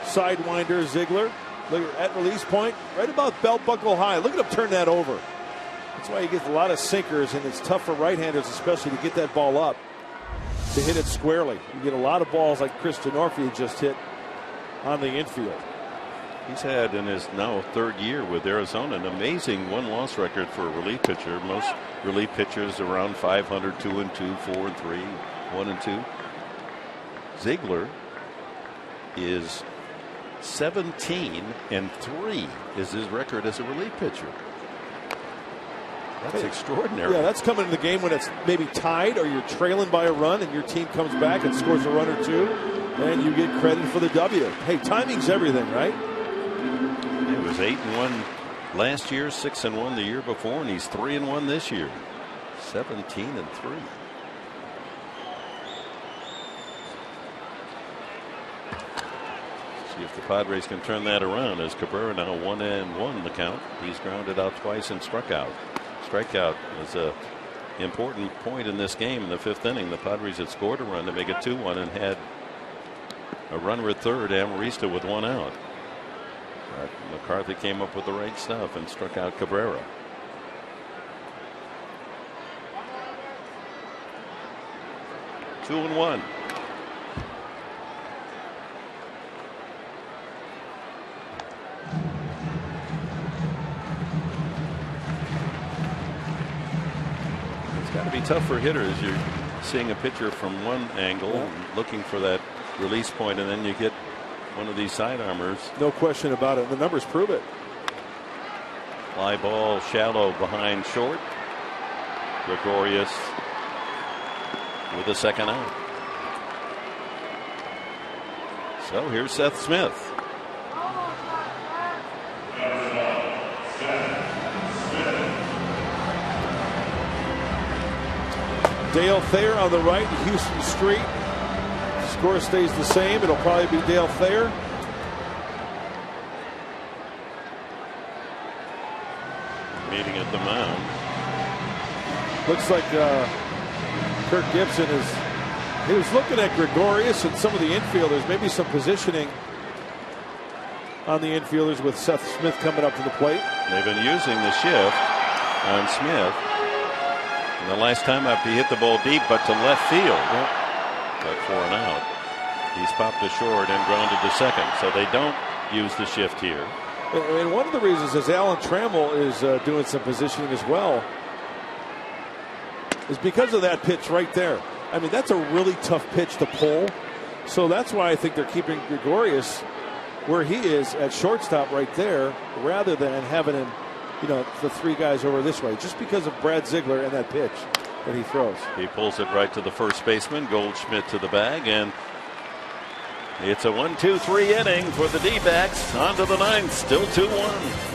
sidewinder Ziegler. Look at release point, right about belt buckle high. Look at him turn that over. That's why he gets a lot of sinkers, and it's tough for right-handers especially to get that ball up, to hit it squarely. You get a lot of balls like Chris Denorfia just hit on the infield. He's had in his now 3rd year with Arizona an amazing 1-loss record for a relief pitcher. Most relief pitchers around 500, 2-2, 4-3, 1-2. Ziegler is 17-3 is his record as a relief pitcher. That's extraordinary. Yeah, that's coming in the game when it's maybe tied or you're trailing by a run and your team comes back and scores a run or 2, and you get credit for the W. Hey, timing's everything, right? It was 8-1 last year, 6-1 the year before, and he's 3-1 this year. 17-3. See if the Padres can turn that around as Cabrera now 1-1 the count. He's grounded out twice and struck out. Strikeout was a important point in this game in the 5th inning. The Padres had scored a run to make it 2-1 and had a runner at third, Amarista with 1 out. But McCarthy came up with the right stuff and struck out Cabrera. Two and one. It's got to be tough for hitters. You're seeing a pitcher from one angle, looking for that release point, and then you get one of these sidearmers. No question about it. The numbers prove it. Fly ball shallow behind short. Gregorius with a second out. So here's Seth Smith. Dale Thayer on the right, Houston Street. Score stays the same. It'll probably be Dale Thayer. Meeting at the mound. Looks like Kirk Gibson he was looking at Gregorius and some of the infielders, maybe some positioning on the infielders with Seth Smith coming up to the plate. They've been using the shift on Smith. And the last time up he hit the ball deep but to left field. But for an out. He's popped to short and grounded to second. So they don't use the shift here. And one of the reasons is Alan Trammell is doing some positioning as well. Is because of that pitch right there. I mean, that's a really tough pitch to pull. So that's why I think they're keeping Gregorius where he is at shortstop right there rather than having him, the 3 guys over this way, just because of Brad Ziegler and that pitch that he throws. He pulls it right to the first baseman. Goldschmidt to the bag, and it's a 1-2-3 inning for the D-backs. On to the 9th, still 2-1.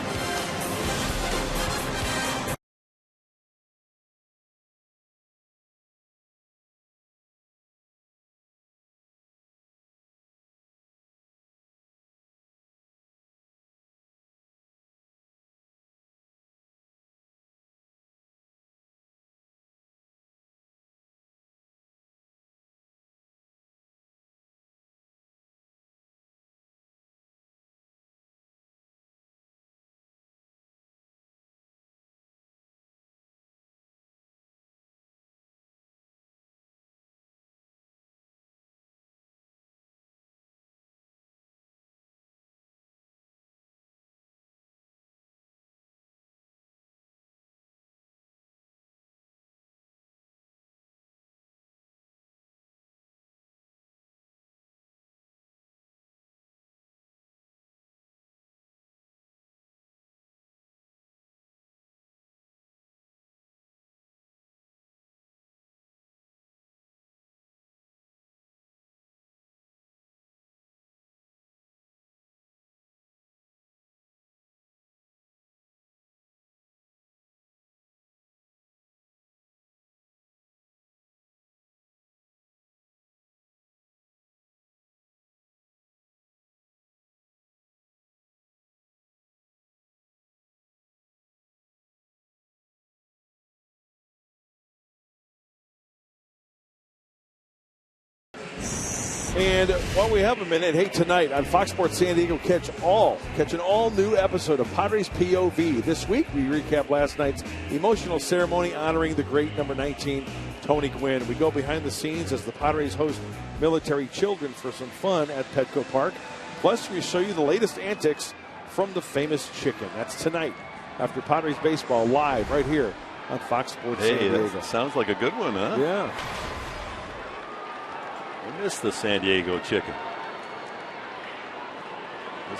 And while we have a minute, hey, tonight on Fox Sports San Diego, catch an all-new episode of Padres POV. This week, we recap last night's emotional ceremony honoring the great number 19, Tony Gwynn. We go behind the scenes as the Padres host military children for some fun at Petco Park. Plus, we show you the latest antics from the famous chicken. That's tonight after Padres baseball live right here on Fox Sports San Diego. That sounds like a good one, huh? Yeah. I miss the San Diego chicken.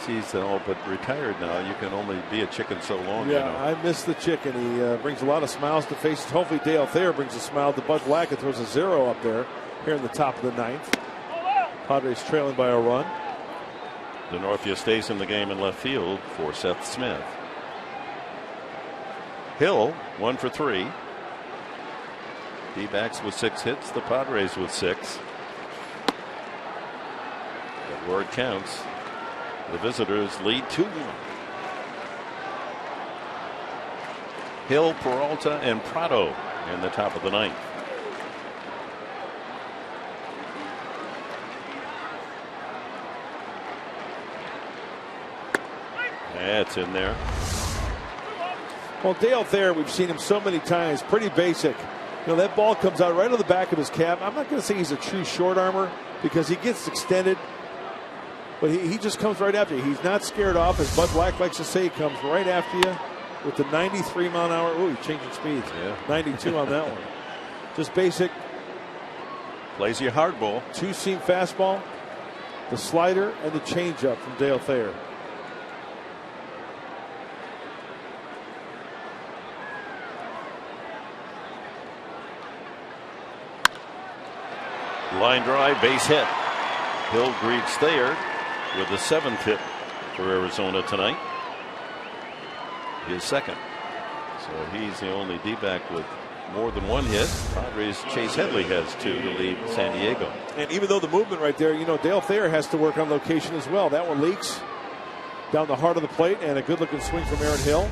He's all but retired now. You can only be a chicken so long. Yeah, you know. I miss the chicken. He brings a lot of smiles to faces. Hopefully Dale Thayer brings a smile to Bud Black and throws a 0 up there here in the top of the 9th. Padres trailing by a run. Denorfia stays in the game in left field for Seth Smith. Hill 1 for 3. D-backs with 6 hits. The Padres with 6. That word counts. The visitors lead 2-1. Hill, Peralta, and Prado in the top of the 9th. That's in there. Well, Dale Thayer, we've seen him so many times, pretty basic. You know, that ball comes out right on the back of his cap. I'm not going to say he's a true short armor because he gets extended, but he just comes right after you. He's not scared off. As Bud Black likes to say, he comes right after you with the 93 mile an hour. Ooh, he's changing speeds. Yeah. 92 on that one. Just basic. Plays your hard ball. 2-seam fastball, the slider, and the changeup from Dale Thayer. Line drive, base hit. Hill greets Thayer with the 7th hit for Arizona tonight. His 2nd. So he's the only D-back with more than 1 hit. Padres Chase Headley has 2 to lead San Diego. And even though the movement right there, you know, Dale Thayer has to work on location as well. That one leaks down the heart of the plate, and a good-looking swing from Aaron Hill.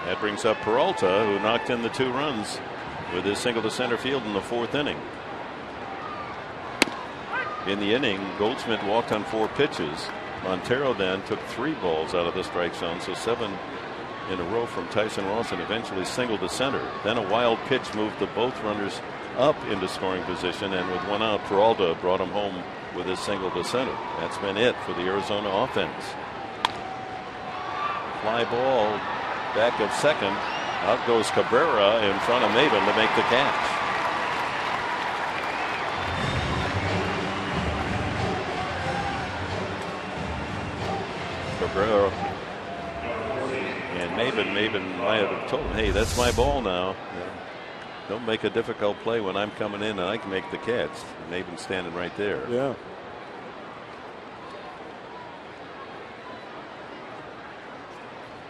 That brings up Peralta, who knocked in the 2 runs with his single to center field in the 4th inning. In the inning, Goldschmidt walked on 4 pitches. Montero then took 3 balls out of the strike zone, so 7 in a row from Tyson Ross, and eventually singled to center. Then a wild pitch moved the both runners up into scoring position, and with 1 out, Peralta brought him home with his single to center. That's been it for the Arizona offense. Fly ball back at second. Out goes Cabrera in front of Maben to make the catch. Cabrera and Maben might have told him, hey, that's my ball now. Don't make a difficult play when I'm coming in and I can make the catch. Maben's standing right there. Yeah.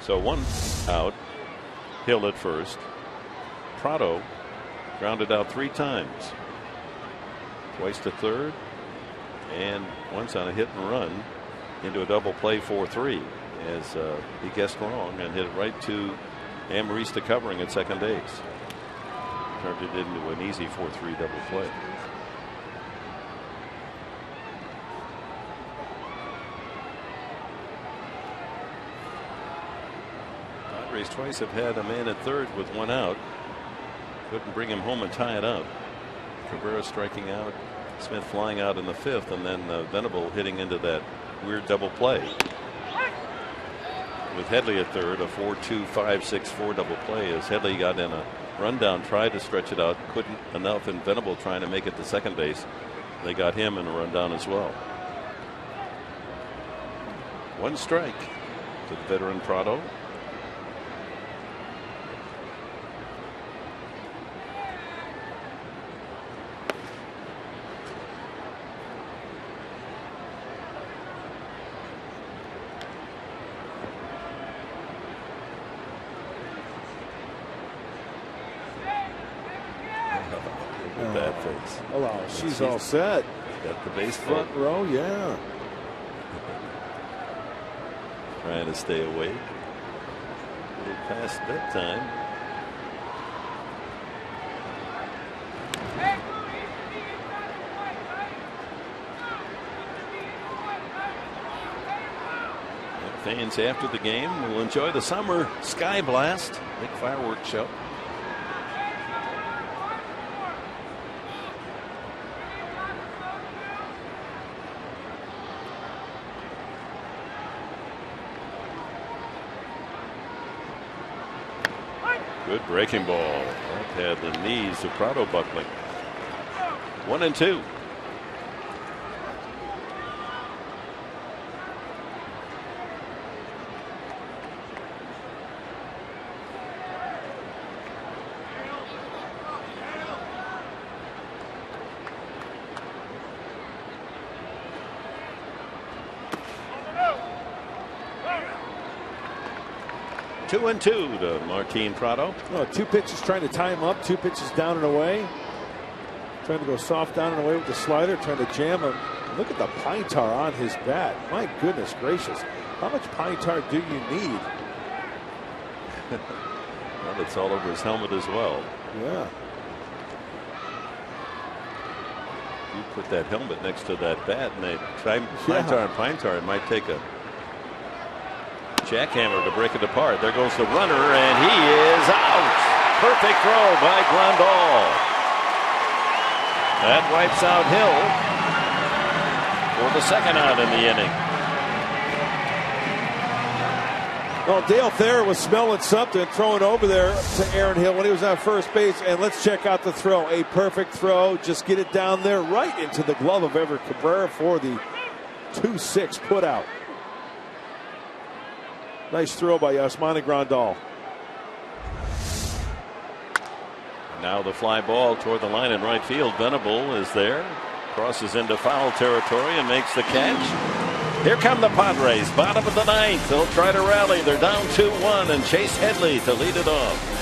So 1 out. Hill at first. Prado grounded out 3 times. Twice to third, and once on a hit and run into a double play 4-3 as he guessed wrong and hit it right to Amarista covering at second base. Turned it into an easy 4-3 double play. Padres twice have had a man at third with 1 out. Couldn't bring him home and tie it up. Cabrera striking out, Smith flying out in the 5th, and then Venable hitting into that weird double play. With Headley at third, a 4-2-5-6-4 double play as Headley got in a rundown, tried to stretch it out, couldn't enough, and Venable trying to make it to second base. They got him in a rundown as well. 1 strike to the veteran Prado. That face. Oh, she's all set. Got the base front row, yeah. Trying to stay awake. A little past bedtime. Fans after the game will enjoy the summer sky blast. Big fireworks show. Good breaking ball. That had the knees of Prado buckling. 1-2. Two and two to Martin Prado. Oh, 2 pitches trying to tie him up. 2 pitches down and away. Trying to go soft down and away with the slider. Trying to jam him. Look at the pine tar on his bat. My goodness gracious. How much pine tar do you need? Well, it's all over his helmet as well. Yeah. You put that helmet next to that bat and they try pine tar. It might take a jackhammer to break it apart. There goes the runner, and he is out. Perfect throw by Grandal. That wipes out Hill for the second out in the inning. Well, Dale Thayer was smelling something, throwing over there to Aaron Hill when he was on first base. And let's check out the throw. A perfect throw. Just get it down there right into the glove of Everett Cabrera for the 2-6 put out. Nice throw by Yasmani Grandal. Now the fly ball toward the line in right field. Venable is there. Crosses into foul territory and makes the catch. Here come the Padres. Bottom of the ninth. They'll try to rally. They're down 2-1 and Chase Headley to lead it off.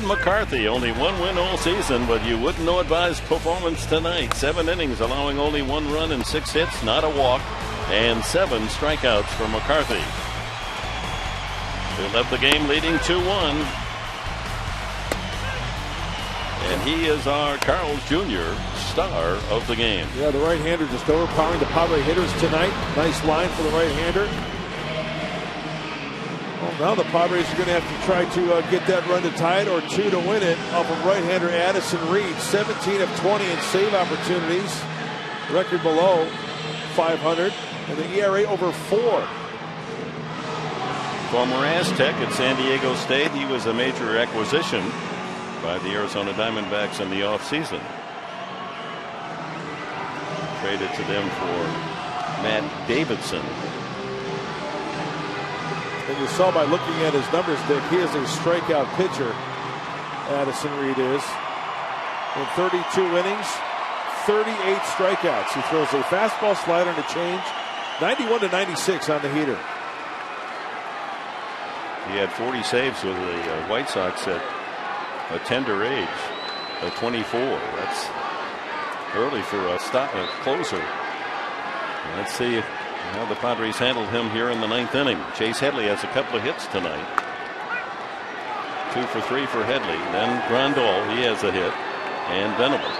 McCarthy, only 1 win all season, but you wouldn't know it by his performance tonight. 7 innings, allowing only 1 run and 6 hits, not a walk, and 7 strikeouts for McCarthy. He left the game leading 2-1. And he is our Carl's Jr. star of the game. Yeah, the right-hander just overpowering the Padre hitters tonight. Nice line for the right-hander. Well, now the Padres are going to have to try to get that run to tie it or 2 to win it off of right-hander Addison Reed. 17 of 20 in save opportunities. Record below 500. And the ERA over 4. Former Aztec at San Diego State. He was a major acquisition by the Arizona Diamondbacks in the offseason. Traded to them for Matt Davidson. And you saw by looking at his numbers, Dick, he is a strikeout pitcher. Addison Reed is. In 32 innings, 38 strikeouts. He throws a fastball, slider, and a change. 91 to 96 on the heater. He had 40 saves with the White Sox at a tender age, 24. That's early for a closer. Let's see how the Padres handled him here in the 9th inning. Chase Headley has a couple of hits tonight. 2 for 3 for Headley. Then Grandal, he has a hit, and Venable.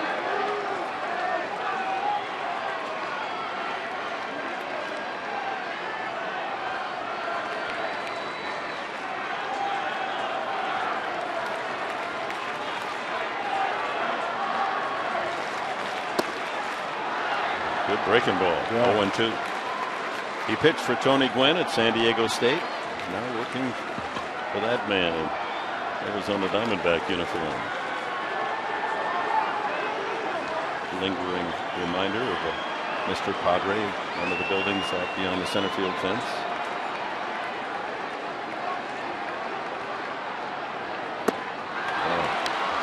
Good breaking ball. 0-2. He pitched for Tony Gwynn at San Diego State. Now working for that man in Arizona Diamondback uniform. Lingering reminder of Mr. Padre, one of the buildings out beyond the center field fence.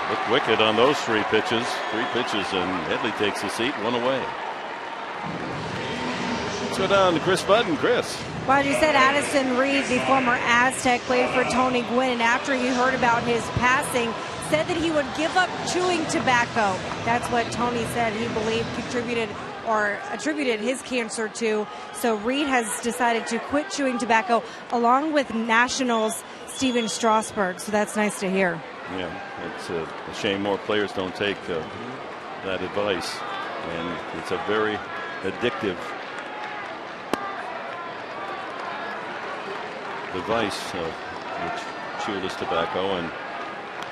Looked wicked on those 3 pitches. 3 pitches, and Headley takes the seat, 1 away. Let's go down to Chris Budden. Chris. Well, you said Addison Reed, the former Aztec, played for Tony Gwynn, and after he heard about his passing, said that he would give up chewing tobacco. That's what Tony said he believed contributed or attributed his cancer to. So Reed has decided to quit chewing tobacco along with Nationals' Steven Strasburg. So that's nice to hear. Yeah, it's a shame more players don't take that advice. And it's a very addictive device, which chewless tobacco, and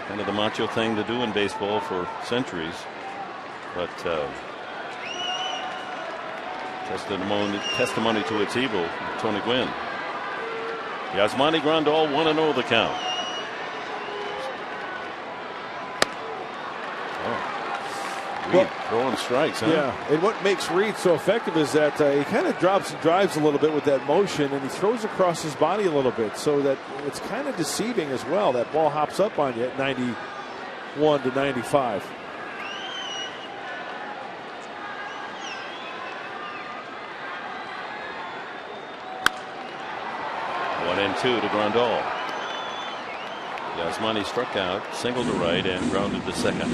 kind of the macho thing to do in baseball for centuries. But testimony to its evil, Tony Gwynn. Yasmani Grandal 1-0 the count. Reed throwing strikes, huh? Yeah, and what makes Reed so effective is that he kind of drops and drives a little bit with that motion, and he throws across his body a little bit, so that it's kind of deceiving as well. That ball hops up on you at 91 to 95. One and 2 to Grandal. Yasmani struck out, singled to right, and grounded to second.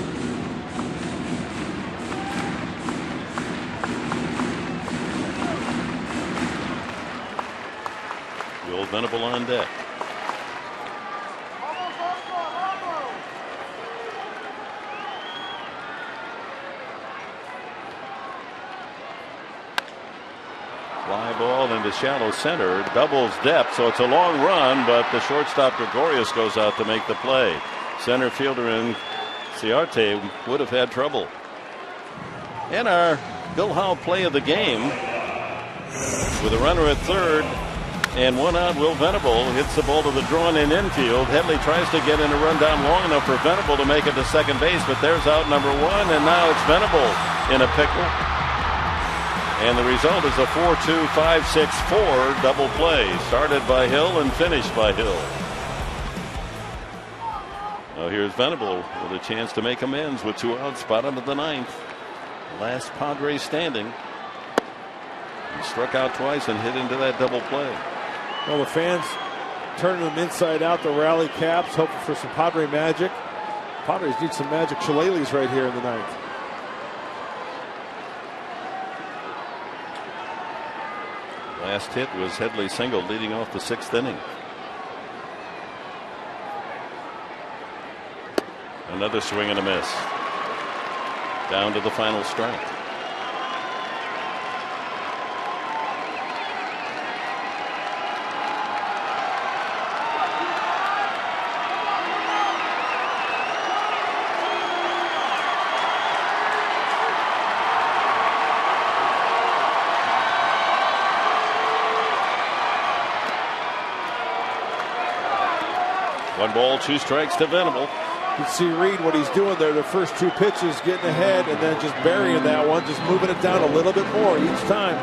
Will Venable on deck. Fly ball into shallow center, doubles depth, so it's a long run, but the shortstop Gregorius goes out to make the play. Center fielder in Ciarte would have had trouble. And our Bill Howe play of the game, with a runner at third and 1 out, Will Venable hits the ball to the drawn-in infield. Headley tries to get in a run down long enough for Venable to make it to second base, but there's out number 1, and now it's Venable in a pickle. And the result is a 4-2-5-6-4 double play, started by Hill and finished by Hill. Now here's Venable with a chance to make amends with 2 outs, bottom of the 9th. Last Padres standing. He struck out twice and hit into that double play. Well, the fans turning them inside out, the rally caps, hoping for some Padre magic. Padres need some magic shillelaghs right here in the 9th. Last hit was Headley single leading off the 6th inning. Another swing and a miss. Down to the final strike. One ball, 2 strikes to Venable. You can see Reed, what he's doing there, the first 2 pitches, getting ahead and then just burying that one, just moving it down a little bit more each time.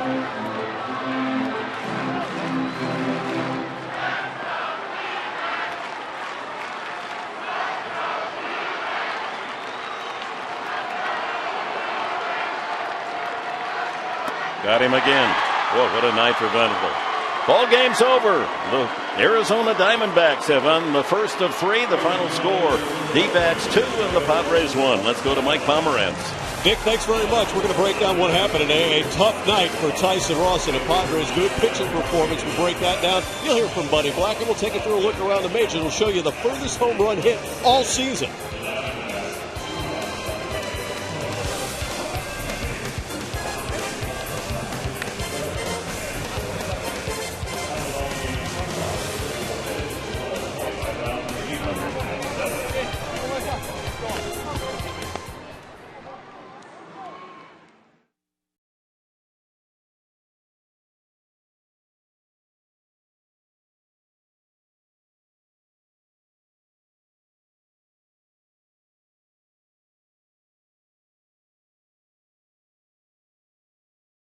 Got him again. Whoa, what a night for Venable. Ball game's over. Arizona Diamondbacks have won the first of 3. The final score, D-backs 2 and the Padres 1. Let's go to Mike Pomerantz. Dick, thanks very much. We're going to break down what happened today. A tough night for Tyson Ross and the Padres. Good pitching performance. We'll break that down. You'll hear from Buddy Black, and we'll take it through a look around the majors. We'll show you the furthest home run hit all season.